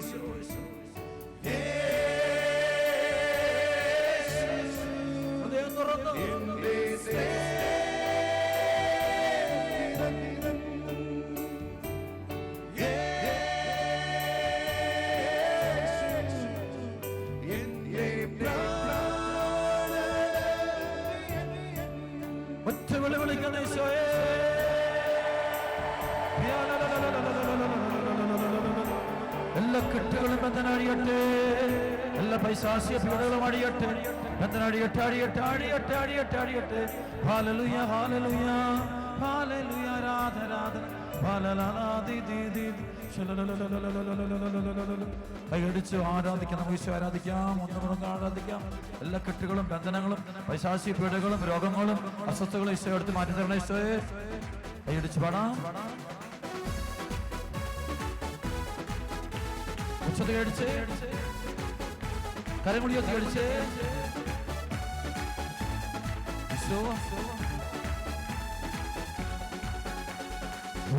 ഹൃദയം തുറന്നു. ഒറ്റ വിളി വിളിക്കുന്ന ഈശോയെ. എല്ലാ കെട്ടുകളും ബന്ധനടിയട്ടെ. എല്ലാ പൈശാചിക പീഡകളും അടിയട്ടെ. ബന്ധനടിയട്ടെ, അടിയട്ടെ, അടിയട്ടെ, അടിയട്ടെ, അടിയട്ടെ. ഹല്ലേലൂയ, ഹല്ലേലൂയ, ഹല്ലേലൂയ. ആരാധന, കൈയടിച്ച് ആരാധിക്കാം. ഈശോ ആരാധിക്കാം. ഒന്നുകൂടെ ആരാധിക്കാം. എല്ലാ കെട്ടുകളും ബന്ധനങ്ങളും പൈശാചിക പീഡകളും രോഗങ്ങളും അസ്വസ്ഥകളും ഈശോ എടുത്ത് മാറ്റി തരണം. ഈശോയെ കൈയടിച്ച് പാടാം. ഉച്ചത്തിൽ അടിച്ച് കരമുടിയൊക്കെ അടിച്ച്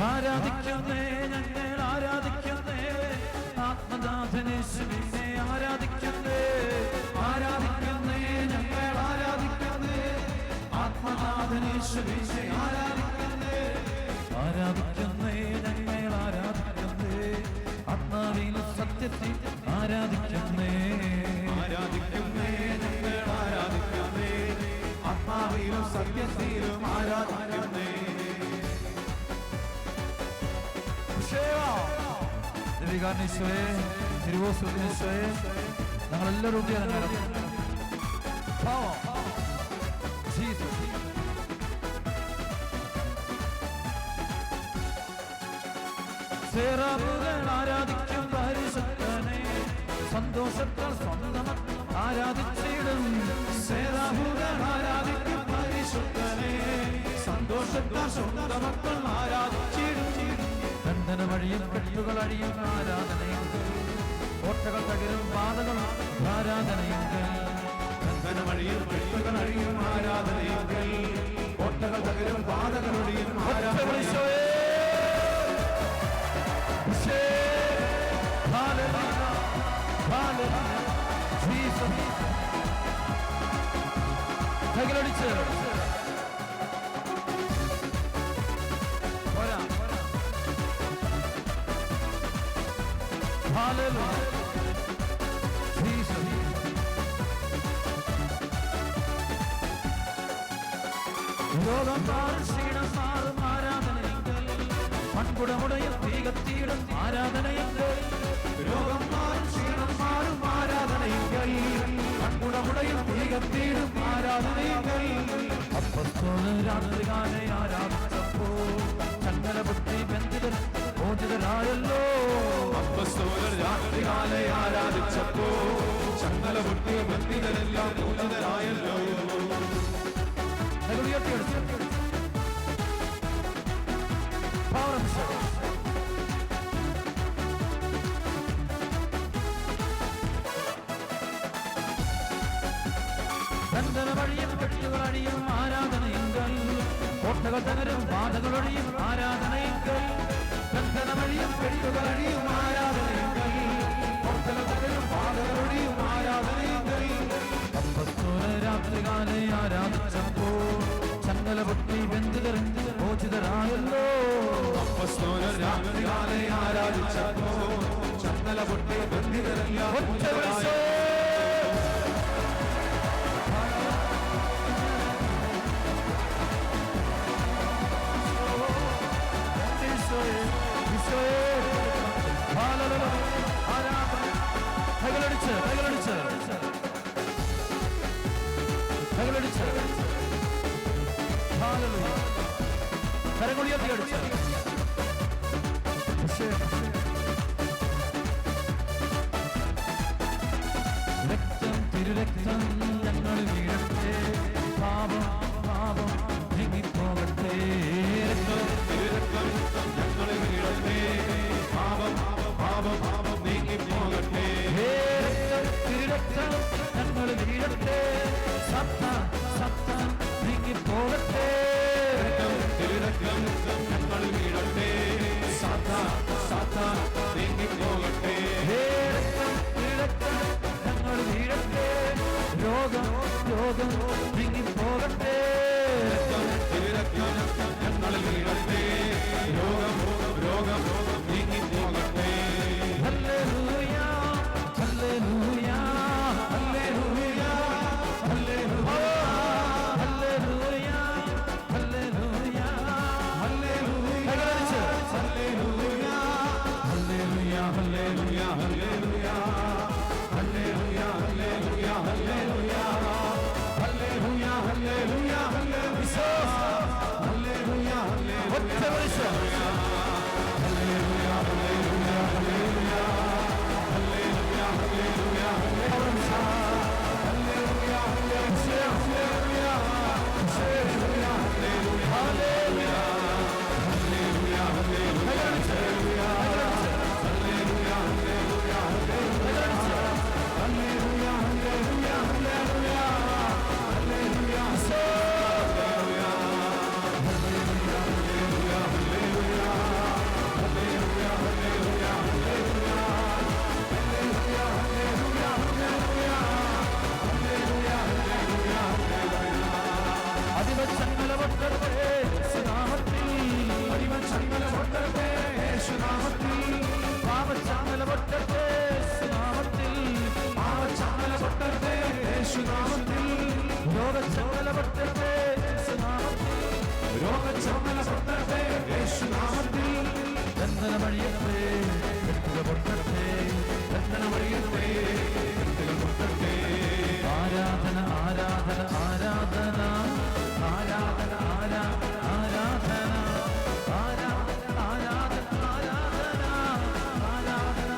ആരാധിക്കുന്നേ, ഞങ്ങൾ ആരാധിക്കുന്നേ. ആത്മനാഥനേശ്വരനെ ആരാധിക്കുന്നേ, ആരാധിക്കുന്നേ. ഞങ്ങൾ ആരാധിക്കുന്നേ. ആത്മനാഥനേശ്വരനെ ആരാധിക്കുന്നേ, ആരാധിക്കുന്നേ. ഞങ്ങൾ ആരാധിക്കുന്നേ. ആത്മാവിലും സത്യത്തിൽ ആരാധിക്കുന്നേ, ആരാധിക്കുന്നേ, ഞങ്ങൾ ആരാധിക്കുന്നേ. ആത്മാവിലും സത്യത്തിലും ആരാധിക്കുന്നേ. ദേവികാരണീശ്വയെ, തിരുവോസ്വരീശ്വയെ, ഞങ്ങളെല്ലാവരും ആരാധിക്കും പരിശുദ്ധനെ. സന്തോഷത്താൽ സ്വന്തം ആരാധിച്ചിടും. ആരാധിക്കും പരിശുദ്ധനെ. സന്തോഷത്താൽ സ്വന്തം മക്കൾ ആരാധിച്ചിടും. ബന്ധന വഴിയും കെട്ടുകൾ അഴിയും ആരാധനയുണ്ട്. കോട്ടകൾ തകരും പാതകൾ ആരാധനയുണ്ട്. ബന്ധന വഴിയും കെട്ടുകൾ അഴിയും ആരാധനയുണ്ട്. കോട്ടകൾ തകരും പാതകൾ ഒഴിയും ആരാധന. കൈകളടിച്ച് രോഗം മാറും, ക്ഷീണം മാറും ആരാധനയുണ്ട്. മൺകുടമുടയിൽ തീകത്തിയിടും ആരാധനയുണ്ട്. രോഗം മാറും, ക്ഷീണം മാറും ആരാധനയുണ്ട്. മൺകുടമുടയിൽ തീകത്തിയിടും ആരാധനയുണ്ട്. അപ്പസ്തോലർ രാത്രികാലെ ആരാധിച്ചപ്പോൾ ചങ്ങല പൊട്ടി ബന്ധിതർ മോചിതരായല്ലോ. അപ്പസ്തോലർ രാത്രികാലെ ആരാധിച്ചപ്പോ ചങ്ങല പൊട്ടി ബന്ധിതരെല്ലാം മോചിതരായല്ലോ. ബന്ധന വഴിയും കെട്ടുകൾ അഴിയും ആരാധനയുങ്കൾ. കോട്ടകൾ തകരും ബാധകളൊഴിയും ആരാധനയുങ്കൾ. ബന്ധന വഴിയും കെട്ടുകൾ അഴിയും ആരാധനയുങ്കൾ. കോട്ടകൾ തകരും ബാധകളൊഴിയും ആരാധനയുങ്കൾ. അപ്പസ്തോലർ രാത്രികാലെ ആരാധിച്ചപ്പോൾ ചങ്ങല പൊട്ടി ബന്ധിതർ മോചിതരായല്ലോ. അപ്പസ്തോലർ രാത്രികാലെ ചങ്ങല പൊട്ടി ബന്ധിതരെല്ലാം ഒറ്റ വിളിച്ചോ. കൈകളടിച്ച് കരങ്ങുളിയൊക്കെ അടിച്ച് രക്തം തിരുരക്തം ഞങ്ങൾ വീഴട്ടെ, പാപം പാപം നീങ്ങിപ്പോകട്ടെ. തിരുരക്തം ഞങ്ങൾ വീഴട്ടെ, പാപം പാപം പാപം നീങ്ങിപ്പോകട്ടെ. തിരുരക്തം ഞങ്ങൾ വീഴട്ടെ, സത്താൻ സത്താൻ നീങ്ങിപ്പോകട്ടെ. തിരുരക്തം ഞങ്ങൾ വീഴട്ടെ, സാത്താൻ സാത്താൻ നീങ്ങിപ്പോകട്ടെ. തിരുരക്തം ഞങ്ങൾ വീഴട്ടെ, രോഗം രോഗം നീങ്ങിപ്പോകട്ടെ. തിരുരക്തം ഞങ്ങൾ വീഴട്ടെ, രോഗം രോഗം നീങ്ങിപ്പോകട്ടെ. ഹല്ലേലൂയ ഹല്ലേലൂയ ഹല്ലേലൂയ ഹല്ലേലൂയ ഹല്ലേലൂയ ഹല്ലേലൂയ ഹല്ലേലൂയ ഹല്ലേലൂയ ഹല്ലേലൂയ ഹല്ലേലൂയ ഹല്ലേലൂയ ഹല്ലേലൂയ ഹല്ലേലൂയ ഹല്ലേലൂയ ഹല്ലേലൂയ ഹല്ലേലൂയ ഹല്ലേലൂയ ഹല്ലേലൂയ ഹല്ലേലൂയ ഒറ്റ വിളിച്ചോ. ഹല്ലേലൂയ ഹല്ലേലൂയ ഹല്ലേലൂയ ഹല്ലേലൂയ ഹല്ലേലൂയ ഹല്ലേലൂയ ഹല്ലേലൂയ ഹല്ലേലൂയ ഹല്ലേലൂയ ഹല്ലേലൂയ ഹല്ലേലൂയ അടിമച്ചങ്ങല പൊട്ടട്ടെ യേശുനാമത്തിൽ, അടിമച്ചങ്ങല പൊട്ടട്ടെ യേശുനാമത്തിൽ, പാപച്ചങ്ങല പൊട്ടട്ടെ യേശുനാമത്തിൽ, പാപച്ചങ്ങല പൊട്ടട്ടെ യേശുനാമത്തിൽ, രോഗച്ചങ്ങല പൊട്ടട്ടെ യേശുനാമത്തിൽ, രോഗച്ചങ്ങല പൊട്ടട്ടെ യേശുനാമത്തിൽ, ബന്ധനമഴിയട്ടെ കെട്ടുക പൊട്ടട്ടെ, ബന്ധനമഴിയട്ടെ കെട്ടുക പൊട്ടട്ടെ. ആരാധന ആരാധന ആരാധന ആരാധന ആരാധന ആരാധന ആരാധന ആരാധന ആരാധന ആരാധന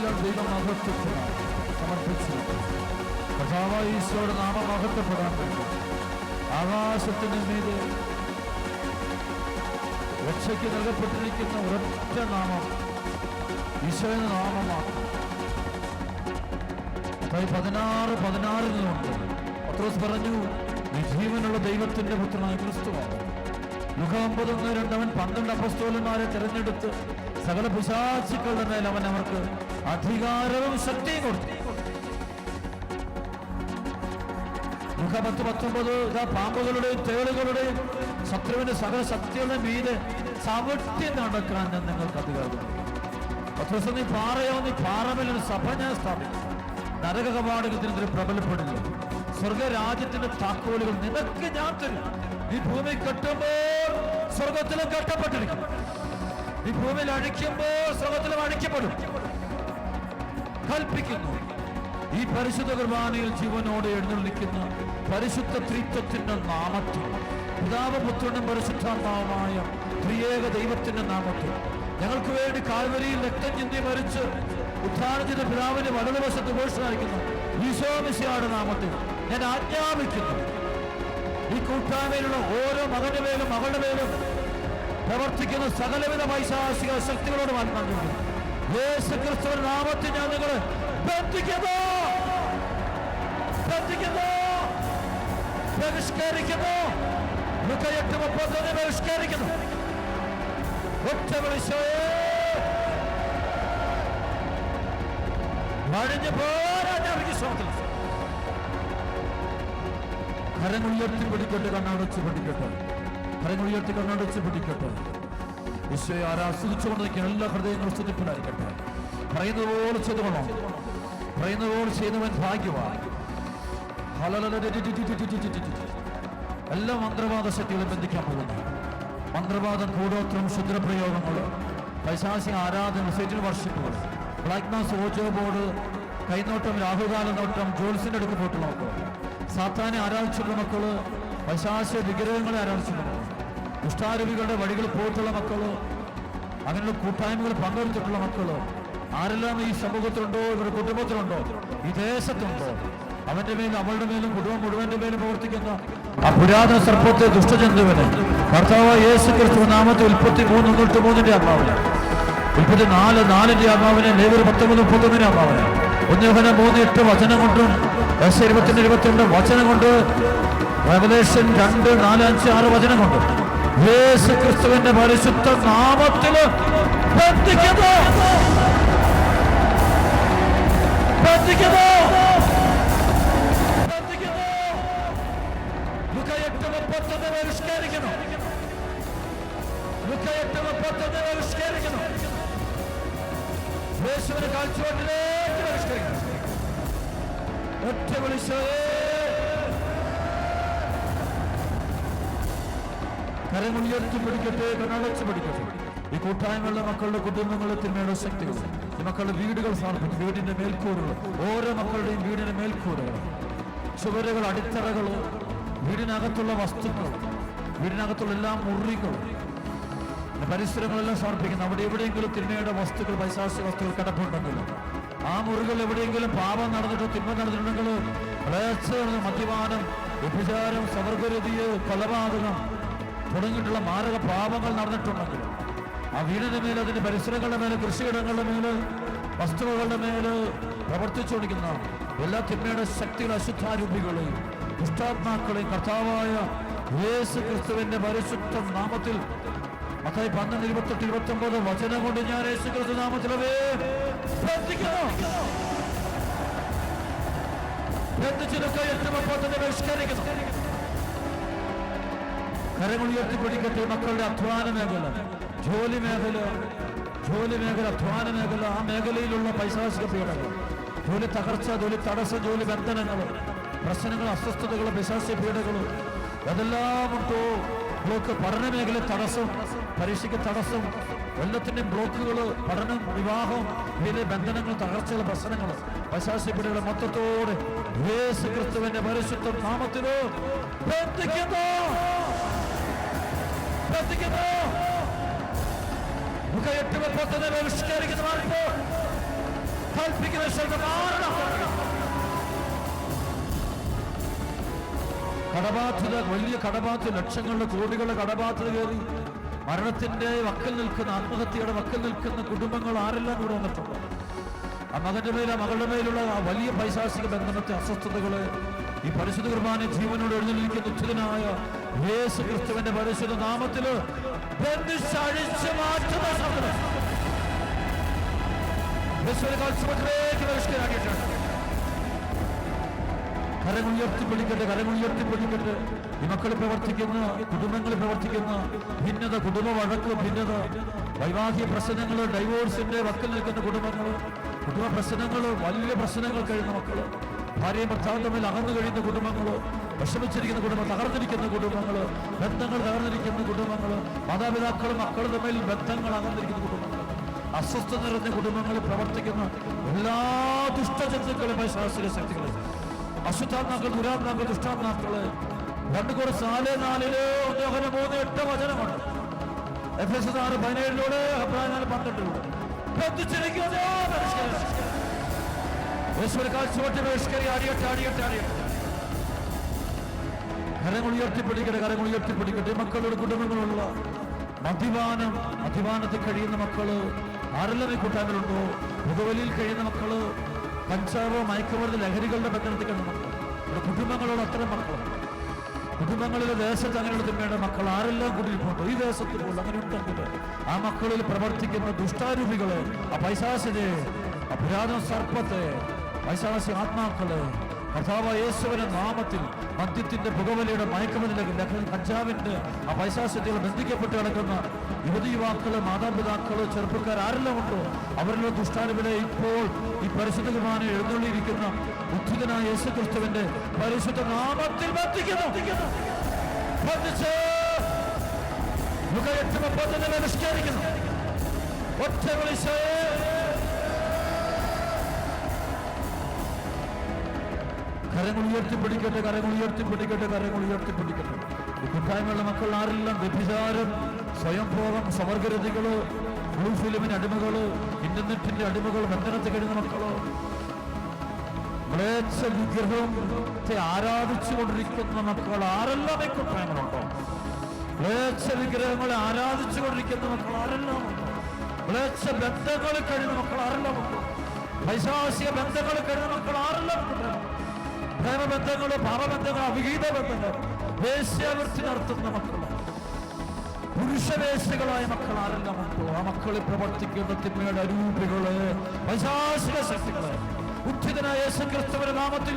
എല്ലാം ദൈവം മഹത്വപ്പെടാൻ സമർപ്പിച്ചു. കർത്താവായ ഈശോയുടെ നാമം മഹത്വപ്പെടാൻ വേണ്ടി ആകാശത്തിന് മീതെ രക്ഷയ്ക്ക് നൽകപ്പെട്ടിരിക്കുന്ന ഒരൊറ്റ നാമം ഈശോയുടെ നാമമാണ്. 16:16 നിന്നുണ്ട്. പത്രോസ് പറഞ്ഞു, നീ ജീവനുള്ള ദൈവത്തിന്റെ പുത്രനായ ക്രിസ്തുവാണ്. ലുകാ 9:1 അവൻ 12 അപ്പോസ്തലന്മാരെ തിരഞ്ഞെടുത്ത് സകല പിശാചുക്കളുടെ മേൽ അവൻ അവർക്ക് അധികാരവും ശക്തിയും കൊടുത്തു. ലുകാ 10:19 പാമ്പുകളുടെയും തേളുകളുടെയും ശത്രുവിന്റെ സകല ശക്തികളുടെ മീതെ ചവിട്ടി നടക്കാൻ ഞാൻ നിങ്ങൾക്ക് അധികാരം. പത്രോസ്, നീ പാറയോ, നീ പാറമേലൊരു സഭ ഞാൻ സ്ഥാപിക്കും. നരക കവാടകത്തിനെതിരെ പ്രബലപ്പെടില്ല. സ്വർഗരാജ്യത്തിന്റെ താക്കോലുകൾ നിനക്ക് ഞാൻ തരും. നീ ഭൂമി കെട്ടുമ്പോൾ സ്വർഗത്തിലും കെട്ടപ്പെട്ടിരിക്കും. നീ ഭൂമിയിൽ അഴിക്കുമ്പോൾ സ്വർഗത്തിലും അഴിക്കപ്പെടും. കൽപ്പിക്കുന്നു. ഈ പരിശുദ്ധ കുർബാനയിൽ ജീവനോടെ എഴുന്നള്ളിക്കുന്ന പരിശുദ്ധ ത്രിത്വത്തിന്റെ നാമത്തിൽ, പിതാവ് പുത്രനും പരിശുദ്ധാത്മാവുമായ ത്രിയേക ദൈവത്തിന്റെ നാമത്തിൽ, ഞങ്ങൾക്ക് വേണ്ടി കാൽവരിയിൽ രക്തം ചിന്തി മരിച്ച് ഉദ്ധാനം ചെയ്ത പിതാവിന്റെ വലതുവശത്ത് ഘോഷമായിരിക്കുന്നു ഈശോമിശിഹായുടെ നാമത്തിൽ ഞാൻ ആജ്ഞാപിക്കുന്നു. ഈ കൂട്ടായ്മയിലുള്ള ഓരോ മകന്റെ മേലും മകളുടെ മേലും പ്രവർത്തിക്കുന്ന സകലവിധ പൈശാചിക ശക്തികളോട് ആത്മാക്കളുണ്ട്. യേശുക്രിസ്തുവിന്റെ നാമത്തിൽ ഞാൻ നിങ്ങളെ ബന്ധിക്കുന്നു, ബഹിഷ്കരിക്കുന്നു. ലൂക്കാ 8:31 ബഹിഷ്കരിക്കുന്നു. ഒറ്റ വിളിച്ചോയേ മഴിഞ്ഞു പോരാഞ്ഞ കരങ്ങൾ ഉയർത്തി പിടിക്കട്ടെ, കണ്ണടച്ച് പിടിക്കട്ടെ, കരങ്ങൾ ഉയർത്തി കണ്ണടച്ച് പിടിക്കട്ടെ. ഈശോയെ ആരാസ്വദിച്ചുകൊണ്ട് നിൽക്കുന്ന എല്ലാ ഹൃദയങ്ങളും സ്തുതിപ്പിലായിരിക്കട്ടെ. പറയുന്നത് പോലെ ചെയ്തുകൊള്ളാം, പറയുന്നത് പോലെ ചെയ്യുന്നവൻ ഭാഗ്യവാൻ. എല്ലാ മന്ത്രവാദ ശക്തികളും ബന്ധിക്കാൻ പോകുന്നു. മന്ത്രവാദം, കൂടോത്രം, ക്ഷുദ്രപ്രയോഗങ്ങൾ, പൈശാചിക ആരാധന, സേറ്റൻ വർഷിപ്പുകൾ, ബ്ലാക്ക് മാസ്, ഓജോ ബോർഡ്, കൈനോട്ടം, രാഹുകാല നോട്ടം, ജോൽസിന്റെ അടുക്ക് പോയിട്ടുള്ള മക്കൾ, സാത്താനെ ആരാധിച്ചുള്ള മക്കള്, പൈശാചിക വിഗ്രഹങ്ങളെ ആരാധിച്ചുള്ള മക്കൾ, ദുഷ്ടാരൂപികളുടെ വഴികൾ പോയിട്ടുള്ള മക്കള്, അങ്ങനെയുള്ള കൂട്ടായ്മകൾ പങ്കെടുത്തിട്ടുള്ള മക്കള്, ആരെല്ലാം ഈ സമൂഹത്തിലുണ്ടോ, ഇവരുടെ കുടുംബത്തിലുണ്ടോ, ഈ ദേശത്തുണ്ടോ, അവന്റെ മേലും അവളുടെ മേലും കുടുംബം മുഴുവന്റെ മേലും പ്രവർത്തിക്കുന്ന ആ പുരാതന സർപ്പത്തെ, ദുഷ്ടജന്തുവിനെ കർത്താവ് യേശുക്രിസ്തു നാമത്തിൽ 33:3 ആത്മാവിനെ, 34:4 ആത്മാവിനെ, ലേവ്യർ 19:31 ആത്മാവിനെ, 1 യോഹന്നാൻ 3:8 വചനം കൊണ്ടും 22 വചനം കൊണ്ട്, റെവലേഷൻ 2, 4, 5, 6 വചനം കൊണ്ട് യേശുക്രിസ്തുവിന്റെ പരിശുദ്ധ നാമത്തിൽ ബന്ധിക്കുന്നു. ലൂക്കാ 8:31 ബഹിഷ്കരിക്കുന്നു. ലൂക്കാ 8:31 ബഹിഷ്കരിക്കുന്നു. യേശുവിന്റെ കാഴ്ചപ്പാടിലേക്ക് ബഹിഷ്കരിക്കുന്നു. ഒറ്റ വിളിച്ചോയേ കരങ്ങൾ ഉയർത്തി പിടിക്കട്ടെ, കണ്ണടച്ച് പിടിക്കട്ടെ. ഈ കൂട്ടായ്മയുള്ള മക്കളുടെ കുടുംബങ്ങളുടെ തിന്മയുടെ ശക്തികൾ, ഈ മക്കളുടെ വീടുകൾ സമർപ്പിക്കും. വീടിന്റെ മേൽക്കൂറുകൾ, ഓരോ മക്കളുടെയും വീടിന്റെ മേൽക്കൂറുകൾ, ചുവരുകൾ, അടിത്തറകൾ, വീടിനകത്തുള്ള വസ്തുക്കൾ, വീടിനകത്തുള്ള എല്ലാ മുറികളും, പരിസരങ്ങളെല്ലാം സമർപ്പിക്കുന്നു. അവിടെ എവിടെയെങ്കിലും തിന്മയുടെ വസ്തുക്കൾ, പൈശാചിക വസ്തുക്കൾ കിടപ്പുണ്ടെങ്കിൽ, ആ മുറികൾ എവിടെയെങ്കിലും പാപം നടന്നിട്ടോ തിന്മ നടന്നിട്ടുണ്ടെങ്കിൽ, മദ്യപാനം, വ്യഭിചാരം, സവർഗരതിയ്, കൊലപാതകം തുടങ്ങിയിട്ടുള്ള മാരക പാപങ്ങൾ നടന്നിട്ടുണ്ടെങ്കിൽ, ആ വീടിന്റെ മേലെ, അതിന്റെ പരിസരങ്ങളുടെ മേലെ, കൃഷിയിടങ്ങളുടെ മേല്, വസ്തുവകളുടെ മേല് പ്രവർത്തിച്ചുകൊണ്ടിരിക്കുന്ന എല്ലാ തിന്മയുടെ ശക്തികൾ, അശുദ്ധാരൂപികളെയും ദുഷ്ടാത്മാക്കളെയും കർത്താവായ യേശുക്രിസ്തുവിന്റെ പരിശുദ്ധ നാമത്തിൽ, മത്തായി 12:28-29 വചനം കൊണ്ട് ഞാൻ യേശുക്രിസ്തു നാമത്തിൽ ബഹിഷ്കരിക്കുന്നു. കരങ്ങൾ ഉയർത്തിപ്പിടിക്കട്ടെ. മക്കളുടെ അധ്വാന മേഖല, ജോലി മേഖല, അധ്വാന മേഖല, ആ മേഖലയിലുള്ള പൈശാചിക പീഡകൾ, ജോലി തകർച്ച, ജോലി തടസ്സം, ജോലി ബന്ധനങ്ങൾ, പ്രശ്നങ്ങൾ, അസ്വസ്ഥതകൾ, പൈശാചിക പീഡകൾ, അതെല്ലാം ഉണ്ടോ ബ്ലോക്ക്. പഠന മേഖല തടസ്സം, പരീക്ഷയ്ക്ക് തടസ്സം, എല്ലാത്തിൻ്റെയും ബ്ലോക്കുകൾ, പഠനം, വിവാഹം, ഇതിലെ ബന്ധനങ്ങൾ, തകർച്ചകൾ, പ്രശ്നങ്ങൾ, പൈശാചിക പീഡകൾ മൊത്തത്തോടെ യേശുക്രിസ്തുവിന്റെ പരിശുദ്ധ നാമത്തിലോ ബന്ധിക്കുന്നു. കടബാധ്യത, വലിയ കടബാധ്യത, ലക്ഷങ്ങളുടെ കോടികളുടെ കടബാധ്യത കയറി മരണത്തിന്റെ വക്കൽ നിൽക്കുന്ന, ആത്മഹത്യയുടെ വക്കൽ നിൽക്കുന്ന കുടുംബങ്ങൾ ആരെല്ലാം ഇവിടെ വന്നിട്ടുണ്ട്. ആ മകന്റെ മേൽ, ആ മകളുടെ മേലുള്ള ആ വലിയ പൈശാചിക ബന്ധനത്തെ, അസ്വസ്ഥതകളെ ഈ പരിശുദ്ധ കുർബാന ജീവനോട് എഴുന്നള്ളിക്കുന്ന ഉച്ചിതനായ യേശുക്രിസ്തുവിന്റെ പരിശുദ്ധ നാമത്തില് ബന്ധിച്ചഴിച്ചു മാറ്റുന്ന ശബ്ദം ബഹിഷ്കരിച്ചിട്ടുണ്ട്. കരങ്ങൾ ഉയർത്തിപ്പിടിക്കട്ടെ, കരങ്ങൾ ഉയർത്തിപ്പിടിക്കട്ടെ. ഈ മക്കളിൽ പ്രവർത്തിക്കുന്ന, കുടുംബങ്ങളിൽ പ്രവർത്തിക്കുന്ന ഭിന്നത, കുടുംബ വഴക്ക്, ഭിന്നത, വൈവാഹിക പ്രശ്നങ്ങൾ, ഡൈവോഴ്സിന്റെ വക്കിൽ നിൽക്കുന്ന കുടുംബങ്ങൾ, കുടുംബ പ്രശ്നങ്ങൾ, വലിയ പ്രശ്നങ്ങൾ കഴിയുന്ന മക്കൾ, ഭാര്യയും ഭർത്താവും തമ്മിൽ അകന്നു കഴിയുന്ന കുടുംബങ്ങൾ, വിഷമിച്ചിരിക്കുന്ന കുടുംബം, തകർന്നിരിക്കുന്ന കുടുംബങ്ങൾ, ബന്ധങ്ങൾ തകർന്നിരിക്കുന്ന കുടുംബങ്ങൾ, മാതാപിതാക്കളും മക്കളും തമ്മിൽ ബന്ധങ്ങൾ അകന്നിരിക്കുന്ന കുടുംബങ്ങൾ, അസ്വസ്ഥത നിറഞ്ഞ കുടുംബങ്ങളിൽ പ്രവർത്തിക്കുന്ന എല്ലാ ദുഷ്ടജന്തുക്കളും, പൈശാചിക ശക്തികളും, അശുദ്ധാത്മാക്കൾ, ദുരാത്മാക്കൾ, ദുഷ്ടാത്മാക്കള് 2 Corinthians 3:8 വചനമുണ്ട്. എഫെസ്യർ 6:17 Heബ്രായർ 4:12 ബന്ധിച്ചിരിക്കുന്നു. യേശുവിനെ കാഴ്ചവെട്ടി ബഹിഷ്കരി അടിയട്ടെ അടിയട്ടെ അടിയട്ടെ. കരങ്ങൾ ഉയർത്തിപ്പിടിക്കട്ടെ, കരങ്ങൾ ഉയർത്തിപ്പിടിക്കട്ടെ. മക്കളുടെ കുടുംബങ്ങളുള്ള മദ്യപാനത്തിൽ കഴിയുന്ന മക്കള് ആരെല്ലാം ഈ കൂട്ടായ്മയിലുണ്ടോ? പുകവലിയിൽ കഴിയുന്ന മക്കള്, കഞ്ചാവോ മയക്കുമരുന്ന് ലഹരികളുടെ ബന്ധനത്തിൽ കഴിയുന്ന മക്കൾ, ഇവിടെ കുടുംബങ്ങളോട് അത്തരം മക്കൾ, കുടുംബങ്ങളിലെ ദേശത്ത് അങ്ങനെയുള്ള തിന്മയുടെ മക്കൾ ആരെല്ലാം കൂടിയിട്ടുണ്ടോ? ഈ ദേശത്ത് പോലും അങ്ങനെ ഉണ്ടെങ്കിൽ ആ മക്കളിൽ പ്രവർത്തിക്കുന്ന ദുഷ്ടാരൂപികളെ, ആ പൈശാചിനെ, ആ പുരാതന സർപ്പത്തെ, പൈശാചി ആത്മാക്കളെ കർത്താവ് യേശുവിന്റെ നാമത്തിൽ മദ്യത്തിന്റെ, പുകവലിയുടെ, മയക്കുമരുന്നിന്റെ, കഞ്ചാവിന്റെ ആ പൈശാചികൾ ബന്ധിക്കപ്പെട്ട് കിടക്കുന്ന യുവതി യുവാക്കള്, മാതാപിതാക്കള്, ചെറുപ്പക്കാർ ആരെല്ലാം ഉണ്ടോ അവരിലുള്ള ദുഷ്ടാരൂപികളെ ഇപ്പോൾ ഈ പരിശുദ്ധ കുർബാന എഴുന്നള്ളിയിരിക്കുന്ന ഉദ്ധിതനായ യേശു ക്രിസ്തുവിന്റെ പരിശുദ്ധ നാമത്തിൽ ബന്ധിക്കുന്നു. ബന്ധിച്ച് ബഹിഷ്കരിക്കുന്നു. ഒറ്റ വിളിച്ച് കരങ്ങൾ ഉയർത്തിപ്പിടിക്കട്ടെ, കരങ്ങൾ ഉയർത്തിപ്പിടിക്കട്ടെ, കരങ്ങൾ ഉയർത്തിപ്പിടിക്കട്ടെ. ഈ കൂട്ടായ്മയുള്ള മക്കൾ ആരെല്ലാം വ്യഭിചാരം, സ്വയംഭോഗം, സമർഗരതികള്, ബ്ലൂ ഫിലിമിന് അടിമകള്, ഇന്റർനെറ്റിന്റെ അടിമകൾ, ബന്ധനത്തിൽ കഴിയുന്ന മക്കളോ, മ്ലേച്ഛ വിഗ്രഹത്തെ ആരാധിച്ചുകൊണ്ടിരിക്കുന്ന മക്കൾ ആരെല്ലാം ഈ കൂട്ടായ്മകളുണ്ടോ? മ്ലേച്ഛ വിഗ്രഹങ്ങളെ ആരാധിച്ചുകൊണ്ടിരിക്കുന്ന മക്കൾ ആരെല്ലാം ഉണ്ടോ? മ്ലേച്ഛ ബന്ധങ്ങളിൽ കഴിയുന്ന മക്കൾ ആരെല്ലാം ഉണ്ടോ? പൈശാചിക ബന്ധങ്ങളിൽ കഴിയുന്ന മക്കൾ ആരെല്ലാം ഉണ്ടോ? പ്രേമബന്ധങ്ങള്, പാപബന്ധങ്ങൾ, അവിഹിത ബന്ധങ്ങൾ, വേശ്യാവൃത്തി നടത്തുന്ന മക്കൾ, പുരുഷവേശികളായ മക്കൾ ആരെല്ലാം ഉണ്ടോ? ആ മക്കളിൽ പ്രവർത്തിക്കുന്ന തിന്മയുടെ അരൂപികള്, പൈശാചിക ശക്തികള് ഉദ്ധിതനായ യേശു ക്രിസ്തുവിന്റെ നാമത്തിൽ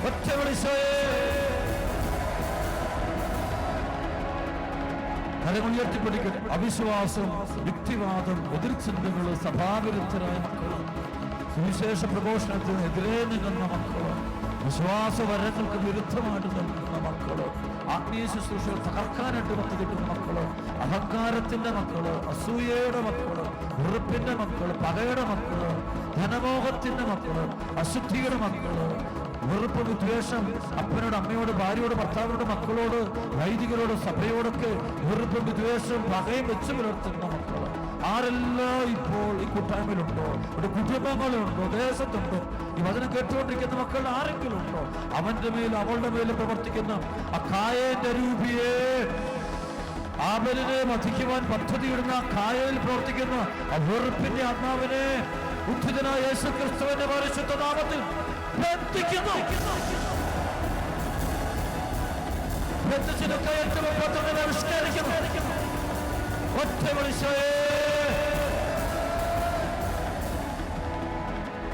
ഒറ്റ വിളിച്ചേ കരങ്ങൾ ഉയർത്തിപ്പിടിക്കട്ടെ. അവിശ്വാസം, യുക്തിവാദം, എതിർചിന്തകള്, സഭാവിരുദ്ധരായ മക്കള്, സുവിശേഷ പ്രഘോഷണത്തിന് എതിരെ നിൽക്കുന്ന മക്കള്, വിശ്വാസവരങ്ങൾക്ക് വിരുദ്ധമായിട്ട് നിൽക്കുന്ന മക്കള്, ആത്മീയ ശുശ്രൂഷകൾ തകർക്കാനായിട്ട് പദ്ധതിക്കുന്ന മക്കള്, അഹങ്കാരത്തിന്റെ മക്കള്, അസൂയയുടെ മക്കള്, വെറുപ്പിന്റെ മക്കള്, പകയുടെ മക്കള്, ധനമോഹത്തിന്റെ മക്കള്, അശുദ്ധിയുടെ മക്കള്, വെറുപ്പ്, വിദ്വേഷം, അപ്പനോട്, അമ്മയോട്, ഭാര്യയോട്, ഭർത്താവിനോട്, മക്കളോട്, വൈദികരോട്, സഭയോടൊക്കെ വെറുപ്പും വിദ്വേഷവും പകയും വെച്ച് പുലർത്തുന്ന മക്കള് ആരെല്ലാം ഇപ്പോൾ ഈ കൂട്ടായ്മയിലുണ്ടോ? ഇവിടെ കുടുംബങ്ങളുണ്ടോ? ദേശത്തുണ്ടോ? ഈ വചനം കേട്ടുകൊണ്ടിരിക്കുന്ന മക്കൾ ആരെങ്കിലും ഉണ്ടോ? അവന്റെ മേൽ, അവളുടെ മേൽ പ്രവർത്തിക്കുന്ന ആ കായേന്റെ രൂപിയെ, ആബലിനെ വധിക്കുവാൻ പദ്ധതിയിടുന്ന കായയിൽ പ്രവർത്തിക്കുന്ന ആ വെറുപ്പിന്റെ ആത്മാവിനെ ഉദ്ധിതനായ യേശു ക്രിസ്തുവിന്റെ പരിശുദ്ധ നാമത്തിൽ ബന്ധിക്കുന്നു. ഒറ്റ വിളിച്ചേ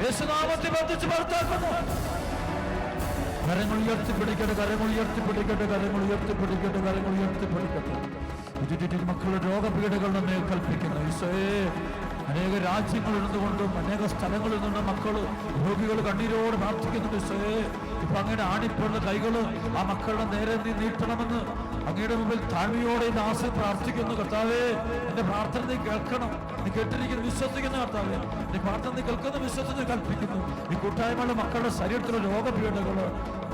യേശുനാമത്തിൽ ബന്ധിച്ച് പുറത്താക്കുന്നു. കരങ്ങൾ ഉയർത്തിപ്പിടിക്കട്ടെ, കരങ്ങൾ ഉയർത്തിപ്പിടിക്കട്ടെ, കരങ്ങൾ ഉയർത്തിപ്പിടിക്കട്ടെ, കരങ്ങൾ ഉയർത്തിപ്പിടിക്കട്ടെ. മക്കളുടെ രോഗപീഠകളുടെ മേൽ കൽപ്പിക്കുന്നു. ഈശോയെ, അനേക രാജ്യങ്ങളിൽ നിന്നുകൊണ്ടും അനേക സ്ഥലങ്ങളിൽ നിന്നും മക്കള്, രോഗികൾ കണ്ണീരോട് പ്രാർത്ഥിക്കുന്നുണ്ട്. ഈശോയെ, ഇപ്പൊ അങ്ങയുടെ ആണിപ്പുള്ള കൈകള് ആ മക്കളുടെ നേരെ നീ നീട്ടണമെന്ന് അങ്ങയുടെ മുമ്പിൽ താഴ്മയോടെ ദാസൻ പ്രാർത്ഥിക്കുന്നു. കർത്താവേ, എന്റെ പ്രാർത്ഥന നീ കേൾക്കണം. നീ കേട്ടിരിക്കുന്നു, വിശ്വസിക്കുന്ന കർത്താവേ, എന്റെ പ്രാർത്ഥന നീ കേൾക്കുന്ന, വിശ്വസിച്ച് കൽപ്പിക്കുന്നു. ഈ കൂട്ടായ്മയുടെ മക്കളുടെ ശരീരത്തിലെ രോഗപീഠകള്,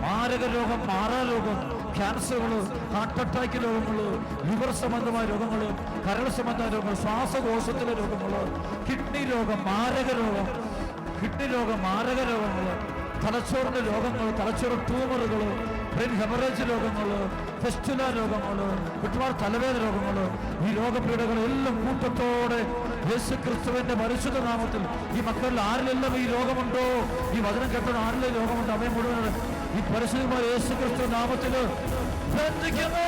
മാരക രോഗം, മാറാരോഗം, ക്യാൻസറുകള്, ഹാർട്ട് അറ്റാക്ക് രോഗങ്ങള്, ലിവർ സംബന്ധമായ രോഗങ്ങള്, കരൾ സംബന്ധമായ രോഗങ്ങൾ, ശ്വാസകോശത്തിലെ രോഗങ്ങള്, കിഡ്നി രോഗം, മാരക രോഗം, കിഡ്നി രോഗം, മാരക രോഗങ്ങള്, തലച്ചോറിന്റെ രോഗങ്ങൾ, തലച്ചോറ് ട്യൂമറുകള്, ബ്രെയിൻ ഹെമറേജ് രോഗങ്ങള്, ഫെസ്റ്റുല രോഗങ്ങള്, ഒരുപാട് തലവേദന രോഗങ്ങള്, ഈ രോഗപീഠകളെല്ലാം കൂട്ടത്തോടെ യേശു ക്രിസ്തുവിന്റെ പരിശുദ്ധ നാമത്തിൽ ഈ മക്കളിൽ ആരിലെല്ലാം ഈ രോഗമുണ്ടോ, ഈ വചനം കേട്ടോ ആരിലും രോഗമുണ്ടോ, അവയെ മുഴുവൻ ഈ പരിശുദ്ധമായ യേശു ക്രിസ്തു നാമത്തില് ബന്ധിക്കുന്നു.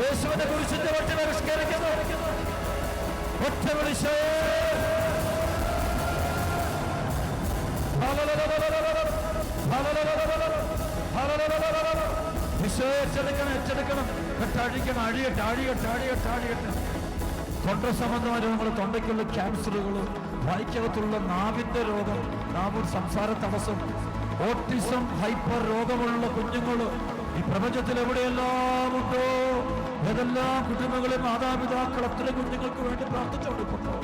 യേശുവിനെ കുറിച്ചിട്ട് ഒറ്റ പരിഷ്കരിക്കുന്നു. ഒറ്റ വിളിച്ചേ ഏറ്റെടുക്കണം. അഴിക്കണം, അഴിയട്ടെ, അഴിയട്ടെ, അഴിയട്ടെ, അഴിയട്ടെ. തൊണ്ട സംബന്ധമായ രോഗങ്ങൾ, തൊണ്ടയ്ക്കുള്ള ക്യാൻസറുകൾ, വായ്ക്കകത്തുള്ള നാവിന്റെ രോഗം, നാവിൽ സംസാര തടസ്സം, ഓട്ടിസം, ഹൈപ്പർ രോഗമുള്ള കുഞ്ഞുങ്ങൾ ഈ പ്രപഞ്ചത്തിൽ എവിടെയെല്ലാം ഉണ്ടോ ഏതെല്ലാം കുടുംബങ്ങളെ മാതാപിതാക്കൾ അത്തരം കുഞ്ഞുങ്ങൾക്ക് വേണ്ടി പ്രാർത്ഥിച്ചുകൊണ്ടിരിക്കുന്നു.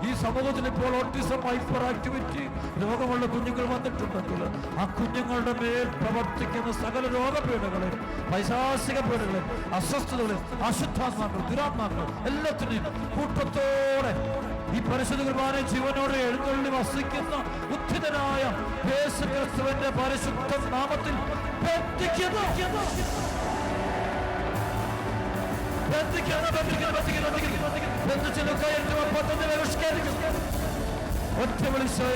ഈ സമൂഹത്തിൽ ഇപ്പോൾ ഓട്ടിസം, ഹൈപ്പർ ആക്ടിവിറ്റി രോഗമുള്ള കുഞ്ഞുങ്ങൾ വന്നിട്ടുണ്ടെങ്കിൽ ആ കുഞ്ഞുങ്ങളുടെ മേൽ പ്രവർത്തിക്കുന്ന സകല രോഗപീഠകളെ, പൈശാചിക പീഠകളെ, അസ്വസ്ഥതകളെ, അശുദ്ധാത്മാക്കൾ, ദുരാത്മാക്കൾ എല്ലാത്തിനെയും കൂട്ടത്തോടെ ഈ പരിശുദ്ധ കുർബാന ജീവനോടെ എഴുന്നള്ളി വസിക്കുന്ന ഉദ്ധിതനായ യേശുക്രിസ്തുവിന്റെ പരിശുദ്ധ നാമത്തിൽ ബന്ധിക്കുന്നു. ഒറ്റ വിളിച്ചേ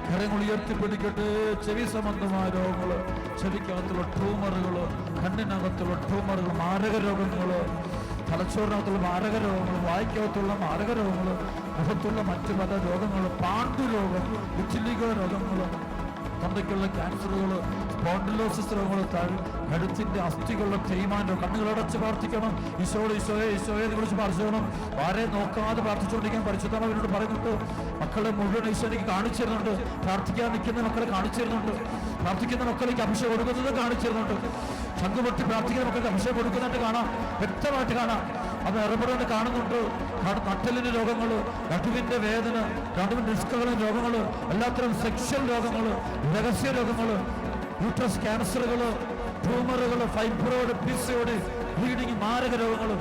കരങ്ങൾ ഉയർത്തിപ്പിടിക്കട്ടെ. ചെവി സംബന്ധമായ രോഗങ്ങള്, ചെവിക്കകത്തുള്ള ട്യൂമറുകള്, കണ്ണിനകത്തുള്ള ട്യൂമറുകൾ, മാരക രോഗങ്ങള്, തലച്ചോറിനകത്തുള്ള മാരക രോഗങ്ങൾ, വായ്ക്കകത്തുള്ള മാരക രോഗങ്ങൾ, മുഖത്തുള്ള മറ്റു പല രോഗങ്ങൾ, പാണ്ഡുരോഗം, വിറ്റിലിക രോഗങ്ങൾ, തൊണ്ടയ്ക്കുള്ള ക്യാൻസറുകൾ, സ്പോണ്ടിലോസിസ് രോഗങ്ങൾ, കഴുത്തിന്റെ അസ്ഥികളുടെ തേയ്മാനം. കണ്ണുകളടച്ച് പ്രാർത്ഥിക്കണം. ഈശോയെ ഈശോയെ കുറിച്ച് പ്രാർത്ഥിക്കണം. ആരെ നോക്കാതെ പ്രാർത്ഥിച്ചുകൊണ്ടിരിക്കാൻ പരിശുദ്ധമാവിനോട് പറയുന്നുണ്ട്. മക്കളെ മുഴുവൻ ഈശോയ്ക്ക് കാണിച്ചു തരുന്നുണ്ട്. പ്രാർത്ഥിക്കാൻ നിൽക്കുന്ന മക്കളെ കാണിച്ചു തരുന്നുണ്ട്. പ്രാർത്ഥിക്കുന്ന മക്കളേക്ക് അഭിഷേകം കൊടുക്കുന്നത് കാണിച്ചു തരുന്നുണ്ട്. ശംഖുപൊട്ടി പ്രാർത്ഥിക്കുന്ന മക്കൾക്ക് അഭിഷേകം കൊടുക്കുന്നതായിട്ട് കാണാം, വ്യക്തമായിട്ട് കാണാം. അത് ഇറപെടുകൊണ്ട് കാണുന്നുണ്ട്. നട്ടലിന് രോഗങ്ങൾ, നടുവിന്റെ വേദന, നടുവിൻ ഡിസ്കുകളും രോഗങ്ങൾ, എല്ലാത്തരം സെക്ഷൽ രോഗങ്ങൾ, രഹസ്യ രോഗങ്ങൾ, യൂട്രസ് ക്യാൻസറുകൾ, ട്യൂമറുകൾ, ഫൈബ്രോയിഡ്, പിസിഒഡി, ബ്ലീഡിങ്, മാരക രോഗങ്ങൾ,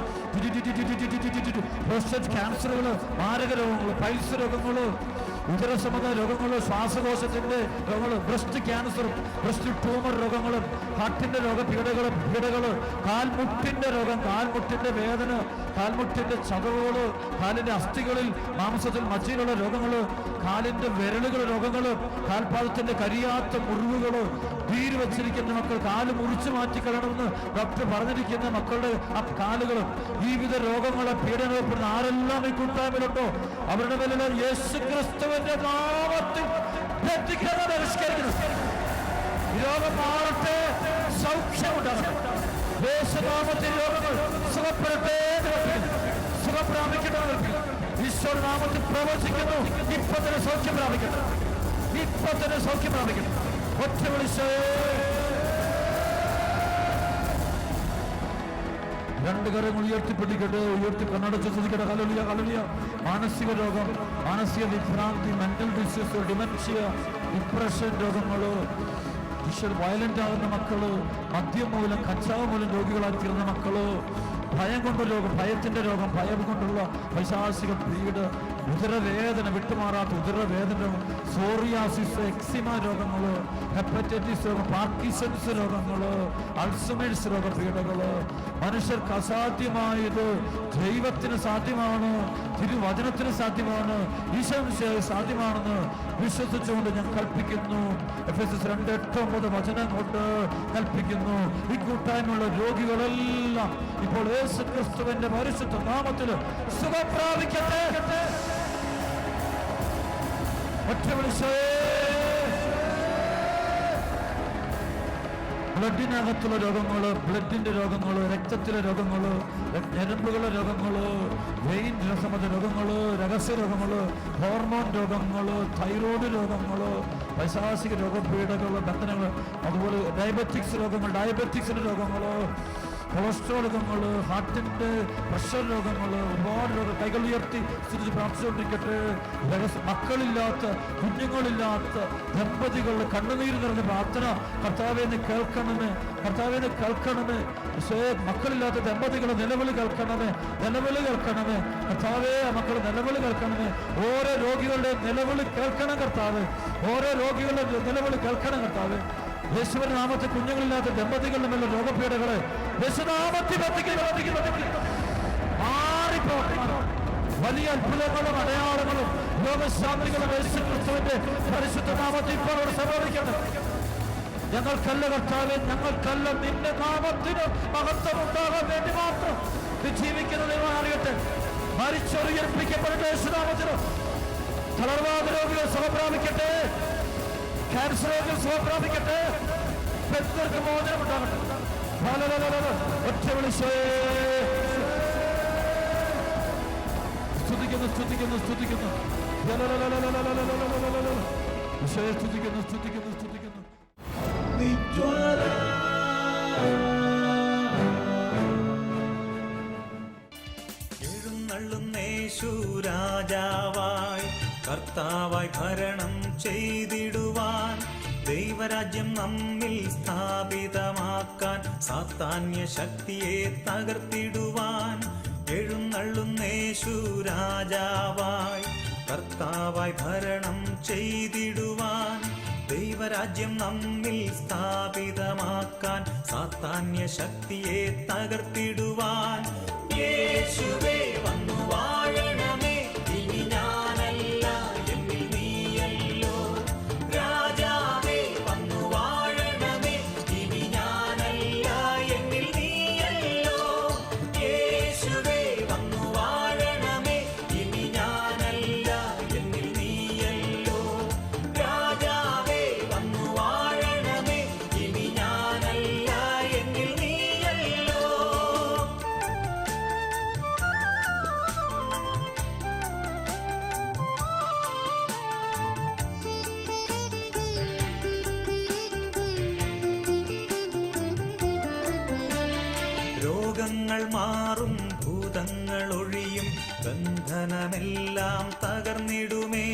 പ്രോസ്റ്റേറ്റ് ക്യാൻസറുകൾ, മാരക രോഗങ്ങൾ, പൈൽസ് രോഗങ്ങൾ, ഉദരസംബന്ധ രോഗങ്ങൾ, ശ്വാസകോശത്തിന്റെ രോഗങ്ങൾ, ബ്രസ്റ്റ് ക്യാൻസർ, ബ്രസ്റ്റ് ട്യൂമർ രോഗങ്ങൾ, ഹാർട്ടിന്റെ രോഗപീഠകൾ, കാൽമുട്ടിന്റെ രോഗം, കാൽമുട്ടിന്റെ വേദന, കാൽമുട്ടിന്റെ ചതവുകള്, കാലിന്റെ അസ്ഥികളിൽ മാംസത്തിൽ മജ്ജയിലുള്ള രോഗങ്ങള്, കാലിന്റെ വിരലുകൾ രോഗങ്ങൾ, കാൽപാദത്തിന്റെ കരിയാത്ത മുറിവുകള്, വീര് വച്ചിരിക്കുന്ന മക്കൾ കാല് മുറിച്ചു മാറ്റിക്കളയണമെന്ന് ഡോക്ടർ പറഞ്ഞിരിക്കുന്ന മക്കളുടെ ആ കാലുകളും വിവിധ രോഗങ്ങളെ പീഡനപ്പെടുന്ന ആരെല്ലാം ഈ കൂട്ടായ്മയിലുണ്ടോ അവരുടെ മേലുള്ള യേശുക്രിസ്തുവിന്റെ നാമത്തിൽ പരിഷ്കരിക്കുന്നു. രോഗം മാറട്ടെ, സൗഖ്യമുണ്ടാകട്ടെ. യേശുനാമത്തിൽ രോഗങ്ങൾ സുഖപ്പെടട്ടെ, സുഖം പ്രാപിക്കട്ടെ. ഈശ്വര നാമത്തിൽ പ്രവചിക്കുന്നു. ഇപ്പൊ തന്നെ സൗഖ്യം പ്രാപിക്കട്ടെ, ഇപ്പൊ തന്നെ സൗഖ്യം പ്രാപിക്കട്ടെ. ഒറ്റ വിളിച്ചേ. രണ്ട് കരങ്ങൾ ഉയർത്തിപ്പിടിക്കട്ടെ, ഉയർത്തി കണ്ണടച്ച് ശ്രദ്ധിക്കട്ടെ. Hallelujah, hallelujah. മാനസിക രോഗം, മാനസിക വിഭ്രാന്തി, മെന്റൽ ഡിസീസ്, ഡിമെൻഷ്യ, ഡിപ്രഷൻ രോഗങ്ങള്, വയലന്റ് ആകുന്ന മക്കള്, മദ്യം മൂലം, കഞ്ചാവ് മൂലം രോഗികളായി തീർന്ന മക്കള്, ഭയം കൊണ്ട് രോഗം, ഭയത്തിന്റെ രോഗം, ഭയം കൊണ്ടുള്ള പൈശാചിക പീഡ്, ഉദരവേദന, വിട്ടുമാറാത്ത ഉദരവേദന, സോറിയാസിസ്, എക്സിമ രോഗങ്ങള്, ഹെപ്പറ്റൈറ്റിസ് രോഗം, പാർക്കിൻസൺസ് രോഗങ്ങള്, അൾസമേഴ്സ് രോഗപീഠകള്. മനുഷ്യർക്ക് അസാധ്യമായത് ദൈവത്തിന് സാധ്യമാണ്, തിരുവചനത്തിന് സാധ്യമാണ്, ഈശോമിശിഹായ്ക്ക് സാധ്യമാണെന്ന് വിശ്വസിച്ചുകൊണ്ട് ഞാൻ കൽപ്പിക്കുന്നു. എഫെസസ് 2:8-9 വചനം കൊണ്ട് കൽപ്പിക്കുന്നു. ഈ കൂട്ടായ്മയുള്ള രോഗികളെല്ലാം ഇപ്പോൾ യേശുക്രിസ്തുവിന്റെ പരിശുദ്ധ നാമത്തിൽ സുഖം പ്രാപിക്കട്ടെ. ഒറ്റ വിളിച്ചേ. ബ്ലഡിനകത്തുള്ള രോഗങ്ങള്, ബ്ലഡിന്റെ രോഗങ്ങള്, രക്തത്തിലെ രോഗങ്ങള്, ഞരമ്പുകളുടെ രോഗങ്ങള്, വെയിൻ സംബന്ധ രോഗങ്ങള്, രഹസ്യ രോഗങ്ങള്, ഹോർമോൺ രോഗങ്ങള്, തൈറോയ്ഡ് രോഗങ്ങള്, പൈശാചിക രോഗപീഠകള്, ബന്ധനങ്ങൾ, അതുപോലെ ഡയബറ്റിക്സ് രോഗങ്ങൾ, ഡയബറ്റിക്സിന്റെ രോഗങ്ങള്, കൊളസ്ട്രോൾ രോഗങ്ങള്, ഹാർട്ടിന്റെ പ്രഷർ രോഗങ്ങള്, ഒരുപാട് രോഗം. കൈകൾ ഉയർത്തി സ്ഥിതിച്ച് പ്രാർത്ഥിച്ചുകൊണ്ടിരിക്കട്ടെ. മക്കളില്ലാത്ത, കുഞ്ഞുങ്ങളില്ലാത്ത ദമ്പതികളുടെ കണ്ണുനീര് നിറഞ്ഞ പ്രാർത്ഥന കർത്താവേ നീ കേൾക്കണമേ, കർത്താവേ നീ കേൾക്കണമേ. മക്കളില്ലാത്ത ദമ്പതികളെ നിലവിളി കേൾക്കണമേ, നിലവിളി കേൾക്കണമേ കർത്താവേ. മക്കൾ നിലവിളി കേൾക്കണമേ. ഓരോ രോഗികളുടെ നിലവിളി കേൾക്കണം കർത്താവേ, ഓരോ രോഗികളുടെ നിലവിളി കേൾക്കണം കർത്താവേ. യേശുവിന്റെ നാമത്തിൽ കുഞ്ഞുങ്ങളില്ലാത്ത ദമ്പതികളുടെ മേലുള്ള രോഗപീഠകളെ യേശുനാമത്തിൽ മാറിപ്പോ. വലിയ അത്ഭുതങ്ങളും അടയാളങ്ങളും രോഗശാന്തികളും യേശുക്രിസ്തുവിന്റെ പരിശുദ്ധ നാമത്തിൽ ഇപ്പോൾ അവിടെ സംഭവിക്കണം. ഞങ്ങൾക്കല്ല കർത്താവേ, ഞങ്ങൾക്കല്ല, നിന്റെ നാമത്തിന് മഹത്വം ഉണ്ടാകാൻ വേണ്ടി മാത്രം ജീവിക്കുന്ന ദൈവം അറിയട്ടെ. മരിച്ചൊരുയർപ്പിക്കപ്പെട്ട യേശുനാമത്തിന് തളർവാദ രോഗികൾ സുഖം പ്രാപിക്കട്ടെ, ക്യാൻസർ രോഗികൾ സുഖം പ്രാപിക്കട്ടെ, ബന്ധർക്ക് മോചനം ഉണ്ടാകട്ടെ. ഒറ്റ വിളിച്ചേ. സ്തുതിക്കുന്നു, സ്തുതിക്കുന്നു, സ്തുതിക്കുന്നു, സ്തുതിക്കുന്നു, സ്തുതിക്കുന്നു, സ്തുതിക്കുന്നു. എഴുന്നള്ളുന്നേശു രാജാവായി കർത്താവായി ഭരണം ചെയ്തിടുവാൻ ദൈവരാജ്യം നമ്മിൽ സ്ഥാപിതമാക്കാൻ സാത്താന്യ ശക്തിയെ തകർത്തിടുവാൻ എഴുന്നള്ളുന്നേശു രാജാവായി കർത്താവായി ഭരണം ചെയ്തിടുവാൻ ദൈവരാജ്യം നമ്മിൽ സ്ഥാപിതമാക്കാൻ സാത്താന്യ ശക്തിയെ തകർത്തിടുവാൻ യേശുവേ വന്നു വാഴണമേ ഇനി ഞാനല്ല എന്നിൽ നീയല്ലോ രാജാവേ വന്നു വാഴണമേ ഇനി ഞാനല്ല എന്നിൽ നീയല്ലോ യേശുവേ വന്നു വാഴണമേ ഇനി ഞാനല്ല എന്നിൽ നീയല്ലോ രാജാവേ വന്നു വാഴണമേ ഇനി ഞാനല്ല എന്നിൽ നീയല്ലോ. രോഗങ്ങൾ മാറും ഭൂതങ്ങൾ ഒഴിയും ബന്ധനമെല്ലാം തകർന്നിടുമേ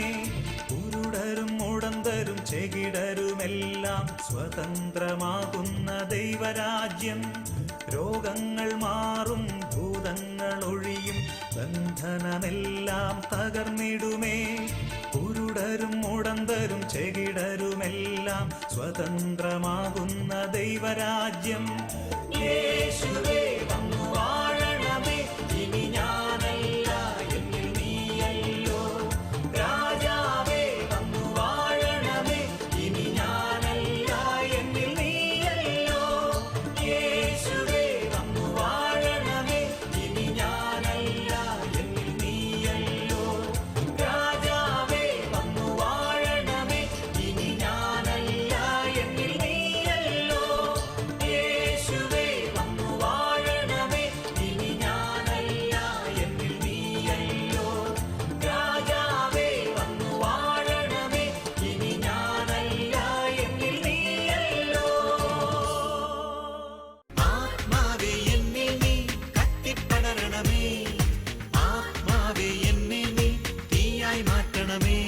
കുരുടരും മുടന്തരും ചെകിടരുമെല്ലാം സ്വതന്ത്രമാകുന്ന ദൈവരാജ്യം രോഗങ്ങൾ മാറും ഭൂതങ്ങൾ ഒഴിയും ബന്ധനമെല്ലാം തകർന്നിടുമേ കുരുടരും മുടന്തരും ചെകിടരുമെല്ലാം സ്വതന്ത്രമാകുന്ന ദൈവരാജ്യം യേശുവേ വന്നു വാഴണമേ ഇനി ഞാനല്ല എന്നിൽ നീയല്ലോ രാജാവേ വന്നു വാഴണമേ ഇനി ഞാനല്ല എന്നിൽ നീയല്ലോ യേശുവേ വന്നു വാഴണമേ ഇനി ഞാനല്ല എന്നിൽ നീയല്ലോ രാജാവേ വന്നു വാഴണമേ ഇനി ഞാനല്ല എന്നിൽ നീയല്ലോ യേശുവേ വന്നു വാഴണമേ ഇനി ഞാനല്ല എന്നിൽ നീയല്ലോ രാജാവേ വന്നു വാഴണമേ ഇനി ഞാനല്ല എന്നിൽ നീയല്ലോ. ആത്മാവേ എന്നിൽ നീ കത്തിപ്പടരണമേ ആത്മാവേ എന്നെ നീ തീയായി മാറ്റണമേ